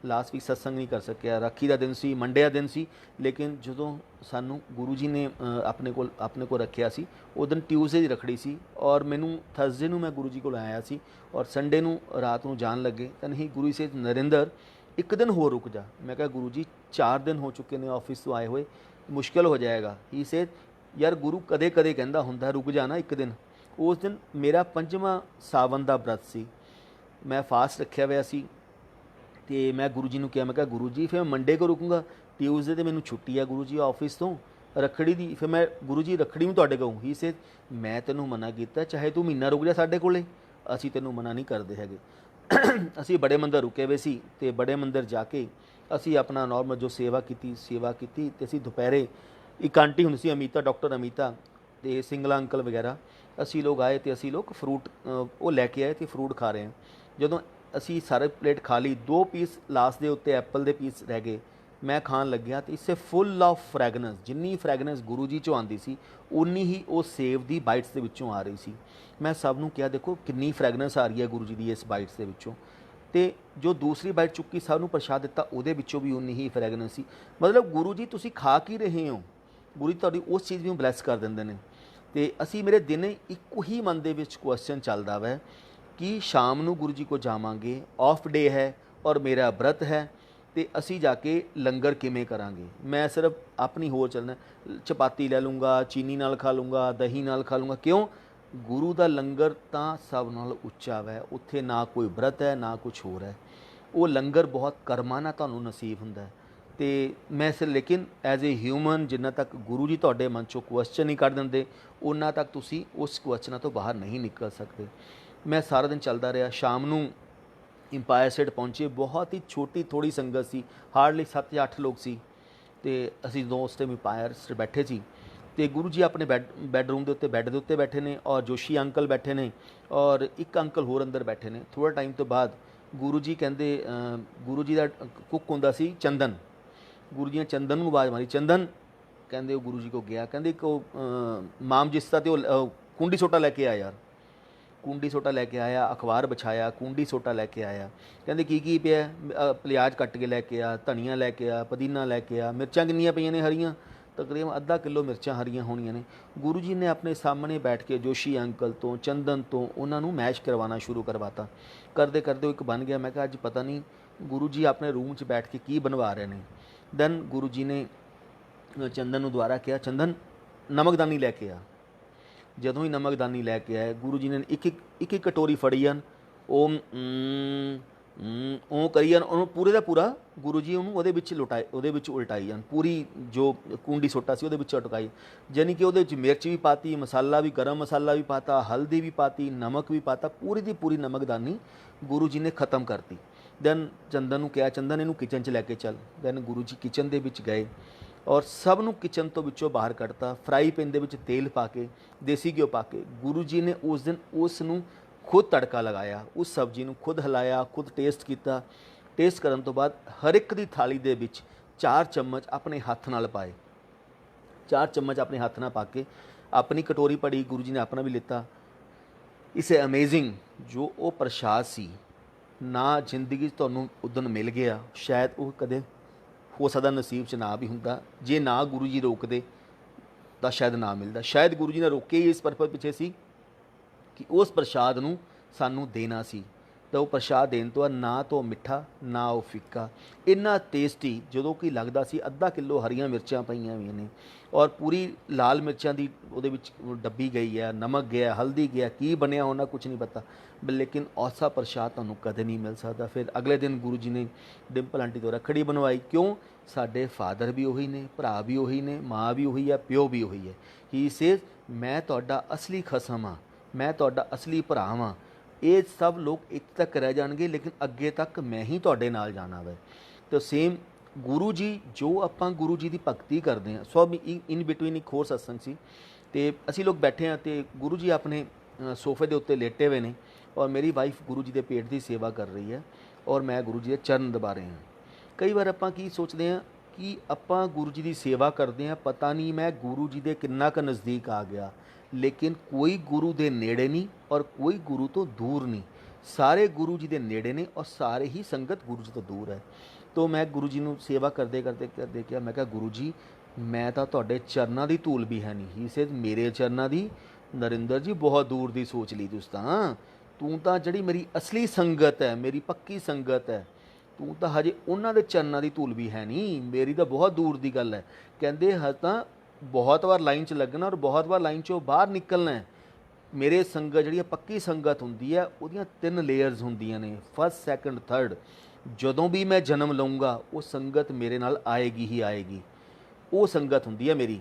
ਲਾਸਟ ਵੀਕ ਸਤਸੰਗ ਨਹੀਂ ਕਰ ਸਕਿਆ। ਰਾਖੀ ਦਾ ਦਿਨ ਸੀ, ਮੰਡੇ ਦਾ ਦਿਨ ਸੀ, ਲੇਕਿਨ ਜਦੋਂ ਸਾਨੂੰ ਗੁਰੂ ਜੀ ਨੇ ਆਪਣੇ ਕੋਲ ਰੱਖਿਆ ਸੀ, ਉਹ ਦਿਨ ਟਿਊਜ਼ਡੇ ਦੀ ਰੱਖੜੀ ਸੀ ਔਰ ਮੈਨੂੰ ਥਰਸਡੇ ਨੂੰ ਮੈਂ ਗੁਰੂ ਜੀ ਕੋਲ ਆਇਆ ਸੀ ਔਰ ਸੰਡੇ ਨੂੰ ਰਾਤ ਨੂੰ ਜਾਣ ਲੱਗੇ ਤਾਂ ਨਹੀਂ ਗੁਰੂ ਜੀ ਸੇ ਨਰਿੰਦਰ ਇੱਕ ਦਿਨ ਹੋਰ ਰੁਕ ਜਾ। ਮੈਂ ਕਿਹਾ ਗੁਰੂ ਜੀ 4 ਦਿਨ ਹੋ ਚੁੱਕੇ ਨੇ ਆਫਿਸ ਤੋਂ ਆਏ ਹੋਏ, ਮੁਸ਼ਕਿਲ ਹੋ ਜਾਏਗਾ। ਹੀ ਸੇ ਯਾਰ ਗੁਰੂ ਕਦੇ ਕਦੇ ਕਹਿੰਦਾ ਹੁੰਦਾ ਰੁਕ ਜਾਣਾ ਇੱਕ ਦਿਨ। ਉਸ ਦਿਨ ਮੇਰਾ 5ਵਾਂ ਸਾਵਨ ਦਾ ਬ੍ਰਤ ਸੀ, ਮੈਂ ਫਾਸਟ ਰੱਖਿਆ ਹੋਇਆ ਸੀ ਅਤੇ ਮੈਂ ਗੁਰੂ ਜੀ ਨੂੰ ਕਿਹਾ, ਮੈਂ ਕਿਹਾ ਗੁਰੂ ਜੀ ਫਿਰ ਮੈਂ ਮੰਡੇ ਕੋ ਰੁਕੂੰਗਾ, ਟਿਊਜ਼ਡੇ 'ਤੇ ਮੈਨੂੰ ਛੁੱਟੀ ਹੈ ਗੁਰੂ ਜੀ ਆਫਿਸ ਤੋਂ ਰੱਖੜੀ ਦੀ, ਫਿਰ ਮੈਂ ਗੁਰੂ ਜੀ ਰੱਖੜੀ ਨੂੰ ਤੁਹਾਡੇ ਕਹੂੰ। ਹੀ ਸੇ ਮੈਂ ਤੈਨੂੰ ਮਨਾ ਕੀਤਾ, ਚਾਹੇ ਤੂੰ ਮਹੀਨਾ ਰੁਕ ਜਾ ਸਾਡੇ ਕੋਲੇ, ਅਸੀਂ ਤੈਨੂੰ ਮਨਾ ਨਹੀਂ ਕਰਦੇ ਹੈਗੇ। ਅਸੀਂ ਬੜੇ ਮੰਦਰ ਰੁਕੇ ਹੋਏ ਸੀ ਅਤੇ ਬੜੇ ਮੰਦਰ ਜਾ ਕੇ ਅਸੀਂ ਆਪਣਾ ਨੋਰਮਲ ਜੋ ਸੇਵਾ ਕੀਤੀ ਅਤੇ ਅਸੀਂ ਦੁਪਹਿਰੇ ਇੱਕ ਆਂਟੀ ਹੁੰਦੀ ਸੀ ਅਮੀਤਾ, ਡਾਕਟਰ ਅਮੀਤਾ ਅਤੇ ਸਿੰਗਲਾ ਅੰਕਲ ਵਗੈਰਾ, ਅਸੀਂ ਲੋਕ ਆਏ ਅਤੇ ਅਸੀਂ ਲੋਕ ਫਰੂਟ ਉਹ ਲੈ ਕੇ ਆਏ ਅਤੇ ਫਰੂਟ ਖਾ ਰਹੇ ਹਾਂ। ਜਦੋਂ ਅਸੀਂ ਸਾਰੇ ਪਲੇਟ ਖਾ ਲਈ, 2 ਪੀਸ ਲਾਸਟ ਦੇ ਉੱਤੇ ਐਪਲ ਦੇ ਪੀਸ ਰਹਿ ਗਏ, ਮੈਂ ਖਾਣ ਲੱਗਿਆ ਅਤੇ ਇਸੇ ਫੁੱਲ ਆਫ ਫਰੈਗਨੈਂਸ, ਜਿੰਨੀ ਫਰੈਗਨੈਂਸ ਗੁਰੂ ਜੀ 'ਚੋਂ ਆਉਂਦੀ ਸੀ ਉਨੀ ਹੀ ਉਹ ਸੇਬ ਦੀ ਬਾਈਟਸ ਦੇ ਵਿੱਚੋਂ ਆ ਰਹੀ ਸੀ। ਮੈਂ ਸਭ ਨੂੰ ਕਿਹਾ ਦੇਖੋ ਕਿੰਨੀ ਫਰੈਗਨੈਂਸ ਆ ਰਹੀ ਹੈ ਗੁਰੂ ਜੀ ਦੀ ਇਸ ਬਾਈਟਸ ਦੇ ਵਿੱਚੋਂ, ਅਤੇ ਜੋ ਦੂਸਰੀ ਬਾਈਟ ਚੁੱਕੀ ਸਭ ਨੂੰ ਪ੍ਰਸ਼ਾਦ ਦਿੱਤਾ ਉਹਦੇ ਵਿੱਚੋਂ ਵੀ ਉਨੀ ਹੀ ਫਰੈਗਨੈਂਸ ਸੀ। ਮਤਲਬ ਗੁਰੂ ਜੀ ਤੁਸੀਂ ਖਾ ਕੀ ਰਹੇ ਹੋ, ਗੁਰੂ ਜੀ ਤੁਹਾਡੀ ਉਸ ਚੀਜ਼ ਨੂੰ ਬਲੈਸ ਕਰ ਦਿੰਦੇ ਨੇ। ਅਤੇ ਅਸੀਂ ਮੇਰੇ ਦਿਨ ਇੱਕੋ ਹੀ ਮਨ ਦੇ ਵਿੱਚ ਕੁਐਸਚਨ ਚੱਲਦਾ ਵੈ ਕਿ ਸ਼ਾਮ ਨੂੰ ਗੁਰੂ ਜੀ ਕੋਲ ਜਾਵਾਂਗੇ, ਆਫ ਡੇ ਹੈ ਔਰ ਮੇਰਾ ਬ੍ਰਤ ਹੈ, ਅਤੇ ਅਸੀਂ ਜਾ ਕੇ ਲੰਗਰ ਕਿਵੇਂ ਕਰਾਂਗੇ। ਮੈਂ ਸਿਰਫ ਆਪਣੀ ਹੋਰ ਚੱਲਣਾ, ਚਪਾਤੀ ਲੈ ਲੂੰਗਾ, ਚੀਨੀ ਨਾਲ ਖਾ ਲੂੰਗਾ, ਦਹੀਂ ਨਾਲ ਖਾ ਲੂੰਗਾ। ਕਿਉਂ? ਗੁਰੂ ਦਾ ਲੰਗਰ ਤਾਂ ਸਭ ਨਾਲ ਉੱਚਾ ਵੈ, ਉੱਥੇ ਨਾ ਕੋਈ ਬ੍ਰਤ ਹੈ ਨਾ ਕੁਛ ਹੋਰ ਹੈ। ਉਹ ਲੰਗਰ ਬਹੁਤ ਕਰਮਾਂ ਨਾਲ ਤੁਹਾਨੂੰ ਨਸੀਬ ਹੁੰਦਾ ਹੈ। ਤੇ ਮੈਂ ਸਿਰ ਲੇਕਿਨ ਐਜ਼ ਏ ਹਿਊਮਨ ਜਿੰਨਾ ਤੱਕ ਗੁਰੂ ਜੀ ਤੁਹਾਡੇ ਮਨ ਚੋਂ ਕੁਐਸਚਨ ਨਹੀਂ ਕੱਢ ਦਿੰਦੇ ਉਹਨਾਂ ਤੱਕ ਤੁਸੀਂ ਉਸ ਕੁਐਸਚਨਾਂ ਤੋਂ ਬਾਹਰ ਨਹੀਂ ਨਿਕਲ ਸਕਦੇ। ਮੈਂ ਸਾਰਾ ਦਿਨ ਚੱਲਦਾ ਰਿਹਾ, ਸ਼ਾਮ ਨੂੰ ਇੰਪਾਇਰ ਸਟੇਟ ਪਹੁੰਚੇ। ਬਹੁਤ ਹੀ ਛੋਟੀ ਥੋੜੀ ਸੰਗਤ ਸੀ, ਹਾਰਡਲੀ 7 ਜਾਂ 8 ਲੋਕ ਸੀ। ਤੇ ਅਸੀਂ ਦੋ ਉਸ ਟਾਈਮ ਇੰਪਾਇਰ ਸਟੇਟ ਬੈਠੇ ਸੀ ਤੇ ਗੁਰੂ ਜੀ ਆਪਣੇ ਬੈਡਰੂਮ ਦੇ ਉੱਤੇ ਬੈੱਡ ਦੇ ਉੱਤੇ ਬੈਠੇ ਨੇ ਔਰ ਜੋਸ਼ੀ ਅੰਕਲ ਬੈਠੇ ਨੇ ਔਰ ਇੱਕ ਅੰਕਲ ਹੋਰ ਅੰਦਰ ਬੈਠੇ ਨੇ। ਥੋੜ੍ਹਾ ਟਾਈਮ ਤੋਂ ਬਾਅਦ ਗੁਰੂ ਜੀ ਕਹਿੰਦੇ ਗੁਰੂ ਜੀ ਦਾ ਕੁੱਕ ਹੁੰਦਾ ਸੀ ਚੰਦਨ, ਗੁਰੂ ਜੀ ਨੇ ਚੰਦਨ ਨੂੰ ਆਵਾਜ਼ ਮਾਰੀ, ਚੰਦਨ। ਕਹਿੰਦੇ ਉਹ ਗੁਰੂ ਜੀ ਕੋਲ ਗਿਆ, ਕਹਿੰਦੇ ਇੱਕ ਉਹ ਮਾਮ ਜਿਸਤਾ ਤੇ ਉਹ ਕੁੰਡੀ ਸੋਟਾ ਲੈ ਕੇ ਆਇਆ ਯਾਰ। ਕੁੰਡੀ ਸੋਟਾ ਲੈ ਕੇ ਆਇਆ, ਅਖਬਾਰ ਵਿਛਾਇਆ, ਕੁੰਡੀ ਸੋਟਾ ਲੈ ਕੇ ਆਇਆ। ਕਹਿੰਦੇ ਕੀ ਪਿਆ? ਪਿਆਜ਼ ਕੱਟ ਕੇ ਲੈ ਕੇ ਆ, ਧਨੀਆ ਲੈ ਕੇ ਆ, ਪੁਦੀਨਾ ਲੈ ਕੇ ਆ। ਮਿਰਚਾਂ ਕਿੰਨੀਆਂ ਪਈਆਂ ਨੇ? ਹਰੀਆਂ, ਤਕਰੀਬਨ ਅੱਧਾ ਕਿਲੋ ਮਿਰਚਾਂ ਹਰੀਆਂ ਹੋਣੀਆਂ ਨੇ। ਗੁਰੂ ਜੀ ਨੇ ਆਪਣੇ ਸਾਹਮਣੇ ਬੈਠ ਕੇ ਜੋਸ਼ੀ ਅੰਕਲ ਤੋਂ, ਚੰਦਨ ਤੋਂ ਉਹਨਾਂ ਨੂੰ ਮੈਸ਼ ਕਰਵਾਉਣਾ ਸ਼ੁਰੂ ਕਰਵਾਤਾ। ਕਰਦੇ ਕਰਦੇ ਉਹ ਇੱਕ ਬਣ ਗਿਆ। ਮੈਂ ਕਿਹਾ ਅੱਜ ਪਤਾ ਨਹੀਂ ਗੁਰੂ ਜੀ ਆਪਣੇ ਰੂਮ 'ਚ ਬੈਠ ਕੇ ਕੀ ਬਣਵਾ ਰਹੇ ਨੇ। ਦੈਨ ਗੁਰੂ ਜੀ ਨੇ ਚੰਦਨ ਨੂੰ ਦੁਬਾਰਾ ਕਿਹਾ, ਚੰਦਨ ਨਮਕਦਾਨੀ ਲੈ ਕੇ ਆ। ਜਦੋਂ ਹੀ ਨਮਕਦਾਨੀ ਲੈ ਕੇ ਆਏ, ਗੁਰੂ ਜੀ ਨੇ ਇੱਕ ਕਟੋਰੀ ਫੜੀ ਹਨ, ਉਹ ਕਰੀ ਹਨ, ਉਹਨੂੰ ਪੂਰੇ ਦਾ ਪੂਰਾ ਗੁਰੂ ਜੀ ਉਹਨੂੰ ਉਹਦੇ ਵਿੱਚ ਉਲਟਾਈ ਹਨ। ਪੂਰੀ ਜੋ ਕੁੰਡੀ ਸੋਟਾ ਸੀ ਉਹਦੇ ਵਿੱਚ ਅਟਕਾਈ, ਯਾਨੀ ਕਿ ਉਹਦੇ ਵਿੱਚ ਮਿਰਚ ਵੀ ਪਾਤੀ, ਮਸਾਲਾ ਵੀ, ਗਰਮ ਮਸਾਲਾ ਵੀ ਪਾਤਾ, ਹਲਦੀ ਵੀ ਪਾਤੀ, ਨਮਕ ਵੀ ਪਾਤਾ, ਪੂਰੀ ਦੀ ਪੂਰੀ ਨਮਕਦਾਨੀ ਗੁਰੂ ਜੀ ਨੇ ਖ਼ਤਮ ਕਰਤੀ। ਦੈਨ ਚੰਦਨ ਨੂੰ ਕਿਹਾ, ਚੰਦਨ ਇਹਨੂੰ ਕਿਚਨ 'ਚ ਲੈ ਕੇ ਚੱਲ। ਦੈਨ ਗੁਰੂ ਜੀ ਕਿਚਨ ਦੇ ਵਿੱਚ ਗਏ ਔਰ ਸਭ ਨੂੰ ਕਿਚਨ ਤੋਂ ਵਿੱਚੋਂ ਬਾਹਰ ਕੱਢਤਾ। ਫਰਾਈ ਪੈਨ ਦੇ ਵਿੱਚ ਤੇਲ ਪਾ ਕੇ, ਦੇਸੀ ਘਿਓ ਪਾ ਕੇ ਗੁਰੂ ਜੀ ਨੇ ਉਸ ਦਿਨ ਉਸ ਨੂੰ ਖੁਦ ਤੜਕਾ ਲਗਾਇਆ, ਉਸ ਸਬਜ਼ੀ ਨੂੰ ਖੁਦ ਹਿਲਾਇਆ, ਖੁਦ ਟੇਸਟ ਕੀਤਾ। ਟੇਸਟ ਕਰਨ ਤੋਂ ਬਾਅਦ ਹਰ ਇੱਕ ਦੀ ਥਾਲੀ ਦੇ ਵਿੱਚ 4 ਚਮਚ ਆਪਣੇ ਹੱਥ ਨਾਲ ਪਾਏ। 4 ਚਮਚ ਆਪਣੇ ਹੱਥ ਨਾਲ ਪਾ ਕੇ ਆਪਣੀ ਕਟੋਰੀ ਪੜੀ, ਗੁਰੂ ਜੀ ਨੇ ਆਪਣਾ ਵੀ ਲਿੱਤਾ। ਇਟਸ ਅਮੇਜ਼ਿੰਗ ਜੋ ਉਹ ਪ੍ਰਸ਼ਾਦ ਸੀ ਨਾ ਜ਼ਿੰਦਗੀ 'ਚ ਤੁਹਾਨੂੰ ਉਦਣ ਮਿਲ ਗਿਆ, ਸ਼ਾਇਦ ਉਹ ਕਦੇ ਹੋ ਸਕਦਾ ਨਸੀਬ 'ਚ ਨਾ ਵੀ ਹੁੰਦਾ। ਜੇ ਨਾ ਗੁਰੂ ਜੀ ਰੋਕਦੇ ਤਾਂ ਸ਼ਾਇਦ ਨਾ ਮਿਲਦਾ। ਸ਼ਾਇਦ ਗੁਰੂ ਜੀ ਨੇ ਰੋਕੇ ਹੀ ਇਸ ਪਰਪਸ ਪਿੱਛੇ ਸੀ ਕਿ ਉਸ ਪ੍ਰਸ਼ਾਦ ਨੂੰ ਸਾਨੂੰ ਦੇਣਾ ਸੀ। ਤਾਂ ਉਹ ਪ੍ਰਸ਼ਾਦ ਦੇਣ ਤੋਂ ਬਾਅਦ ਨਾ ਤਾਂ ਉਹ ਮਿੱਠਾ ਨਾ ਉਹ ਫਿੱਕਾ, ਇੰਨਾ ਟੇਸਟੀ, ਜਦੋਂ ਕਿ ਲੱਗਦਾ ਸੀ ਅੱਧਾ ਕਿਲੋ ਹਰੀਆਂ ਮਿਰਚਾਂ ਪਈਆਂ ਹੋਈਆਂ ਨੇ ਔਰ ਪੂਰੀ ਲਾਲ ਮਿਰਚਾਂ ਦੀ ਉਹਦੇ ਵਿੱਚ ਡੱਬੀ ਗਈ ਹੈ, ਨਮਕ ਗਿਆ, ਹਲਦੀ ਗਿਆ, ਕੀ ਬਣਿਆ ਹੋਣਾ ਕੁਝ ਨਹੀਂ ਪਤਾ। ਲੇਕਿਨ ਐਸਾ ਪ੍ਰਸ਼ਾਦ ਤੁਹਾਨੂੰ ਕਦੇ ਨਹੀਂ ਮਿਲ ਸਕਦਾ। ਫਿਰ ਅਗਲੇ ਦਿਨ ਗੁਰੂ ਜੀ ਨੇ ਡਿੰਪਲ ਆਂਟੀ ਤੋਂ ਰੱਖੜੀ ਬਣਵਾਈ। ਕਿਉਂ? ਸਾਡੇ ਫਾਦਰ ਵੀ ਉਹੀ ਨੇ, ਭਰਾ ਵੀ ਉਹੀ ਨੇ, ਮਾਂ ਵੀ ਉਹੀ ਹੈ, ਪਿਓ ਵੀ ਉਹੀ ਹੈ। ਹੀ ਸੇਜ਼ ਮੈਂ ਤੁਹਾਡਾ ਅਸਲੀ ਖਸਮ ਹਾਂ, ਮੈਂ ਤੁਹਾਡਾ ਅਸਲੀ ਭਰਾ ਹਾਂ। ਇਹ ਸਭ ਲੋਕ ਇੱਥੇ ਤੱਕ ਰਹਿ ਜਾਣਗੇ ਲੇਕਿਨ ਅੱਗੇ ਤੱਕ ਮੈਂ ਹੀ ਤੁਹਾਡੇ ਨਾਲ ਜਾਣਾ ਵਾ। ਤਾਂ ਸੇਮ ਗੁਰੂ ਜੀ, ਜੋ ਆਪਾਂ ਗੁਰੂ ਜੀ ਦੀ ਭਗਤੀ ਕਰਦੇ ਹਾਂ। ਸੋ ਇਨ ਬਿਟਵੀਨ ਇੱਕ ਹੋਰ ਸਤਸੰਗ ਸੀ ਅਤੇ ਅਸੀਂ ਲੋਕ ਬੈਠੇ ਹਾਂ ਅਤੇ ਗੁਰੂ ਜੀ ਆਪਣੇ ਸੋਫੇ ਦੇ ਉੱਤੇ ਲੇਟੇ ਹੋਏ ਨੇ ਔਰ ਮੇਰੀ ਵਾਈਫ ਗੁਰੂ ਜੀ ਦੇ ਪੇਟ ਦੀ ਸੇਵਾ ਕਰ ਰਹੀ ਹੈ ਔਰ ਮੈਂ ਗੁਰੂ ਜੀ ਦੇ ਚਰਨ ਦਬਾ ਰਹੇ ਹਾਂ। ਕਈ ਵਾਰ ਆਪਾਂ ਕੀ ਸੋਚਦੇ ਹਾਂ ਕਿ ਆਪਾਂ ਗੁਰੂ ਜੀ ਦੀ ਸੇਵਾ ਕਰਦੇ ਹਾਂ, ਪਤਾ ਨਹੀਂ ਮੈਂ ਗੁਰੂ ਜੀ ਦੇ ਕਿੰਨਾ ਕੁ ਨਜ਼ਦੀਕ ਆ ਗਿਆ। ਲੇਕਿਨ ਕੋਈ ਗੁਰੂ ਦੇ ਨੇੜੇ ਨਹੀਂ ਔਰ ਕੋਈ ਗੁਰੂ ਤੋਂ ਦੂਰ ਨਹੀਂ। ਸਾਰੇ ਗੁਰੂ ਜੀ ਦੇ ਨੇੜੇ ਨੇ ਔਰ ਸਾਰੇ ਹੀ ਸੰਗਤ ਗੁਰੂ ਜੀ ਤੋਂ ਦੂਰ ਹੈ। ਤੋ ਮੈਂ ਗੁਰੂ ਜੀ ਨੂੰ ਸੇਵਾ ਕਰਦੇ ਕਿਹਾ, ਮੈਂ ਕਿਹਾ ਗੁਰੂ ਜੀ ਮੈਂ ਤਾਂ ਤੁਹਾਡੇ ਚਰਨਾਂ ਦੀ ਧੂਲ ਵੀ ਹੈ ਨਹੀਂ। ਹੀ ਸੇਜ਼ ਮੇਰੇ ਚਰਨਾਂ ਦੀ ਨਰਿੰਦਰ ਜੀ ਬਹੁਤ ਦੂਰ ਦੀ ਸੋਚ ਲਈ ਤੂੰ ਤਾਂ ਜਿਹੜੀ ਮੇਰੀ ਅਸਲੀ ਸੰਗਤ ਹੈ, ਮੇਰੀ ਪੱਕੀ ਸੰਗਤ ਹੈ, ਤੂੰ ਤਾਂ ਹਜੇ ਉਹਨਾਂ ਦੇ ਚਰਨਾਂ ਦੀ ਧੂਲ ਵੀ ਹੈ ਨਹੀਂ, ਮੇਰੀ ਤਾਂ ਬਹੁਤ ਦੂਰ ਦੀ ਗੱਲ ਹੈ। ਕਹਿੰਦੇ ਹਜੇ ਤਾਂ ਬਹੁਤ ਵਾਰ ਲਾਈਨ 'ਚ ਲੱਗਣਾ ਔਰ ਬਹੁਤ ਵਾਰ ਲਾਈਨ 'ਚੋਂ ਬਾਹਰ ਨਿਕਲਣਾ ਹੈ। ਮੇਰੇ ਸੰਗਤ ਜਿਹੜੀ ਪੱਕੀ ਸੰਗਤ ਹੁੰਦੀ ਹੈ ਉਹਦੀਆਂ 3 ਲੇਅਰਸ ਹੁੰਦੀਆਂ ਨੇ, ਫਸਟ, ਸੈਕੰਡ, ਥਰਡ। ਜਦੋਂ ਵੀ ਮੈਂ ਜਨਮ ਲਊਂਗਾ ਉਹ ਸੰਗਤ ਮੇਰੇ ਨਾਲ ਆਏਗੀ ਹੀ ਆਏਗੀ। ਉਹ ਸੰਗਤ ਹੁੰਦੀ ਹੈ ਮੇਰੀ,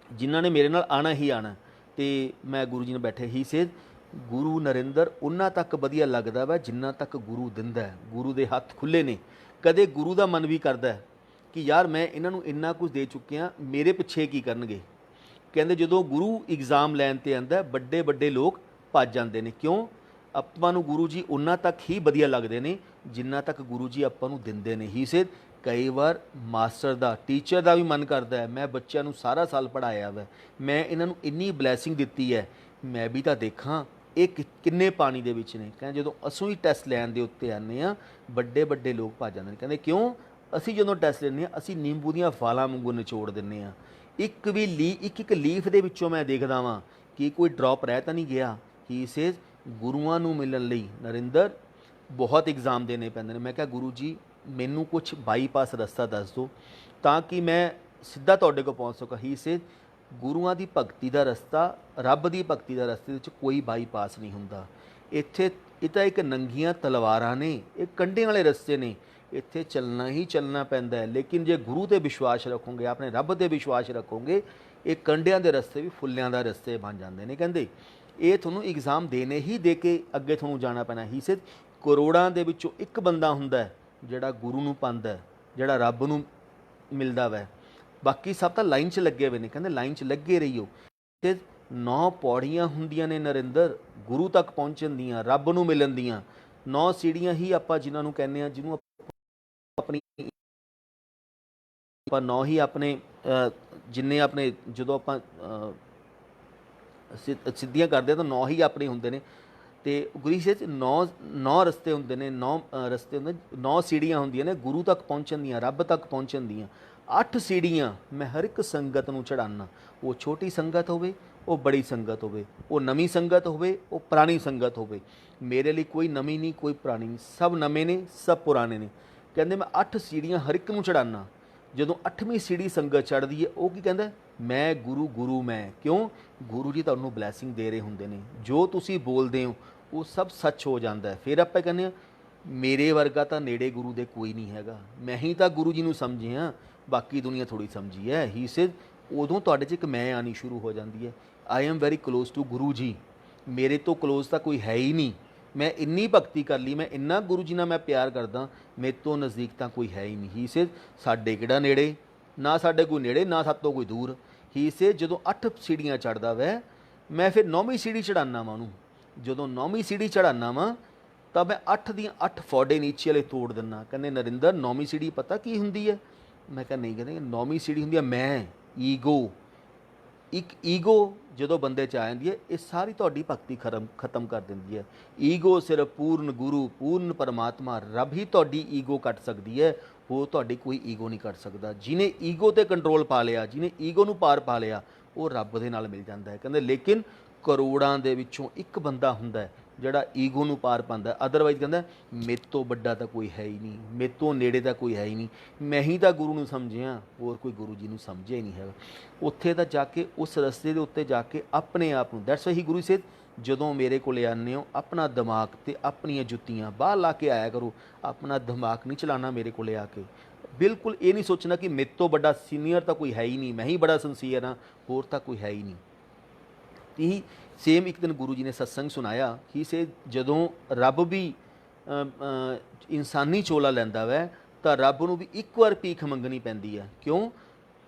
ਜਿਨ੍ਹਾਂ ਨੇ ਮੇਰੇ ਨਾਲ ਆਉਣਾ ਹੀ ਆਉਣਾ। ਅਤੇ ਮੈਂ ਗੁਰੂ ਜੀ ਨਾਲ ਬੈਠੇ ਹੀ ਸੇਜ਼ ਗੁਰੂ ਨਰਿੰਦਰ ਉਹਨਾਂ ਤੱਕ ਵਧੀਆ ਲੱਗਦਾ ਵਾ ਜਿੰਨਾ ਤੱਕ ਗੁਰੂ ਦਿੰਦਾ ਹੈ। ਗੁਰੂ ਦੇ ਹੱਥ ਖੁੱਲ੍ਹੇ ਨੇ। ਕਦੇ ਗੁਰੂ ਦਾ ਮਨ ਵੀ ਕਰਦਾ ਕਿ ਯਾਰ ਮੈਂ ਇਹਨਾਂ ਨੂੰ ਇੰਨਾ ਕੁਝ ਦੇ ਚੁੱਕਿਆ, ਮੇਰੇ ਪਿੱਛੇ ਕੀ ਕਰਨਗੇ। ਕਹਿੰਦੇ ਜਦੋਂ ਗੁਰੂ ਇਗਜ਼ਾਮ ਲੈਣ 'ਤੇ ਆਉਂਦਾ ਵੱਡੇ ਵੱਡੇ ਲੋਕ ਭੱਜ ਜਾਂਦੇ ਨੇ। ਕਿਉਂ? ਆਪਾਂ ਨੂੰ ਗੁਰੂ ਜੀ ਉਹਨਾਂ ਤੱਕ ਹੀ ਵਧੀਆ ਲੱਗਦੇ ਨੇ ਜਿੰਨਾ ਤੱਕ ਗੁਰੂ ਜੀ ਆਪਾਂ ਨੂੰ ਦਿੰਦੇ ਨੇ। ਹੀ ਸੇਧ ਕਈ ਵਾਰ ਮਾਸਟਰ ਦਾ, ਟੀਚਰ ਦਾ ਵੀ ਮਨ ਕਰਦਾ ਹੈ ਮੈਂ ਬੱਚਿਆਂ ਨੂੰ ਸਾਰਾ ਸਾਲ ਪੜ੍ਹਾਇਆ ਵਾ, ਮੈਂ ਇਹਨਾਂ ਨੂੰ ਇੰਨੀ ਬਲੈਸਿੰਗ ਦਿੱਤੀ ਹੈ, ਮੈਂ ਵੀ ਤਾਂ ਦੇਖਾਂ ਇਹ ਕਿੰਨੇ ਪਾਣੀ ਦੇ ਵਿੱਚ ਨੇ। ਕਹਿੰਦੇ ਜਦੋਂ ਅਸੀਂ ਹੀ ਟੈਸਟ ਲੈਣ ਦੇ ਉੱਤੇ ਆਉਂਦੇ ਹਾਂ ਵੱਡੇ ਵੱਡੇ ਲੋਕ ਭੱਜ ਜਾਂਦੇ ਨੇ। ਕਹਿੰਦੇ ਕਿਉਂ? ਅਸੀਂ ਜਦੋਂ ਟੈਸਟ ਲੈਂਦੇ ਹਾਂ ਅਸੀਂ ਨਿੰਬੂ ਦੀਆਂ ਫਾਲਾਂ ਵਾਂਗੂ ਨਿਚੋੜ ਦਿੰਦੇ ਹਾਂ। ਇੱਕ ਲੀਫ ਦੇ ਵਿੱਚੋਂ ਮੈਂ ਦੇਖਦਾ ਵਾਂ ਕਿ ਕੋਈ ਡ੍ਰੌਪ ਰਹਿ ਤਾਂ ਨਹੀਂ ਗਿਆ। ਹੀ ਸੇਜ਼ ਗੁਰੂਆਂ ਨੂੰ ਮਿਲਣ ਲਈ ਨਰਿੰਦਰ ਬਹੁਤ ਇਗਜ਼ਾਮ ਦੇਣੇ ਪੈਂਦੇ ਨੇ। ਮੈਂ ਕਿਹਾ ਗੁਰੂ ਜੀ ਮੈਨੂੰ ਕੁਛ ਬਾਈਪਾਸ ਰਸਤਾ ਦੱਸ ਦਿਓ ਤਾਂ ਕਿ ਮੈਂ ਸਿੱਧਾ ਤੁਹਾਡੇ ਕੋਲ ਪਹੁੰਚ ਸਕਾਂ। ਹੀ ਸੇਜ਼ ਗੁਰੂਆਂ ਦੀ ਭਗਤੀ ਦਾ ਰਸਤਾ, ਰੱਬ ਦੀ ਭਗਤੀ ਦਾ ਰਸਤੇ ਵਿੱਚ ਕੋਈ ਬਾਈਪਾਸ ਨਹੀਂ ਹੁੰਦਾ। ਇੱਥੇ ਇਹ ਤਾਂ ਇੱਕ ਨੰਗੀਆਂ ਤਲਵਾਰਾਂ ਨੇ, ਇਹ ਕੰਢੇ ਵਾਲੇ ਰਸਤੇ ਨੇ। ਇੱਥੇ ਚੱਲਣਾ ਹੀ ਚੱਲਣਾ ਪੈਂਦਾ ਹੈ। ਲੇਕਿਨ ਜੇ ਗੁਰੂ ਤੇ ਵਿਸ਼ਵਾਸ ਰੱਖੋਗੇ, ਆਪਣੇ ਰੱਬ ਤੇ ਵਿਸ਼ਵਾਸ ਰੱਖੋਗੇ, ਇਹ ਕੰਡਿਆਂ ਦੇ ਰਸਤੇ ਵੀ ਫੁੱਲਿਆਂ ਦਾ ਰਸਤੇ ਬਣ ਜਾਂਦੇ ਨੇ। ਕਹਿੰਦੇ ਇਹ ਤੁਹਾਨੂੰ ਇਗਜ਼ਾਮ ਦੇਣੇ ਹੀ ਦੇ ਕੇ ਅੱਗੇ ਤੁਹਾਨੂੰ ਜਾਣਾ ਪੈਣਾ। ਹੀ ਸਿਰਫ ਕਰੋੜਾਂ ਦੇ ਵਿੱਚੋਂ ਇੱਕ ਬੰਦਾ ਹੁੰਦਾ ਜਿਹੜਾ ਗੁਰੂ ਨੂੰ ਪਾਉਂਦਾ, ਜਿਹੜਾ ਰੱਬ ਨੂੰ ਮਿਲਦਾ ਵੈ। ਬਾਕੀ ਸਭ ਤਾਂ ਲਾਈਨ 'ਚ ਲੱਗੇ ਹੋਏ ਨੇ। ਕਹਿੰਦੇ ਲਾਈਨ 'ਚ ਲੱਗੇ ਰਹੀਓ। ਤੇ 9 ਪੌੜੀਆਂ ਹੁੰਦੀਆਂ ਨੇ ਨਰਿੰਦਰ ਗੁਰੂ ਤੱਕ ਪਹੁੰਚਣ ਦੀਆਂ, ਰੱਬ ਨੂੰ ਮਿਲਣ ਦੀਆਂ। 9 ਸੀੜੀਆਂ ਹੀ ਆਪਾਂ ਜਿਨ੍ਹਾਂ ਨੂੰ ਕਹਿੰਦੇ ਆ, ਜਿਹਨੂੰ ਆਪਣੀ ਆਪਾਂ 9 ਹੀ ਆਪਣੇ ਜਿੰਨੇ ਆਪਣੇ ਜਦੋਂ ਆਪਾਂ ਸਿੱਧੀਆਂ ਕਰਦੇ ਤਾਂ 9 ਹੀ ਆਪਣੇ ਹੁੰਦੇ ਨੇ। ਤੇ ਗੁਰੂ ਸਾਹਿਬ 'ਚ 9 ਰਸਤੇ ਹੁੰਦੇ ਨੇ, 9 ਰਸਤੇ ਹੁੰਦੇ, 9 ਸੀੜੀਆਂ ਹੁੰਦੀਆਂ ਨੇ ਗੁਰੂ ਤੱਕ ਪਹੁੰਚਣ ਦੀਆਂ, ਰੱਬ ਤੱਕ ਪਹੁੰਚਣ ਦੀਆਂ। 8 ਸੀੜੀਆਂ ਮੈਂ ਹਰ ਇੱਕ ਸੰਗਤ ਨੂੰ ਚੜਾਉਣਾ। ਉਹ ਛੋਟੀ ਸੰਗਤ ਹੋਵੇ, ਉਹ ਬੜੀ ਸੰਗਤ ਹੋਵੇ, ਉਹ ਨਵੀਂ ਸੰਗਤ ਹੋਵੇ, ਉਹ ਪੁਰਾਣੀ ਸੰਗਤ ਹੋਵੇ। ਮੇਰੇ ਲਈ ਕੋਈ ਨਵੀਂ ਨਹੀਂ, ਕੋਈ ਪੁਰਾਣੀ ਨਹੀਂ, ਸਭ ਨਵੇਂ ਨੇ, ਸਭ ਪੁਰਾਣੇ ਨੇ। ਕਹਿੰਦੇ ਮੈਂ 8 ਸੀੜੀਆਂ ਹਰ ਇੱਕ ਨੂੰ ਚੜਾਉਣਾ। ਜਦੋਂ 8ਵੀਂ ਸੀੜੀ ਸੰਗਤ ਚੜ੍ਹਦੀ ਹੈ, ਉਹ ਕੀ ਕਹਿੰਦਾ, ਮੈਂ ਗੁਰੂ, ਗੁਰੂ ਮੈਂ। ਕਿਉਂ? ਗੁਰੂ ਜੀ ਤੁਹਾਨੂੰ ਬਲੈਸਿੰਗ ਦੇ ਰਹੇ ਹੁੰਦੇ ਨੇ। ਜੋ ਤੁਸੀਂ ਬੋਲਦੇ ਹੋ ਉਹ ਸਭ ਸੱਚ ਹੋ ਜਾਂਦਾ। ਫਿਰ ਆਪਾਂ ਕਹਿੰਦੇ ਹਾਂ ਮੇਰੇ ਵਰਗਾ ਤਾਂ ਨੇੜੇ ਗੁਰੂ ਦੇ ਕੋਈ ਨਹੀਂ ਹੈਗਾ, ਮੈਂ ਹੀ ਤਾਂ ਗੁਰੂ ਜੀ ਨੂੰ ਸਮਝਿਆ, ਬਾਕੀ ਦੁਨੀਆ ਥੋੜ੍ਹੀ ਸਮਝੀ ਹੈ। ਹੀ ਸੇ ਉਦੋਂ ਤੁਹਾਡੇ 'ਚ ਇੱਕ ਮੈਂ ਆਉਣੀ ਸ਼ੁਰੂ ਹੋ ਜਾਂਦੀ ਹੈ। I am very close to Guru ji. ਮੇਰੇ ਤੋਂ ਕਲੋਜ਼ ਤਾਂ ਕੋਈ ਹੈ ਹੀ ਨਹੀਂ। ਮੈਂ ਇੰਨੀ ਭਗਤੀ ਕਰ ਲਈ, ਮੈਂ ਇੰਨਾ ਗੁਰੂ ਜੀ ਨਾਲ ਮੈਂ ਪਿਆਰ ਕਰਦਾ, ਮੇਰੇ ਤੋਂ ਨਜ਼ਦੀਕ ਤਾਂ ਕੋਈ ਹੈ ਹੀ ਨਹੀਂ। ਹੀ ਸੇ ਸਾਡੇ ਕਿਹੜਾ ਨੇੜੇ, ਨਾ ਸਾਡੇ ਕੋਈ ਨੇੜੇ, ਨਾ ਸਾਡੇ ਤੋਂ ਕੋਈ ਦੂਰ। ਹੀ ਸੇ ਜਦੋਂ 8 ਸੀੜੀਆਂ ਚੜ੍ਹਦਾ ਵੈ, ਮੈਂ ਫਿਰ 9ਵੀਂ ਸੀੜੀ ਚੜ੍ਹਾਉਂਦਾ ਵਾਂ ਉਹਨੂੰ। ਜਦੋਂ 9ਵੀਂ ਸੀੜੀ ਚੜ੍ਹਾਉਂਦਾ ਵਾਂ ਤਾਂ ਮੈਂ 8 ਦੀਆਂ 8 ਫੋੜੇ ਨੀਚੇ ਵਾਲੇ ਤੋੜ ਦਿੰਦਾ। ਕਹਿੰਦੇ ਨਰਿੰਦਰ 9ਵੀਂ ਸੀੜੀ ਪਤਾ ਕੀ ਹੁੰਦੀ ਹੈ? ਮੈਂ ਕਿਹਾ ਨਹੀਂ। ਕਹਿੰਦੇ 9ਵੀਂ ਸੀੜੀ ਹੁੰਦੀ ਹੈ ਮੈਂ, ਈਗੋ। ਇੱਕ ਈਗੋ ਜਦੋਂ ਬੰਦੇ 'ਚ ਆ ਜਾਂਦੀ ਹੈ, ਇਹ ਸਾਰੀ ਤੁਹਾਡੀ ਭਗਤੀ ਖਤਮ ਕਰ ਦਿੰਦੀ ਹੈ। ਈਗੋ ਸਿਰਫ ਪੂਰਨ ਗੁਰੂ, ਪੂਰਨ ਪਰਮਾਤਮਾ, ਰੱਬ ਹੀ ਤੁਹਾਡੀ ਈਗੋ ਕੱਟ ਸਕਦੀ ਹੈ। ਉਹ ਤੁਹਾਡੀ ਕੋਈ ਈਗੋ ਨਹੀਂ ਕੱਟ ਸਕਦਾ। ਜਿਹਨੇ ਈਗੋ 'ਤੇ ਕੰਟਰੋਲ ਪਾ ਲਿਆ, ਜਿਹਨੇ ਈਗੋ ਨੂੰ ਪਾਰ ਪਾ ਲਿਆ, ਉਹ ਰੱਬ ਦੇ ਨਾਲ ਮਿਲ ਜਾਂਦਾ ਹੈ। ਕਹਿੰਦੇ ਲੇਕਿਨ ਕਰੋੜਾਂ ਦੇ ਵਿੱਚੋਂ ਇੱਕ ਬੰਦਾ ਹੁੰਦਾ ਜਿਹੜਾ ਈਗੋ ਨੂੰ ਪਾਰ ਪਾਉਂਦਾ। ਅਦਰਵਾਈਜ਼ ਕਹਿੰਦਾ ਮੇਰੇ ਤੋਂ ਵੱਡਾ ਤਾਂ ਕੋਈ ਹੈ ਹੀ ਨਹੀਂ, ਮੇਰੇ ਤੋਂ ਨੇੜੇ ਤਾਂ ਕੋਈ ਹੈ ਹੀ ਨਹੀਂ, ਮੈਂ ਹੀ ਤਾਂ ਗੁਰੂ ਨੂੰ ਸਮਝਿਆ, ਹੋਰ ਕੋਈ ਗੁਰੂ ਜੀ ਨੂੰ ਸਮਝਿਆ ਹੀ ਨਹੀਂ ਹੈਗਾ। ਉੱਥੇ ਤਾਂ ਜਾ ਕੇ ਉਸ ਰਸਤੇ ਦੇ ਉੱਤੇ ਜਾ ਕੇ ਆਪਣੇ ਆਪ ਨੂੰ, ਦੈਟਸ ਵਾਈ ਹੀ ਗੁਰੂ ਸਾਹਿਬ ਜਦੋਂ ਮੇਰੇ ਕੋਲ ਆਉਂਦੇ ਹੋ ਆਪਣਾ ਦਿਮਾਗ ਤੇ ਆਪਣੀਆਂ ਜੁੱਤੀਆਂ ਬਾਹਰ ਲਾ ਕੇ ਆਇਆ ਕਰੋ। ਆਪਣਾ ਦਿਮਾਗ ਨਹੀਂ ਚਲਾਉਣਾ ਮੇਰੇ ਕੋਲ ਆ ਕੇ। ਬਿਲਕੁਲ ਇਹ ਨਹੀਂ ਸੋਚਣਾ ਕਿ ਮੇਰੇ ਤੋਂ ਵੱਡਾ ਸੀਨੀਅਰ ਤਾਂ ਕੋਈ ਹੈ ਹੀ ਨਹੀਂ, ਮੈਂ ਹੀ ਬੜਾ ਸਿੰਸੀਅਰ ਹਾਂ, ਹੋਰ ਤਾਂ ਕੋਈ ਹੈ ਹੀ ਨਹੀਂ। ਇਹੀ ਸੇਮ ਇੱਕ ਦਿਨ ਗੁਰੂ ਜੀ ਨੇ ਸਤਸੰਗ ਸੁਣਾਇਆ ਕਿ ਸੇ ਜਦੋਂ ਰੱਬ ਵੀ ਇਨਸਾਨੀ ਚੋਲਾ ਲੈਂਦਾ ਵੈ ਤਾਂ ਰੱਬ ਨੂੰ ਵੀ ਇੱਕ ਵਾਰ ਭੀਖ ਮੰਗਣੀ ਪੈਂਦੀ ਹੈ। ਕਿਉਂ?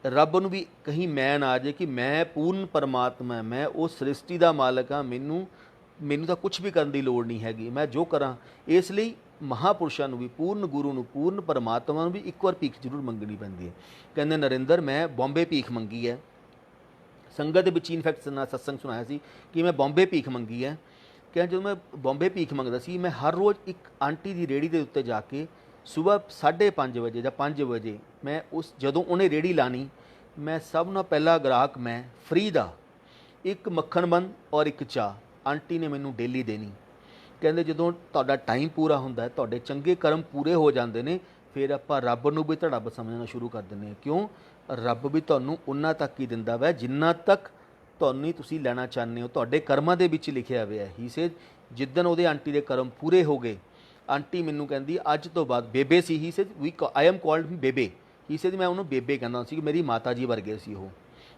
ਰੱਬ ਨੂੰ ਵੀ ਕਹੀਂ ਮੈਂ ਨਾ ਆ ਜਾਏ ਕਿ ਮੈਂ ਪੂਰਨ ਪਰਮਾਤਮਾ, ਮੈਂ ਉਹ ਸ੍ਰਿਸ਼ਟੀ ਦਾ ਮਾਲਕ ਹਾਂ, ਮੈਨੂੰ ਤਾਂ ਕੁਝ ਵੀ ਕਰਨ ਦੀ ਲੋੜ ਨਹੀਂ ਹੈਗੀ, ਮੈਂ ਜੋ ਕਰਾਂ। ਇਸ ਲਈ ਮਹਾਂਪੁਰਸ਼ਾਂ ਨੂੰ ਵੀ, ਪੂਰਨ ਗੁਰੂ ਨੂੰ, ਪੂਰਨ ਪਰਮਾਤਮਾ ਨੂੰ ਵੀ ਇੱਕ ਵਾਰ ਭੀਖ ਜ਼ਰੂਰ ਮੰਗਣੀ ਪੈਂਦੀ ਹੈ। ਕਹਿੰਦੇ ਨਰਿੰਦਰ ਮੈਂ ਬੰਬੇ ਭੀਖ ਮੰਗੀ ਹੈ। ਸੰਗਤ ਦੇ ਵਿੱਚ ਇਨਫੈਕਟ ਨਾਲ ਸਤਸੰਗ ਸੁਣਾਇਆ ਸੀ ਕਿ ਮੈਂ ਬੰਬੇ ਭੀਖ ਮੰਗੀ ਹੈ। ਕਿ ਜਦੋਂ ਮੈਂ ਬੰਬੇ ਭੀਖ ਮੰਗਦਾ ਸੀ, ਮੈਂ ਹਰ ਰੋਜ਼ ਇੱਕ ਆਂਟੀ ਦੀ ਰੇਹੜੀ ਦੇ ਉੱਤੇ ਜਾ ਕੇ ਸੁਬਹ 5:30 ਵਜੇ ਜਾਂ 5 ਵਜੇ ਮੈਂ ਜਦੋਂ ਉਹਨੇ ਰੇਹੜੀ ਲਾਣੀ, ਮੈਂ ਸਭ ਨਾਲੋਂ ਪਹਿਲਾ ਗ੍ਰਾਹਕ ਮੈਂ ਫ੍ਰੀ ਦਾ ਇੱਕ ਮੱਖਣ ਬੰਨ ਔਰ ਇੱਕ ਚਾਹ ਆਂਟੀ ਨੇ ਮੈਨੂੰ ਡੇਲੀ ਦੇਣੀ। ਕਹਿੰਦੇ ਜਦੋਂ ਤੁਹਾਡਾ ਟਾਈਮ ਪੂਰਾ ਹੁੰਦਾ, ਤੁਹਾਡੇ ਚੰਗੇ ਕਰਮ ਪੂਰੇ ਹੋ ਜਾਂਦੇ ਨੇ, ਫਿਰ ਆਪਾਂ ਰੱਬ ਨੂੰ ਵੀ ਧੜੱਬ ਸਮਝਣਾ ਸ਼ੁਰੂ ਕਰ ਦਿੰਦੇ ਹਾਂ। ਕਿਉਂ? ਰੱਬ ਵੀ ਤੁਹਾਨੂੰ ਉਹਨਾਂ ਤੱਕ ਹੀ ਦਿੰਦਾ ਵੈ ਜਿੰਨਾ ਤੱਕ ਤੁਹਾਨੂੰ ਹੀ ਤੁਸੀਂ ਲੈਣਾ ਚਾਹੁੰਦੇ ਹੋ। ਤੁਹਾਡੇ ਕਰਮਾਂ ਦੇ ਵਿੱਚ ਲਿਖਿਆ ਹੋਇਆ ਹੀ ਸੇ ਜਿੱਦਣ ਉਹਦੇ ਆਂਟੀ ਦੇ ਕਰਮ ਪੂਰੇ ਹੋ ਗਏ, ਆਂਟੀ ਮੈਨੂੰ ਕਹਿੰਦੀ ਅੱਜ ਤੋਂ ਬਾਅਦ, ਬੇਬੇ ਸੀ ਹੀ ਸੇ, ਆਈ ਐਮ ਕਾਲਡ ਬੇਬੇ। ਹੀ ਸੇ ਮੈਂ ਉਹਨੂੰ ਬੇਬੇ ਕਹਿੰਦਾ ਸੀ ਕਿ ਮੇਰੀ ਮਾਤਾ ਜੀ ਵਰਗੇ ਸੀ, ਉਹ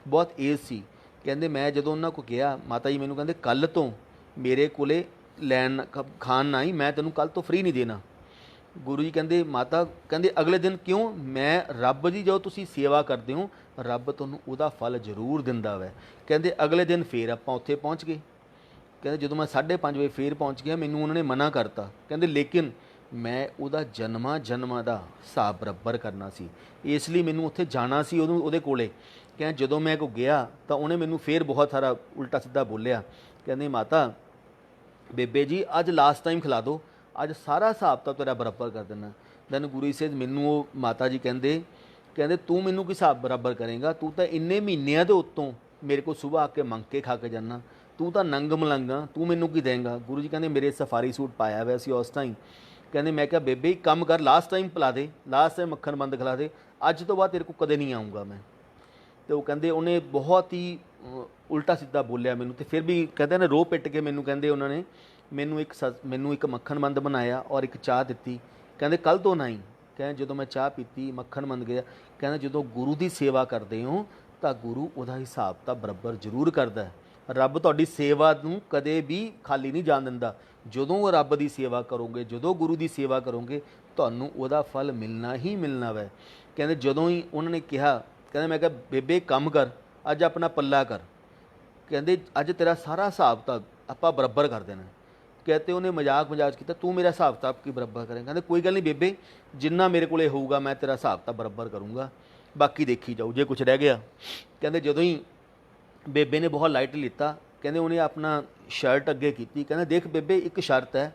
ਬਹੁਤ ਏਜ ਸੀ। ਕਹਿੰਦੇ ਮੈਂ ਜਦੋਂ ਉਹਨਾਂ ਕੋਲ ਗਿਆ, ਮਾਤਾ ਜੀ ਮੈਨੂੰ ਕਹਿੰਦੇ ਕੱਲ੍ਹ ਤੋਂ ਮੇਰੇ ਕੋਲੇ ਲੈਣ ਖਾਣ ਨਾ ਆਈ, ਮੈਂ ਤੈਨੂੰ ਕੱਲ੍ਹ ਤੋਂ ਫ੍ਰੀ ਨਹੀਂ ਦੇਣਾ। ਗੁਰੂ ਜੀ ਕਹਿੰਦੇ ਮਾਤਾ, ਕਹਿੰਦੇ ਅਗਲੇ ਦਿਨ ਕਿਉਂ? ਮੈਂ ਰੱਬ ਜੀ ਜਦੋਂ ਤੁਸੀਂ ਸੇਵਾ ਕਰਦੇ ਹੋ, ਰੱਬ ਤੁਹਾਨੂੰ ਉਹਦਾ ਫਲ ਜ਼ਰੂਰ ਦਿੰਦਾ ਵੈ। ਕਹਿੰਦੇ ਅਗਲੇ ਦਿਨ ਫੇਰ ਆਪਾਂ ਉੱਥੇ ਪਹੁੰਚ ਗਏ। ਕਹਿੰਦੇ ਜਦੋਂ ਮੈਂ 5:30 ਵਜੇ ਫੇਰ ਪਹੁੰਚ ਗਿਆ, ਮੈਨੂੰ ਉਹਨਾਂ ਨੇ ਮਨਾ ਕਰਤਾ। ਕਹਿੰਦੇ ਲੇਕਿਨ ਮੈਂ ਉਹਦਾ ਜਨਮਾਂ ਦਾ ਹਿਸਾਬ ਬਰਾਬਰ ਕਰਨਾ ਸੀ, ਇਸ ਲਈ ਮੈਨੂੰ ਉੱਥੇ ਜਾਣਾ ਸੀ ਉਹਦੇ ਕੋਲੇ। ਕਹਿੰਦੇ ਜਦੋਂ ਮੈਂ ਕੋ ਗਿਆ ਤਾਂ ਉਹਨੇ ਮੈਨੂੰ ਫੇਰ ਬਹੁਤ ਸਾਰਾ ਉਲਟਾ ਸਿੱਧਾ ਬੋਲਿਆ। ਕਹਿੰਦੇ ਮਾਤਾ, ਬੇਬੇ ਜੀ ਅੱਜ ਲਾਸਟ ਟਾਈਮ ਖਿਲਾ ਦਿਓ, ਅੱਜ ਸਾਰਾ ਹਿਸਾਬ ਤਾਂ ਤੇਰਾ ਬਰਾਬਰ ਕਰ ਦੇਣਾ। ਦੈਨ ਗੁਰੂ ਸਾਹਿਬ ਮੈਨੂੰ ਉਹ ਮਾਤਾ ਜੀ ਕਹਿੰਦੇ ਤੂੰ ਮੈਨੂੰ ਕੀ ਹਿਸਾਬ ਬਰਾਬਰ ਕਰੇਗਾ? ਤੂੰ ਤਾਂ ਇੰਨੇ ਮਹੀਨਿਆਂ ਦੇ ਉੱਤੋਂ ਮੇਰੇ ਕੋਲ ਸੁਬਾਹ ਆ ਕੇ ਮੰਗ ਕੇ ਖਾ ਕੇ ਜਾਣਾ, ਤੂੰ ਤਾਂ ਨੰਗ ਮਲੰਗਾ, ਤੂੰ ਮੈਨੂੰ ਕੀ ਦੇਂਗਾ? ਗੁਰੂ ਜੀ ਕਹਿੰਦੇ ਮੇਰੇ ਸਫਾਰੀ ਸੂਟ ਪਾਇਆ ਹੋਇਆ ਸੀ ਉਸ ਟਾਈਮ। ਕਹਿੰਦੇ ਮੈਂ ਕਿਹਾ ਬੇਬੇ ਇੱਕ ਕੰਮ ਕਰ, ਲਾਸਟ ਟਾਈਮ ਪਿਲਾ ਦੇ, ਲਾਸਟ ਟਾਈਮ ਮੱਖਣ ਬੰਦ ਖਿਲਾ ਦੇ, ਅੱਜ ਤੋਂ ਬਾਅਦ ਤੇਰੇ ਕੋਲ ਕਦੇ ਨਹੀਂ ਆਊਂਗਾ ਮੈਂ। ਅਤੇ ਉਹ ਕਹਿੰਦੇ ਉਹਨੇ ਬਹੁਤ ਹੀ ਉਲਟਾ ਸਿੱਧਾ ਬੋਲਿਆ ਮੈਨੂੰ। ਅਤੇ ਫਿਰ ਵੀ ਕਹਿੰਦੇ ਨੇ ਰੋ ਪਿੱਟ ਕੇ ਮੈਨੂੰ ਕਹਿੰਦੇ ਉਹਨਾਂ ਨੇ ਮੈਨੂੰ ਇੱਕ ਮੱਖਣ ਬੰਦ ਬਣਾਇਆ ਔਰ ਇੱਕ ਚਾਹ ਦਿੱਤੀ। ਕਹਿੰਦੇ ਕੱਲ੍ਹ ਤੋਂ ਨਾ ਹੀ, ਕਹਿੰਦੇ ਜਦੋਂ ਮੈਂ ਚਾਹ ਪੀਤੀ ਮੱਖਣ ਬਣ ਗਿਆ। ਕਹਿੰਦਾ ਜਦੋਂ ਗੁਰੂ ਦੀ ਸੇਵਾ ਕਰਦੇ ਹੋ ਤਾਂ ਗੁਰੂ ਉਹਦਾ ਹਿਸਾਬ ਤਾਂ ਬਰਾਬਰ ਜ਼ਰੂਰ ਕਰਦਾ ਹੈ। ਰੱਬ ਤੁਹਾਡੀ ਸੇਵਾ ਨੂੰ ਕਦੇ ਵੀ ਖਾਲੀ ਨਹੀਂ ਜਾਣ ਦਿੰਦਾ। ਜਦੋਂ ਰੱਬ ਦੀ ਸੇਵਾ ਕਰੋਗੇ, ਜਦੋਂ ਗੁਰੂ ਦੀ ਸੇਵਾ ਕਰੋਗੇ, ਤੁਹਾਨੂੰ ਉਹਦਾ ਫਲ ਮਿਲਣਾ ਹੀ ਮਿਲਣਾ ਵੈ। ਕਹਿੰਦੇ ਜਦੋਂ ਹੀ ਉਹਨਾਂ ਨੇ ਕਿਹਾ, ਕਹਿੰਦੇ ਮੈਂ ਕਿਹਾ ਬੇਬੇ ਕੰਮ ਕਰ, ਅੱਜ ਆਪਣਾ ਪੱਲਾ ਕਰ, ਕਹਿੰਦੇ ਅੱਜ ਤੇਰਾ ਸਾਰਾ ਹਿਸਾਬ ਤਾਂ ਆਪਾਂ ਬਰਾਬਰ ਕਰ ਦੇਣਾ। कहते उन्हें मजाक किया तू मेरा हिसाब किताब की बराबर करें। कहते कोई गल नहीं बेबे, जिन्ना मेरे को होऊगा मैं तेरा हिसाब किताब बराबर करूँगा, बाकी देखी जाओ जे कुछ रह गया। कहते जो ही बेबे ने बहुत लाइट लिता, कहते उन्हें अपना शर्ट अगे की, कहते देख बेबे एक शर्त है,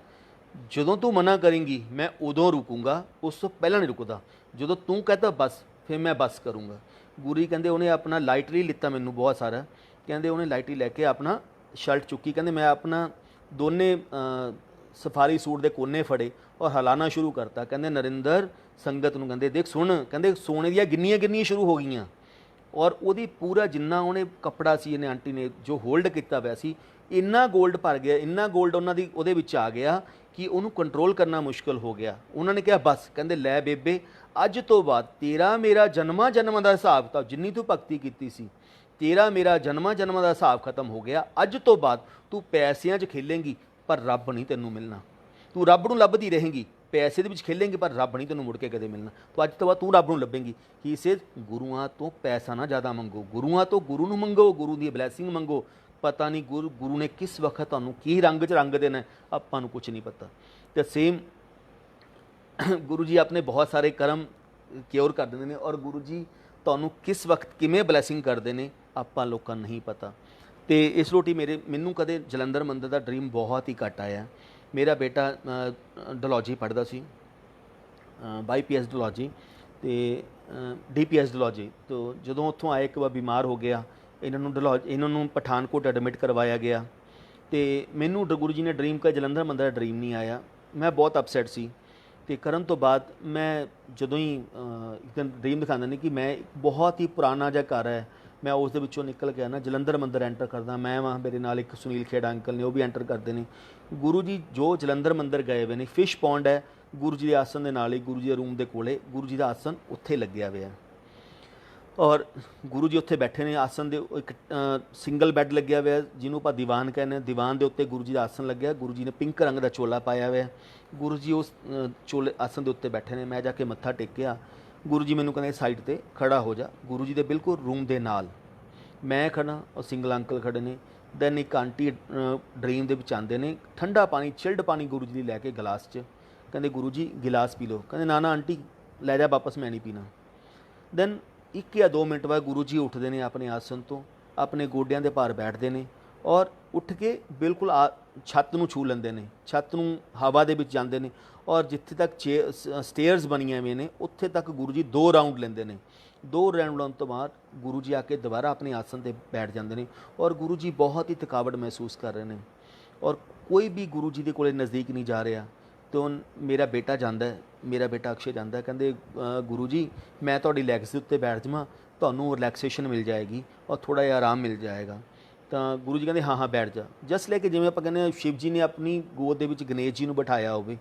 जो तू मना करेंगी मैं उदों रुकूँगा, उस तो पहला नहीं रुकदा, जो तू कहता बस फिर मैं बस करूँगा। गुरु जी कहते उन्हें अपना लाइटली लिता मैनू बहुत सारा, कहते उन्हें लाइटली लैके अपना शर्ट चुकी, कहते मैं अपना दोने सफारी सूट के कोने फड़े और हिलाना शुरू करता। कहते नरिंदर संगत नूं कहते देख सुन, कहते सोने दियाँ गिनियाँ गिनियाँ शुरू हो गई और वो पूरा जिन्ना उन्हें कपड़ा सी इन्हें आंटी ने जो होल्ड किया हुआ सी, इन्ना गोल्ड भर गया, इन्ना गोल्ड उन्होंने उहदे विच आ गया कि उन्होंने कंट्रोल करना मुश्किल हो गया। उन्होंने कहा बस, कहते लै बेबे अज तो बाद तेरा मेरा जन्मा जन्म का हिसाब किताब, जिन्नी तू भगती की सी, तेरा मेरा जन्मा जन्म का हिसाब खत्म हो गया। अज तो बाद तू पैसों च खेलेंगी पर रब नहीं तेनों मिलना, तू रब नूं लभदी रहेंगी, पैसे दे विच खेलेंगी पर रब नहीं तेनों मुड़ के कदे मिलना। तो अज तो बाद तू रब नूं लभेंगी। ही से गुरुआं तो पैसा ना ज़्यादा मंगो, गुरुआं तो गुरु नूं मंगो, गुरु दी ब्लैसिंग मंगो। पता नहीं गुरु ने किस वक्त तुहानूं की रंग च रंग देना, आपां नूं कुछ नहीं पता। तो सेम गुरु जी अपने बहुत सारे कर्म क्योर कर देंगे और गुरु जी तुहानूं किस वक्त किवें ब्लैसिंग करते हैं आपां लोकां नूं नहीं पता। तो इस रोटी मैनू कदे जलंधर मंदिर का ड्रीम बहुत ही घट आया। मेरा बेटा डलहौजी पढ़ता सी, BPS डलहौजी तो DPS डलहौजी। तो जदों उत्थों आए एक बार बीमार हो गया, इन्होंने पठानकोट एडमिट करवाया गया। तो मैनू गुरु जी ने ड्रीम का जलंधर मंदिर का ड्रीम नहीं आया, मैं बहुत अपसैट सी। तो करन तो बाद मैं जदों ही एक दिन ड्रीम दिखाते हैं कि मैं बहुत ही पुराना जिहा घर है, मैं उस दे विचों निकल के ना जलंधर मंदिर एंटर करदा। मैं वहाँ मेरे नाल एक सुनील खेड़ा अंकल ने, वो भी एंटर करते हैं। गुरु जी जो जलंधर मंदिर गए हुए ने, फिश पॉन्ड है गुरु जी के आसन के नाल ही, गुरु जी के रूम के कोले गुरु जी का आसन उत्थे लग्या हुआ है और गुरु जी उत्थे बैठे ने। आसन दे एक सिंगल बैड लग्या हुआ है जिन्हों आप दीवान कहने, दीवान के उत्ते गुरु जी का आसन लग्या। गुरु जी ने पिंक रंग का चोला पाया हुआ है, गुरु जी उस चोले आसन के उत्ते बैठे ने। मैं जाके मत्था टेकिया, गुरु जी मैनू कहते साइड ते खड़ा हो जा। गुरु जी के बिल्कुल रूम के नाल मैं खड़ा और सिंगल अंकल खड़े ने। दैन एक आंटी ड्रीम के विच आंदे ने, ठंडा पानी चिल्ड पानी गुरु जी लैके गिलास च, कहते गुरु जी गिलास पी लो। कहते ना ना आंटी लै जा वापस, मैं नहीं पीना। दैन 1 या 2 मिनट बाद गुरु जी उठते हैं अपने आसन तो, अपने गोडियां दे भार बैठते हैं और उठ के बिल्कुल छत नूं छू लेंदे ने, छत नूं हवा दे विच जांदे ने और जिथे तक स्टेयर्स बनिया हुई ने उत्थे तक गुरु जी 2 राउंड लेंदे ने। 2 राउंड लाने तो बाद गुरु जी आके दोबारा अपने आसन पर बैठ जाते हैं और गुरु जी बहुत ही थकावट महसूस कर रहे हैं और कोई भी गुरु जी के कोले नज़दीक नहीं जा रहा। तो मेरा बेटा जाता है, मेरा बेटा अक्षय जाता है, कहते गुरु जी मैं तुहाडी लैग्स के उत्ते बैठ जावां, तुहानूं रिलैक्सेशन मिल जाएगी और थोड़ा जिहा आराम मिल जाएगा। तो गुरु जी कहते हाँ हाँ बैठ जा। जस्ट लैके जिवें आपां कहने शिव जी ने अपनी गोद दे विच गणेश जी नूं बिठाया होवे,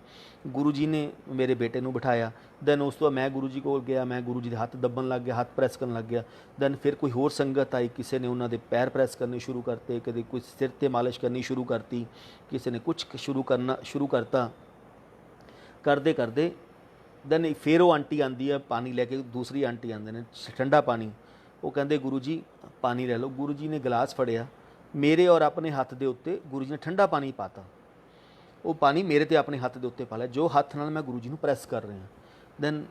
गुरु जी ने मेरे बेटे नूं बिठाया। दैन उस तो मैं गुरु जी कोल गया, मैं गुरु जी दे हत्थ दब्बन लग गया, हत्थ प्रैस करन लग गया। दैन फिर कोई होर संगत आई, किसी ने उन्होंने पैर प्रैस करने शुरू करते, कदे कोई सिर ते मालिश करनी शुरू करती, किसी ने कुछ शुरू करता। करते करते दैन फिर वो आंटी आती है पानी लैके, दूसरी आंटी आते हैं ठंडा पानी, वो कहते गुरु जी पानी ले लो। गुरु जी ने गिलास फड़िया, मेरे और अपने हत्थ के उत्ते गुरु जी ने ठंडा पानी पाता, वो पानी मेरे ते अपने हत्थ के उत्ते पा लिया जो हत्थ नाल मैं गुरु जी नूं प्रैस कर रहा। दैन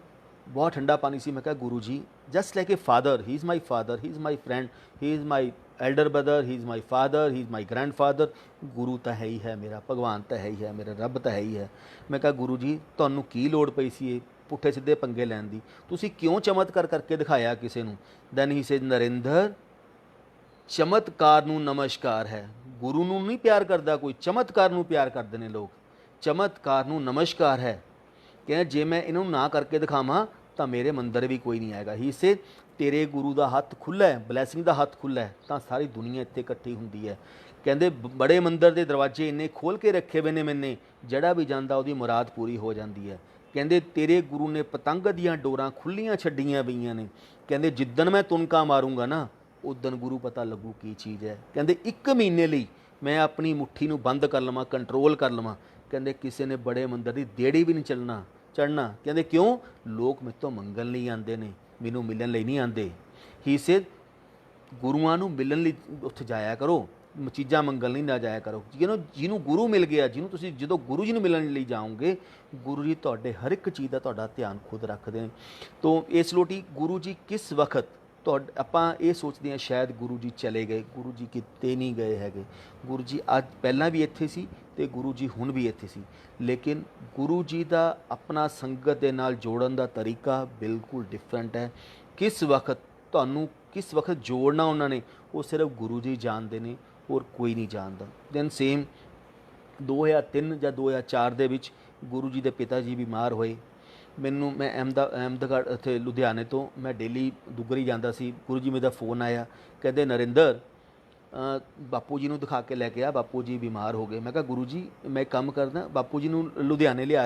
बहुत ठंडा पानी सी। मैं कहा Guru ji just like a father, he is my father, he is my friend, he is my elder brother, he is my father, he is my grandfather. Guru तो है ही है मेरा, भगवान तो है ही है मेरा, रब तो है ही है। मैं कहा गुरु जी तुहानूं की लोड़ पई सी पुट्ठे सीधे पंगे लैण दी, तुसीं क्यों चमत्कार करके दिखाया किसी नूं। दैन ही से नरिंदर चमत्कार नूं नमस्कार है, गुरु नूं नहीं प्यार करता कोई, चमत्कार नूं प्यार करते हैं लोग, चमत्कार नूं नमस्कार है। कह जे मैं इन्हों ना करके दिखावां तो मेरे मंदिर भी कोई नहीं आएगा। ही से तेरे गुरु का हत्थ खुला है, ब्लैसिंग का हत्थ खुला है तो सारी दुनिया इत्थे इकट्ठी हुंदी है। कहते बड़े मंदिर के दरवाजे इन्ने खोल के रखे हुए ने मैंने, जड़ा भी जाता उसकी मुराद पूरी हो जाती है। ਕਹਿੰਦੇ ਤੇਰੇ ਗੁਰੂ ਨੇ ਪਤੰਗ ਦੀਆਂ ਡੋਰਾਂ ਖੁੱਲੀਆਂ ਛੱਡੀਆਂ ਪਈਆਂ ਨੇ। ਕਹਿੰਦੇ ਜਿੱਦਣ ਮੈਂ ਤੁਨਕਾ ਮਾਰੂੰਗਾ ਨਾ ਉਦਣ ਗੁਰੂ ਪਤਾ ਲੱਗੂ ਕੀ ਚੀਜ਼ ਹੈ। ਕਹਿੰਦੇ 1 ਮਹੀਨੇ ਲਈ ਮੈਂ ਆਪਣੀ ਮੁੱਠੀ ਨੂੰ ਬੰਦ ਕਰ ਲਵਾਂ, ਕੰਟਰੋਲ ਕਰ ਲਵਾਂ। ਕਹਿੰਦੇ ਕਿਸੇ ਨੇ ਬੜੇ ਮੰਦਰ ਦੀ ਦੇੜੀ ਵੀ ਨਹੀਂ ਚੜ੍ਹਨਾ। ਕਹਿੰਦੇ ਕਿਉਂ? ਲੋਕ ਮੇਰੇ ਤੋਂ ਮੰਗਣ ਲਈ ਆਉਂਦੇ ਨੇ, ਮੈਨੂੰ ਮਿਲਣ ਲਈ ਨਹੀਂ ਆਉਂਦੇ। ਹੀ ਸੇਡ ਗੁਰੂਆਂ ਨੂੰ ਮਿਲਣ ਲਈ ਉੱਥੇ ਜਾਇਆ ਕਰੋ, ਚੀਜ਼ਾਂ ਮੰਗਣ ਲਈ ਨਾ ਜਾਇਆ ਕਰੋ। ਜਿਹਨੂੰ ਗੁਰੂ ਮਿਲ ਗਿਆ, ਤੁਸੀਂ ਜਦੋਂ ਗੁਰੂ ਜੀ ਨੂੰ ਮਿਲਣ ਲਈ ਜਾਓਗੇ, ਗੁਰੂ ਜੀ ਤੁਹਾਡੇ ਹਰ ਇੱਕ ਚੀਜ਼ ਦਾ ਤੁਹਾਡਾ ਧਿਆਨ ਖੁਦ ਰੱਖਦੇ ਨੇ। ਤੋਂ ਇਸ ਲੋਟੀ ਗੁਰੂ ਜੀ ਕਿਸ ਵਕਤ ਆਪਾਂ ਇਹ ਸੋਚਦੇ ਹਾਂ ਸ਼ਾਇਦ ਗੁਰੂ ਜੀ ਚਲੇ ਗਏ, ਗੁਰੂ ਜੀ ਕਿਤੇ ਨਹੀਂ ਗਏ ਹੈਗੇ। ਗੁਰੂ ਜੀ ਅੱਜ ਪਹਿਲਾਂ ਵੀ ਇੱਥੇ ਸੀ ਅਤੇ ਗੁਰੂ ਜੀ ਹੁਣ ਵੀ ਇੱਥੇ ਸੀ, ਲੇਕਿਨ ਗੁਰੂ ਜੀ ਦਾ ਆਪਣਾ ਸੰਗਤ ਦੇ ਨਾਲ ਜੋੜਨ ਦਾ ਤਰੀਕਾ ਬਿਲਕੁਲ ਡਿਫਰੈਂਟ ਹੈ। ਕਿਸ ਵਕਤ ਜੋੜਨਾ ਉਹਨਾਂ ਨੇ, ਉਹ ਸਿਰਫ ਗੁਰੂ ਜੀ ਜਾਣਦੇ ਨੇ, ਹੋਰ ਕੋਈ ਨਹੀਂ ਜਾਣਦਾ। ਦੈਨ ਸੇਮ 2003 ਜਾਂ 2004 ਦੇ ਵਿੱਚ ਗੁਰੂ ਜੀ ਦੇ ਪਿਤਾ ਜੀ ਬਿਮਾਰ ਹੋਏ। ਮੈਂ ਅਹਿਮਦਗੜ੍ਹ ਇੱਥੇ ਲੁਧਿਆਣੇ ਤੋਂ ਮੈਂ ਡੇਲੀ ਦੁੱਗਰੀ ਜਾਂਦਾ ਸੀ। ਗੁਰੂ ਜੀ ਮੇਰਾ ਫੋਨ ਆਇਆ, ਕਹਿੰਦੇ ਨਰਿੰਦਰ ਬਾਪੂ ਜੀ ਨੂੰ ਦਿਖਾ ਕੇ ਲੈ ਕੇ ਆ, ਬਾਪੂ ਜੀ ਬਿਮਾਰ ਹੋ ਗਏ। ਮੈਂ ਕਿਹਾ ਗੁਰੂ ਜੀ ਮੈਂ ਕੰਮ ਕਰਦਾ, ਬਾਪੂ ਜੀ ਨੂੰ ਲੁਧਿਆਣੇ ਲੈ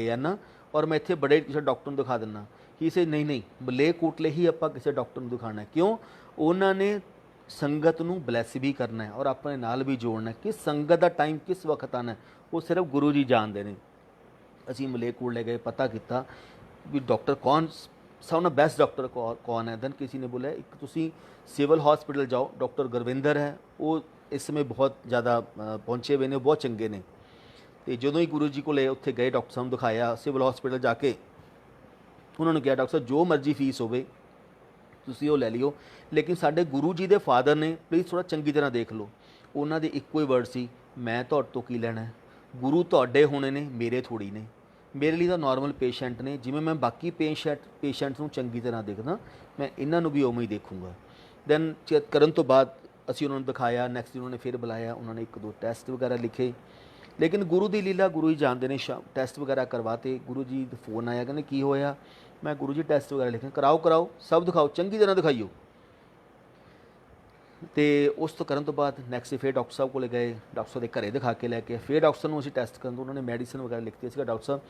ਆਉਣਾ ਔਰ ਮੈਂ ਇੱਥੇ ਬੜੇ ਕਿਸੇ ਡਾਕਟਰ ਨੂੰ ਦਿਖਾ ਦਿੰਦਾ। ਹੀ ਸੇ ਨਹੀਂ ਮਲੇਰਕੋਟਲੇ ਹੀ ਆਪਾਂ ਕਿਸੇ ਡਾਕਟਰ ਨੂੰ ਦਿਖਾਉਣਾ। ਕਿਉਂ? ਉਹਨਾਂ ਨੇ ਸੰਗਤ ਨੂੰ ਬਲੈਸ ਵੀ ਕਰਨਾ ਹੈ ਔਰ ਆਪਣੇ ਨਾਲ ਵੀ ਜੋੜਨਾ ਹੈ। ਕਿ ਸੰਗਤ ਦਾ ਟਾਈਮ ਕਿਸ ਵਕਤ ਆਉਣਾ ਉਹ ਸਿਰਫ ਗੁਰੂ ਜੀ ਜਾਣਦੇ ਨੇ। ਅਸੀਂ ਮਲੇਰਕੋਟਲੇ ਗਏ, ਪਤਾ ਕੀਤਾ ਵੀ ਡਾਕਟਰ ਕੌਣ, ਸਭ ਤੋਂ ਬੈਸਟ ਡਾਕਟਰ ਕੌਣ ਹੈ। ਦੈਨ ਕਿਸੇ ਨੇ ਬੋਲਿਆ ਇੱਕ ਤੁਸੀਂ ਸਿਵਲ ਹਸਪੀਟਲ ਜਾਓ, ਡਾਕਟਰ ਗੁਰਵਿੰਦਰ ਹੈ, ਉਹ ਇਸ ਸਮੇਂ ਬਹੁਤ ਜ਼ਿਆਦਾ ਪਹੁੰਚੇ ਹੋਏ ਨੇ, ਬਹੁਤ ਚੰਗੇ ਨੇ। ਅਤੇ ਜਦੋਂ ਹੀ ਗੁਰੂ ਜੀ ਕੋਲ ਉੱਥੇ ਗਏ, ਡਾਕਟਰ ਸਾਹਿਬ ਨੂੰ ਦਿਖਾਇਆ ਸਿਵਲ ਹਸਪੀਟਲ ਜਾ ਕੇ, ਉਹਨਾਂ ਨੂੰ ਕਿਹਾ ਡਾਕਟਰ ਸਾਹਿਬ ਜੋ ਮਰਜ਼ੀ ਫੀਸ ਹੋਵੇ ਤੁਸੀਂ ਉਹ ਲੈ ਲਿਓ, ਲੇਕਿਨ ਸਾਡੇ ਗੁਰੂ ਜੀ ਦੇ ਫਾਦਰ ਨੇ, ਪਲੀਜ਼ ਥੋੜ੍ਹਾ ਚੰਗੀ ਤਰ੍ਹਾਂ ਦੇਖ ਲਓ। ਉਹਨਾਂ ਦੇ ਇੱਕੋ ਹੀ ਵਰਡ ਸੀ, ਮੈਂ ਤੁਹਾਡੇ ਤੋਂ ਕੀ ਲੈਣਾ, ਗੁਰੂ ਤੁਹਾਡੇ ਹੋਣੇ ਨੇ, ਮੇਰੇ ਥੋੜ੍ਹੀ ਨੇ। ਮੇਰੇ ਲਈ ਤਾਂ ਨਾਰਮਲ ਪੇਸ਼ੈਂਟ ਨੇ, ਜਿਵੇਂ ਮੈਂ ਬਾਕੀ ਪੇਸ਼ੈਂਟਸ ਨੂੰ ਚੰਗੀ ਤਰ੍ਹਾਂ ਦੇਖਦਾ, ਮੈਂ ਇਹਨਾਂ ਨੂੰ ਵੀ ਉਵੇਂ ਹੀ ਦੇਖੂੰਗਾ। ਦੈਨ ਚੈੱਕ ਕਰਨ ਤੋਂ ਬਾਅਦ ਅਸੀਂ ਉਹਨਾਂ ਨੂੰ ਦਿਖਾਇਆ। ਨੈਕਸਟ ਡੇ ਉਹਨਾਂ ਨੇ ਫਿਰ ਬੁਲਾਇਆ, ਉਹਨਾਂ ਨੇ 1-2 ਟੈਸਟ ਵਗੈਰਾ ਲਿਖੇ, ਲੇਕਿਨ ਗੁਰੂ ਦੀ ਲੀਲਾ ਗੁਰੂ ਹੀ ਜਾਣਦੇ ਨੇ। ਟੈਸਟ ਵਗੈਰਾ ਕਰਵਾਤੇ। ਗੁਰੂ ਜੀ ਦਾ ਫੋਨ ਆਇਆ, ਕਹਿੰਦੇ ਕੀ ਹੋਇਆ? ਮੈਂ ਗੁਰੂ ਜੀ ਟੈਸਟ ਵਗੈਰਾ ਲਿਖੇ, ਕਰਾਓ ਸਭ ਦਿਖਾਓ, ਚੰਗੀ ਤਰ੍ਹਾਂ ਦਿਖਾਈਓ। ਅਤੇ ਉਸ ਤੋਂ ਕਰਨ ਤੋਂ ਬਾਅਦ ਨੈਕਸਟ ਡੇ ਫਿਰ ਡਾਕਟਰ ਸਾਹਿਬ ਕੋਲ ਗਏ, ਡਾਕਟਰ ਸਾਹਿਬ ਦੇ ਘਰੇ ਦਿਖਾ ਕੇ ਲੈ ਕੇ ਫਿਰ ਡਾਕਟਰ ਸਾਹਿਬ ਨੂੰ ਅਸੀਂ ਟੈਸਟ ਕਰਨ ਤੋਂ ਉਹਨਾਂ ਨੇ ਮੈਡੀਸਨ ਵਗੈਰਾ ਲਿਖਤੀ ਸੀਗਾ। ਡਾਕਟਰ ਸਾਹਿਬ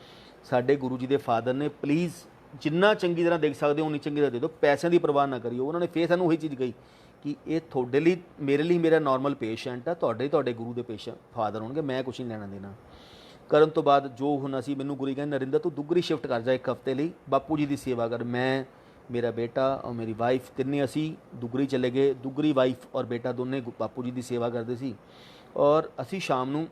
ਸਾਡੇ ਗੁਰੂ ਜੀ ਦੇ ਫਾਦਰ ਨੇ, ਪਲੀਜ਼ ਜਿੰਨਾ ਚੰਗੀ ਤਰ੍ਹਾਂ ਦੇਖ ਸਕਦੇ ਹੋ ਉਨੀ ਚੰਗੀ ਤਰ੍ਹਾਂ ਦੇ ਦਿਓ, ਪੈਸਿਆਂ ਦੀ ਪਰਵਾਹ ਨਾ ਕਰਿਓ। ਉਹਨਾਂ ਨੇ ਫਿਰ ਸਾਨੂੰ ਉਹੀ ਚੀਜ਼ ਕਹੀ ਕਿ ਇਹ ਤੁਹਾਡੇ ਲਈ ਮੇਰਾ ਨਾਰਮਲ ਪੇਸ਼ੈਂਟ ਆ, ਤੁਹਾਡੇ ਗੁਰੂ ਦੇ ਫਾਦਰ ਹੋਣਗੇ, ਮੈਂ ਕੁਛ ਨਹੀਂ ਲੈਣਾ ਦੇਣਾ। ਕਰਨ ਤੋਂ ਬਾਅਦ ਜੋ ਹੁਣ ਅਸੀਂ, ਮੈਨੂੰ ਗੁਰੂ ਕਹਿੰਦੇ ਨਰਿੰਦਰ ਤੂੰ ਦੁੱਗਰੀ ਸ਼ਿਫਟ ਕਰ ਜਾ 1 ਹਫ਼ਤੇ ਲਈ, ਬਾਪੂ ਜੀ ਦੀ ਸੇਵਾ ਕਰ। ਮੈਂ, ਮੇਰਾ ਬੇਟਾ ਔਰ ਮੇਰੀ ਵਾਈਫ ਤਿੰਨੇ ਅਸੀਂ ਦੁੱਗਰੀ ਚਲੇ ਗਏ। ਦੁੱਗਰੀ ਵਾਈਫ ਔਰ ਬੇਟਾ ਦੋਨੇ ਬਾਪੂ ਜੀ ਦੀ ਸੇਵਾ ਕਰਦੇ ਸੀ। ਔਰ ਅਸੀਂ ਸ਼ਾਮ ਨੂੰ,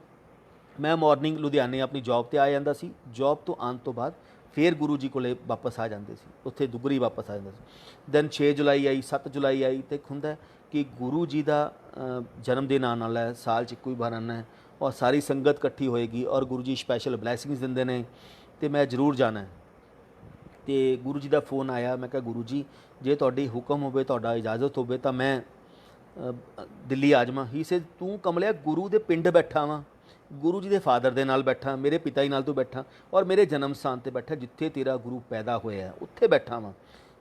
ਮੈਂ ਮਾਰਨਿੰਗ ਲੁਧਿਆਣੇ ਆਪਣੀ ਜੌਬ 'ਤੇ ਆ ਜਾਂਦਾ ਸੀ, ਜੌਬ ਤੋਂ ਆਉਣ ਤੋਂ ਬਾਅਦ ਫਿਰ ਗੁਰੂ ਜੀ ਕੋਲੇ ਵਾਪਸ ਆ ਜਾਂਦੇ ਸੀ, ਉੱਥੇ ਦੁੱਗਰੀ ਵਾਪਸ ਆ ਜਾਂਦਾ ਸੀ। ਦੈਨ 6 ਜੁਲਾਈ ਆਈ, 7 ਜੁਲਾਈ ਆਈ, ਅਤੇ ਇੱਕ ਹੁੰਦਾ ਕਿ ਗੁਰੂ ਜੀ ਦਾ ਜਨਮ ਦਿਨ ਆਉਣ ਵਾਲਾ ਹੈ, ਸਾਲ 'ਚ ਇੱਕੋ ਹੀ ਵਾਰ ਆਉਣਾ ਹੈ ਔਰ ਸਾਰੀ ਸੰਗਤ ਇਕੱਠੀ ਹੋਏਗੀ ਔਰ ਗੁਰੂ ਜੀ ਸਪੈਸ਼ਲ ਬਲੈਸਿੰਗਸ ਦਿੰਦੇ ਨੇ, ਅਤੇ ਮੈਂ ਜ਼ਰੂਰ ਜਾਣਾ ਹੈ। ਅਤੇ ਗੁਰੂ ਜੀ ਦਾ ਫੋਨ ਆਇਆ। ਮੈਂ ਕਿਹਾ ਗੁਰੂ ਜੀ ਜੇ ਤੁਹਾਡੀ ਹੁਕਮ ਹੋਵੇ, ਤੁਹਾਡਾ ਇਜਾਜ਼ਤ ਹੋਵੇ ਤਾਂ ਮੈਂ ਦਿੱਲੀ ਆ ਜਾਵਾਂ। ਹੀ ਸੇ ਤੂੰ ਕਮਲਿਆ ਗੁਰੂ ਦੇ ਪਿੰਡ ਬੈਠਾ ਵਾਂ, ਗੁਰੂ ਜੀ ਦੇ ਫਾਦਰ ਦੇ ਨਾਲ ਬੈਠਾ, ਮੇਰੇ ਪਿਤਾ ਜੀ ਨਾਲ ਤੂੰ ਬੈਠਾ ਔਰ ਮੇਰੇ ਜਨਮ ਸਥਾਨ 'ਤੇ ਬੈਠਾ, ਜਿੱਥੇ ਤੇਰਾ ਗੁਰੂ ਪੈਦਾ ਹੋਇਆ ਉੱਥੇ ਬੈਠਾ ਵਾਂ,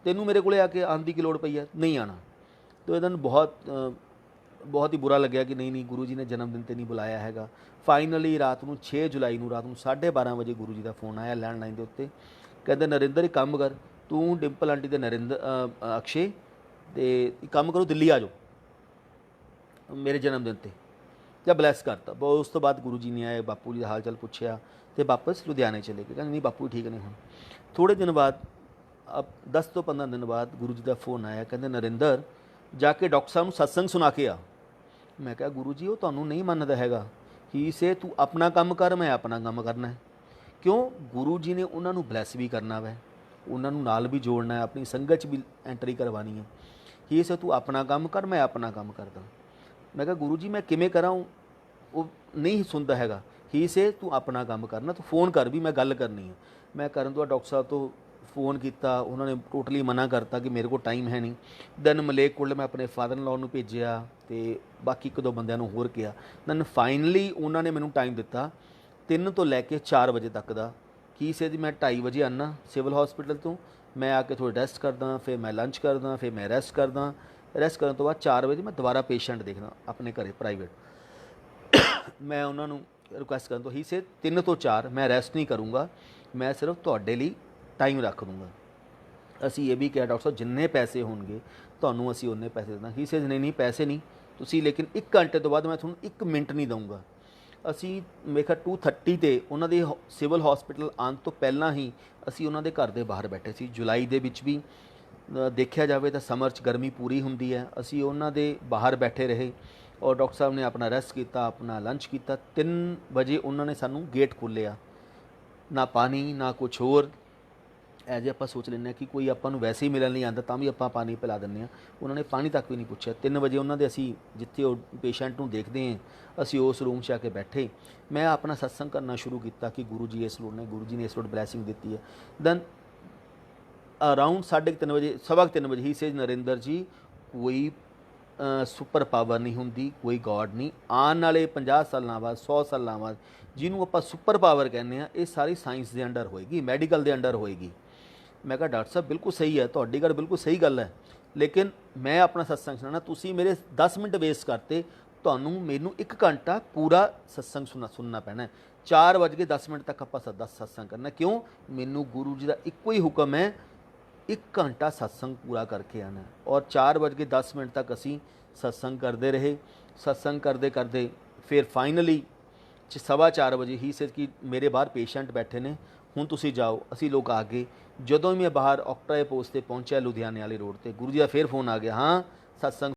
ਤੈਨੂੰ ਮੇਰੇ ਕੋਲ ਆ ਕੇ ਆਉਣ ਦੀ ਕੀ ਲੋੜ ਪਈ ਹੈ? ਨਹੀਂ ਆਉਣਾ। ਤਾਂ ਇਹਨਾਂ ਨੂੰ ਬਹੁਤ ਹੀ ਬੁਰਾ ਲੱਗਿਆ ਕਿ ਨਹੀਂ ਗੁਰੂ ਜੀ ਨੇ ਜਨਮ ਦਿਨ 'ਤੇ ਨਹੀਂ ਬੁਲਾਇਆ ਹੈਗਾ। ਫਾਈਨਲੀ ਰਾਤ ਨੂੰ 6 ਜੁਲਾਈ ਨੂੰ ਰਾਤ ਨੂੰ 12:30 ਵਜੇ ਗੁਰੂ ਜੀ ਦਾ ਫੋਨ ਆਇਆ ਲੈਂਡਲਾਈਨ ਦੇ ਉੱਤੇ। ਕਹਿੰਦੇ ਨਰਿੰਦਰ ਇੱਕ ਕੰਮ ਕਰ, ਤੂੰ ਡਿੰਪਲ ਆਂਟੀ ਦੇ ਅਕਸ਼ੇ ਅਤੇ ਇੱਕ ਕੰਮ ਕਰੋ, ਦਿੱਲੀ ਆ ਜਾਓ ਮੇਰੇ ਜਨਮ ਦਿਨ 'ਤੇ, ਜਾਂ ਬਲੈਸ ਕਰਤਾ। ਉਸ ਤੋਂ ਬਾਅਦ ਗੁਰੂ ਜੀ ਨੇ ਆਏ, ਬਾਪੂ ਜੀ ਦਾ ਹਾਲ ਚਾਲ ਪੁੱਛਿਆ ਅਤੇ ਵਾਪਸ ਲੁਧਿਆਣੇ ਚਲੇ ਗਏ। ਕਹਿੰਦੇ ਨਹੀਂ ਬਾਪੂ ਠੀਕ ਨੇ ਹੁਣ। ਥੋੜ੍ਹੇ ਦਿਨ ਬਾਅਦ 10 ਤੋਂ 15 ਦਿਨ ਬਾਅਦ ਗੁਰੂ ਜੀ ਦਾ ਫੋਨ ਆਇਆ, ਕਹਿੰਦੇ ਨਰਿੰਦਰ ਜਾ ਕੇ ਡਾਕਟਰ ਸਾਹਿਬ ਨੂੰ ਸਤਸੰਗ ਸੁਣਾ ਕੇ ਆ। ਮੈਂ ਕਿਹਾ ਗੁਰੂ ਜੀ ਉਹ ਤੁਹਾਨੂੰ ਨਹੀਂ ਮੰਨਦਾ ਹੈਗਾ। ਹੀ ਸੇ ਤੂੰ ਆਪਣਾ ਕੰਮ ਕਰ, ਮੈਂ ਆਪਣਾ ਕੰਮ ਕਰਨਾ ਹੈ। ਕਿਉਂ? ਗੁਰੂ ਜੀ ਨੇ ਉਹਨਾਂ ਨੂੰ ਬਲੈਸ ਵੀ ਕਰਨਾ ਵੈ, ਉਹਨਾਂ ਨੂੰ ਨਾਲ ਵੀ ਜੋੜਨਾ ਹੈ, ਆਪਣੀ ਸੰਗਤ 'ਚ ਵੀ ਐਂਟਰੀ ਕਰਵਾਉਣੀ ਹੈ। ਹੀ ਸੇ ਤੂੰ ਆਪਣਾ ਕੰਮ ਕਰ, ਮੈਂ ਆਪਣਾ ਕੰਮ ਕਰਦਾ। ਮੈਂ ਕਿਹਾ ਗੁਰੂ ਜੀ ਮੈਂ ਕਿਵੇਂ ਕਰਾਂ? ਉਹ ਨਹੀਂ ਸੁਣਦਾ ਹੈਗਾ। ਹੀ ਸੇ ਤੂੰ ਆਪਣਾ ਕੰਮ ਕਰਨਾ, ਤੂੰ ਫੋਨ ਕਰ ਵੀ, ਮੈਂ ਗੱਲ ਕਰਨੀ ਹੈ। ਮੈਂ ਕਰਨ ਤੋਂ ਡਾਕਟਰ ਸਾਹਿਬ ਤੋਂ ਫੋਨ ਕੀਤਾ, ਉਹਨਾਂ ਨੇ ਟੋਟਲੀ ਮਨਾ ਕਰਤਾ ਕਿ ਮੇਰੇ ਕੋਲ ਟਾਈਮ ਹੈ ਨਹੀਂ। ਦੈਨ ਮਲੇਰਕੋਟਲੇ ਮੈਂ ਆਪਣੇ ਫਾਦਰ ਇਨ ਲਾਅ ਨੂੰ ਭੇਜਿਆ ਅਤੇ ਬਾਕੀ 1-2 ਬੰਦਿਆਂ ਨੂੰ ਹੋਰ ਕਿਹਾ। ਦੈਨ ਫਾਈਨਲੀ ਉਹਨਾਂ ਨੇ ਮੈਨੂੰ ਟਾਈਮ ਦਿੱਤਾ 3 ਤੋਂ ਲੈ ਕੇ 4 ਵਜੇ ਤੱਕ ਦਾ। ਕੀ ਸੇ ਜੀ ਮੈਂ 2:30 ਵਜੇ ਆਉਣਾ ਸਿਵਲ ਹਸਪੀਟਲ ਤੋਂ, ਮੈਂ ਆ ਕੇ ਥੋੜ੍ਹਾ ਰੈਸਟ ਕਰਦਾ, ਫਿਰ ਮੈਂ ਲੰਚ ਕਰਦਾ, ਫਿਰ ਮੈਂ ਰੈਸਟ ਕਰਦਾ। ਰੈਸਟ ਕਰਨ ਤੋਂ ਬਾਅਦ 4 ਵਜੇ ਮੈਂ ਦੁਬਾਰਾ ਪੇਸ਼ੈਂਟ ਦੇਖਦਾ ਆਪਣੇ ਘਰੇ ਪ੍ਰਾਈਵੇਟ। ਮੈਂ ਉਹਨਾਂ ਨੂੰ ਰਿਕੁਐਸਟ ਕਰਨ ਤੋਂ ਹੀ ਸੇ 3 ਤੋਂ 4 ਮੈਂ ਰੈਸਟ ਨਹੀਂ ਕਰੂੰਗਾ, मैं सिर्फ ਤੁਹਾਡੇ ਲਈ ਟਾਈਮ ਰੱਖ ਦੂੰਗਾ। ਅਸੀਂ ਇਹ ਵੀ ਕਿਹਾ ਡਾਕਟਰ ਸਾਹਿਬ ਜਿੰਨੇ ਪੈਸੇ ਹੋਣਗੇ ਤੁਹਾਨੂੰ ਅਸੀਂ ਉਨੇ ਪੈਸੇ ਦੇਣਾ। ਹੀ ਸੇਜ਼ ਨਹੀਂ ਪੈਸੇ ਨਹੀਂ ਤੁਸੀਂ, ਲੇਕਿਨ 1 ਘੰਟੇ ਤੋਂ ਬਾਅਦ ਮੈਂ ਤੁਹਾਨੂੰ 1 ਮਿੰਟ ਨਹੀਂ ਦਊਂਗਾ। ਅਸੀਂ ਮੇਰੇ ਖਿਆਲ 2:30 ਤੇ ਉਹਨਾਂ ਦੇ ਸਿਵਲ ਹਸਪੀਟਲ ਆਉਣ ਤੋਂ ਪਹਿਲਾਂ ਹੀ ਅਸੀਂ ਉਹਨਾਂ ਦੇ ਘਰ ਦੇ ਬਾਹਰ ਬੈਠੇ ਸੀ। ਜੁਲਾਈ ਦੇ ਵਿੱਚ ਵੀ ਦੇਖਿਆ ਜਾਵੇ ਤਾਂ ਸਮਰ 'ਚ ਗਰਮੀ ਪੂਰੀ ਹੁੰਦੀ ਹੈ, ਅਸੀਂ ਉਹਨਾਂ ਦੇ ਬਾਹਰ ਬੈਠੇ ਰਹੇ ਔਰ ਡਾਕਟਰ ਸਾਹਿਬ ਨੇ ਆਪਣਾ ਰੈਸਟ ਕੀਤਾ, ਆਪਣਾ ਲੰਚ ਕੀਤਾ। 3 ਵਜੇ ਉਹਨਾਂ ਨੇ ਸਾਨੂੰ ਗੇਟ ਖੋਲ੍ਹਿਆ, ਨਾ ਪਾਣੀ ਨਾ ਕੁਛ ਹੋਰ। ਐਜ ਆਪਾਂ ਸੋਚ ਲੈਂਦੇ ਹਾਂ ਕਿ ਕੋਈ ਆਪਾਂ ਨੂੰ ਵੈਸੇ ਹੀ ਮਿਲਣ ਨਹੀਂ ਆਉਂਦਾ ਤਾਂ ਵੀ ਆਪਾਂ ਪਾਣੀ ਪਿਲਾ ਦਿੰਦੇ ਹਾਂ, ਉਹਨਾਂ ਨੇ ਪਾਣੀ ਤੱਕ ਵੀ ਨਹੀਂ ਪੁੱਛਿਆ। 3 ਵਜੇ ਉਹਨਾਂ ਦੇ ਅਸੀਂ ਜਿੱਥੇ ਉਹ ਪੇਸ਼ੈਂਟ ਨੂੰ ਦੇਖਦੇ ਹਾਂ ਅਸੀਂ ਉਸ ਰੂਮ 'ਚ ਆ ਕੇ ਬੈਠੇ। ਮੈਂ ਆਪਣਾ ਸਤਸੰਗ ਕਰਨਾ ਸ਼ੁਰੂ ਕੀਤਾ ਕਿ ਗੁਰੂ ਜੀ ਇਸ ਲੋੜ ਨੇ, ਗੁਰੂ ਜੀ ਨੇ ਇਸ ਲੋੜ ਬਲੈਸਿੰਗ ਦਿੱਤੀ ਹੈ। ਦੈਨ ਅਰਾਊਂਡ 3:30 ਵਜੇ 3:15 ਵਜੇ ਹੀ ਸੇਜ ਨਰਿੰਦਰ ਜੀ ਕੋਈ ਸੁਪਰ ਪਾਵਰ ਨਹੀਂ ਹੁੰਦੀ, ਕੋਈ ਗੋਡ ਨਹੀਂ। ਆਉਣ ਵਾਲੇ 50 ਸਾਲਾਂ ਬਾਅਦ 100 ਸਾਲਾਂ ਬਾਅਦ ਜਿਹਨੂੰ ਆਪਾਂ ਸੁਪਰ ਪਾਵਰ ਕਹਿੰਦੇ ਹਾਂ ਇਹ ਸਾਰੀ ਸਾਇੰਸ ਦੇ ਅੰਡਰ ਹੋਏਗੀ, ਮੈਡੀਕਲ ਦੇ ਅੰਡਰ ਹੋਏਗੀ। ਮੈਂ ਕਿਹਾ ਡਾਕਟਰ ਸਾਹਿਬ ਬਿਲਕੁਲ ਸਹੀ ਹੈ, ਤੁਹਾਡੀ ਗੱਲ ਬਿਲਕੁਲ ਸਹੀ ਗੱਲ ਹੈ, ਲੇਕਿਨ ਮੈਂ ਆਪਣਾ ਸਤਸੰਗ ਸੁਣਨਾ, ਤੁਸੀਂ ਮੇਰੇ 10 ਮਿੰਟ ਵੇਸਟ ਕਰਤੇ, ਤੁਹਾਨੂੰ ਮੈਨੂੰ 1 ਘੰਟਾ ਪੂਰਾ ਸਤਸੰਗ ਸੁਣਨਾ ਪੈਣਾ। 4:10 ਤੱਕ ਆਪਾਂ ਸਤਸੰਗ ਕਰਨਾ। ਕਿਉਂ? ਮੈਨੂੰ ਗੁਰੂ ਜੀ ਦਾ ਇੱਕੋ ਹੀ ਹੁਕਮ ਹੈ 1 ਘੰਟਾ ਸਤਸੰਗ ਪੂਰਾ ਕਰਕੇ ਆਉਣਾ। ਔਰ 4:10 ਤੱਕ ਅਸੀਂ ਸਤਸੰਗ ਕਰਦੇ ਰਹੇ। ਸਤਸੰਗ ਕਰਦੇ ਕਰਦੇ ਫਿਰ ਫਾਈਨਲੀ 4:15 ਵਜੇ ਹੀ ਸੇ ਕਿ ਮੇਰੇ ਬਾਹਰ ਪੇਸ਼ੈਂਟ ਬੈਠੇ ਨੇ, ਹੁਣ ਤੁਸੀਂ ਜਾਓ। ਅਸੀਂ ਲੋਕ ਆ ਗਏ। ਜਦੋਂ ਮੈਂ ਬਾਹਰ ਔਕਟਾਏ ਪੋਸਟ 'ਤੇ ਪਹੁੰਚਿਆ ਲੁਧਿਆਣੇ ਵਾਲੇ ਰੋਡ 'ਤੇ, ਗੁਰੂ ਜੀ ਦਾ ਫਿਰ ਫੋਨ ਆ ਗਿਆ, ਹਾਂ ਸਤਸੰਗ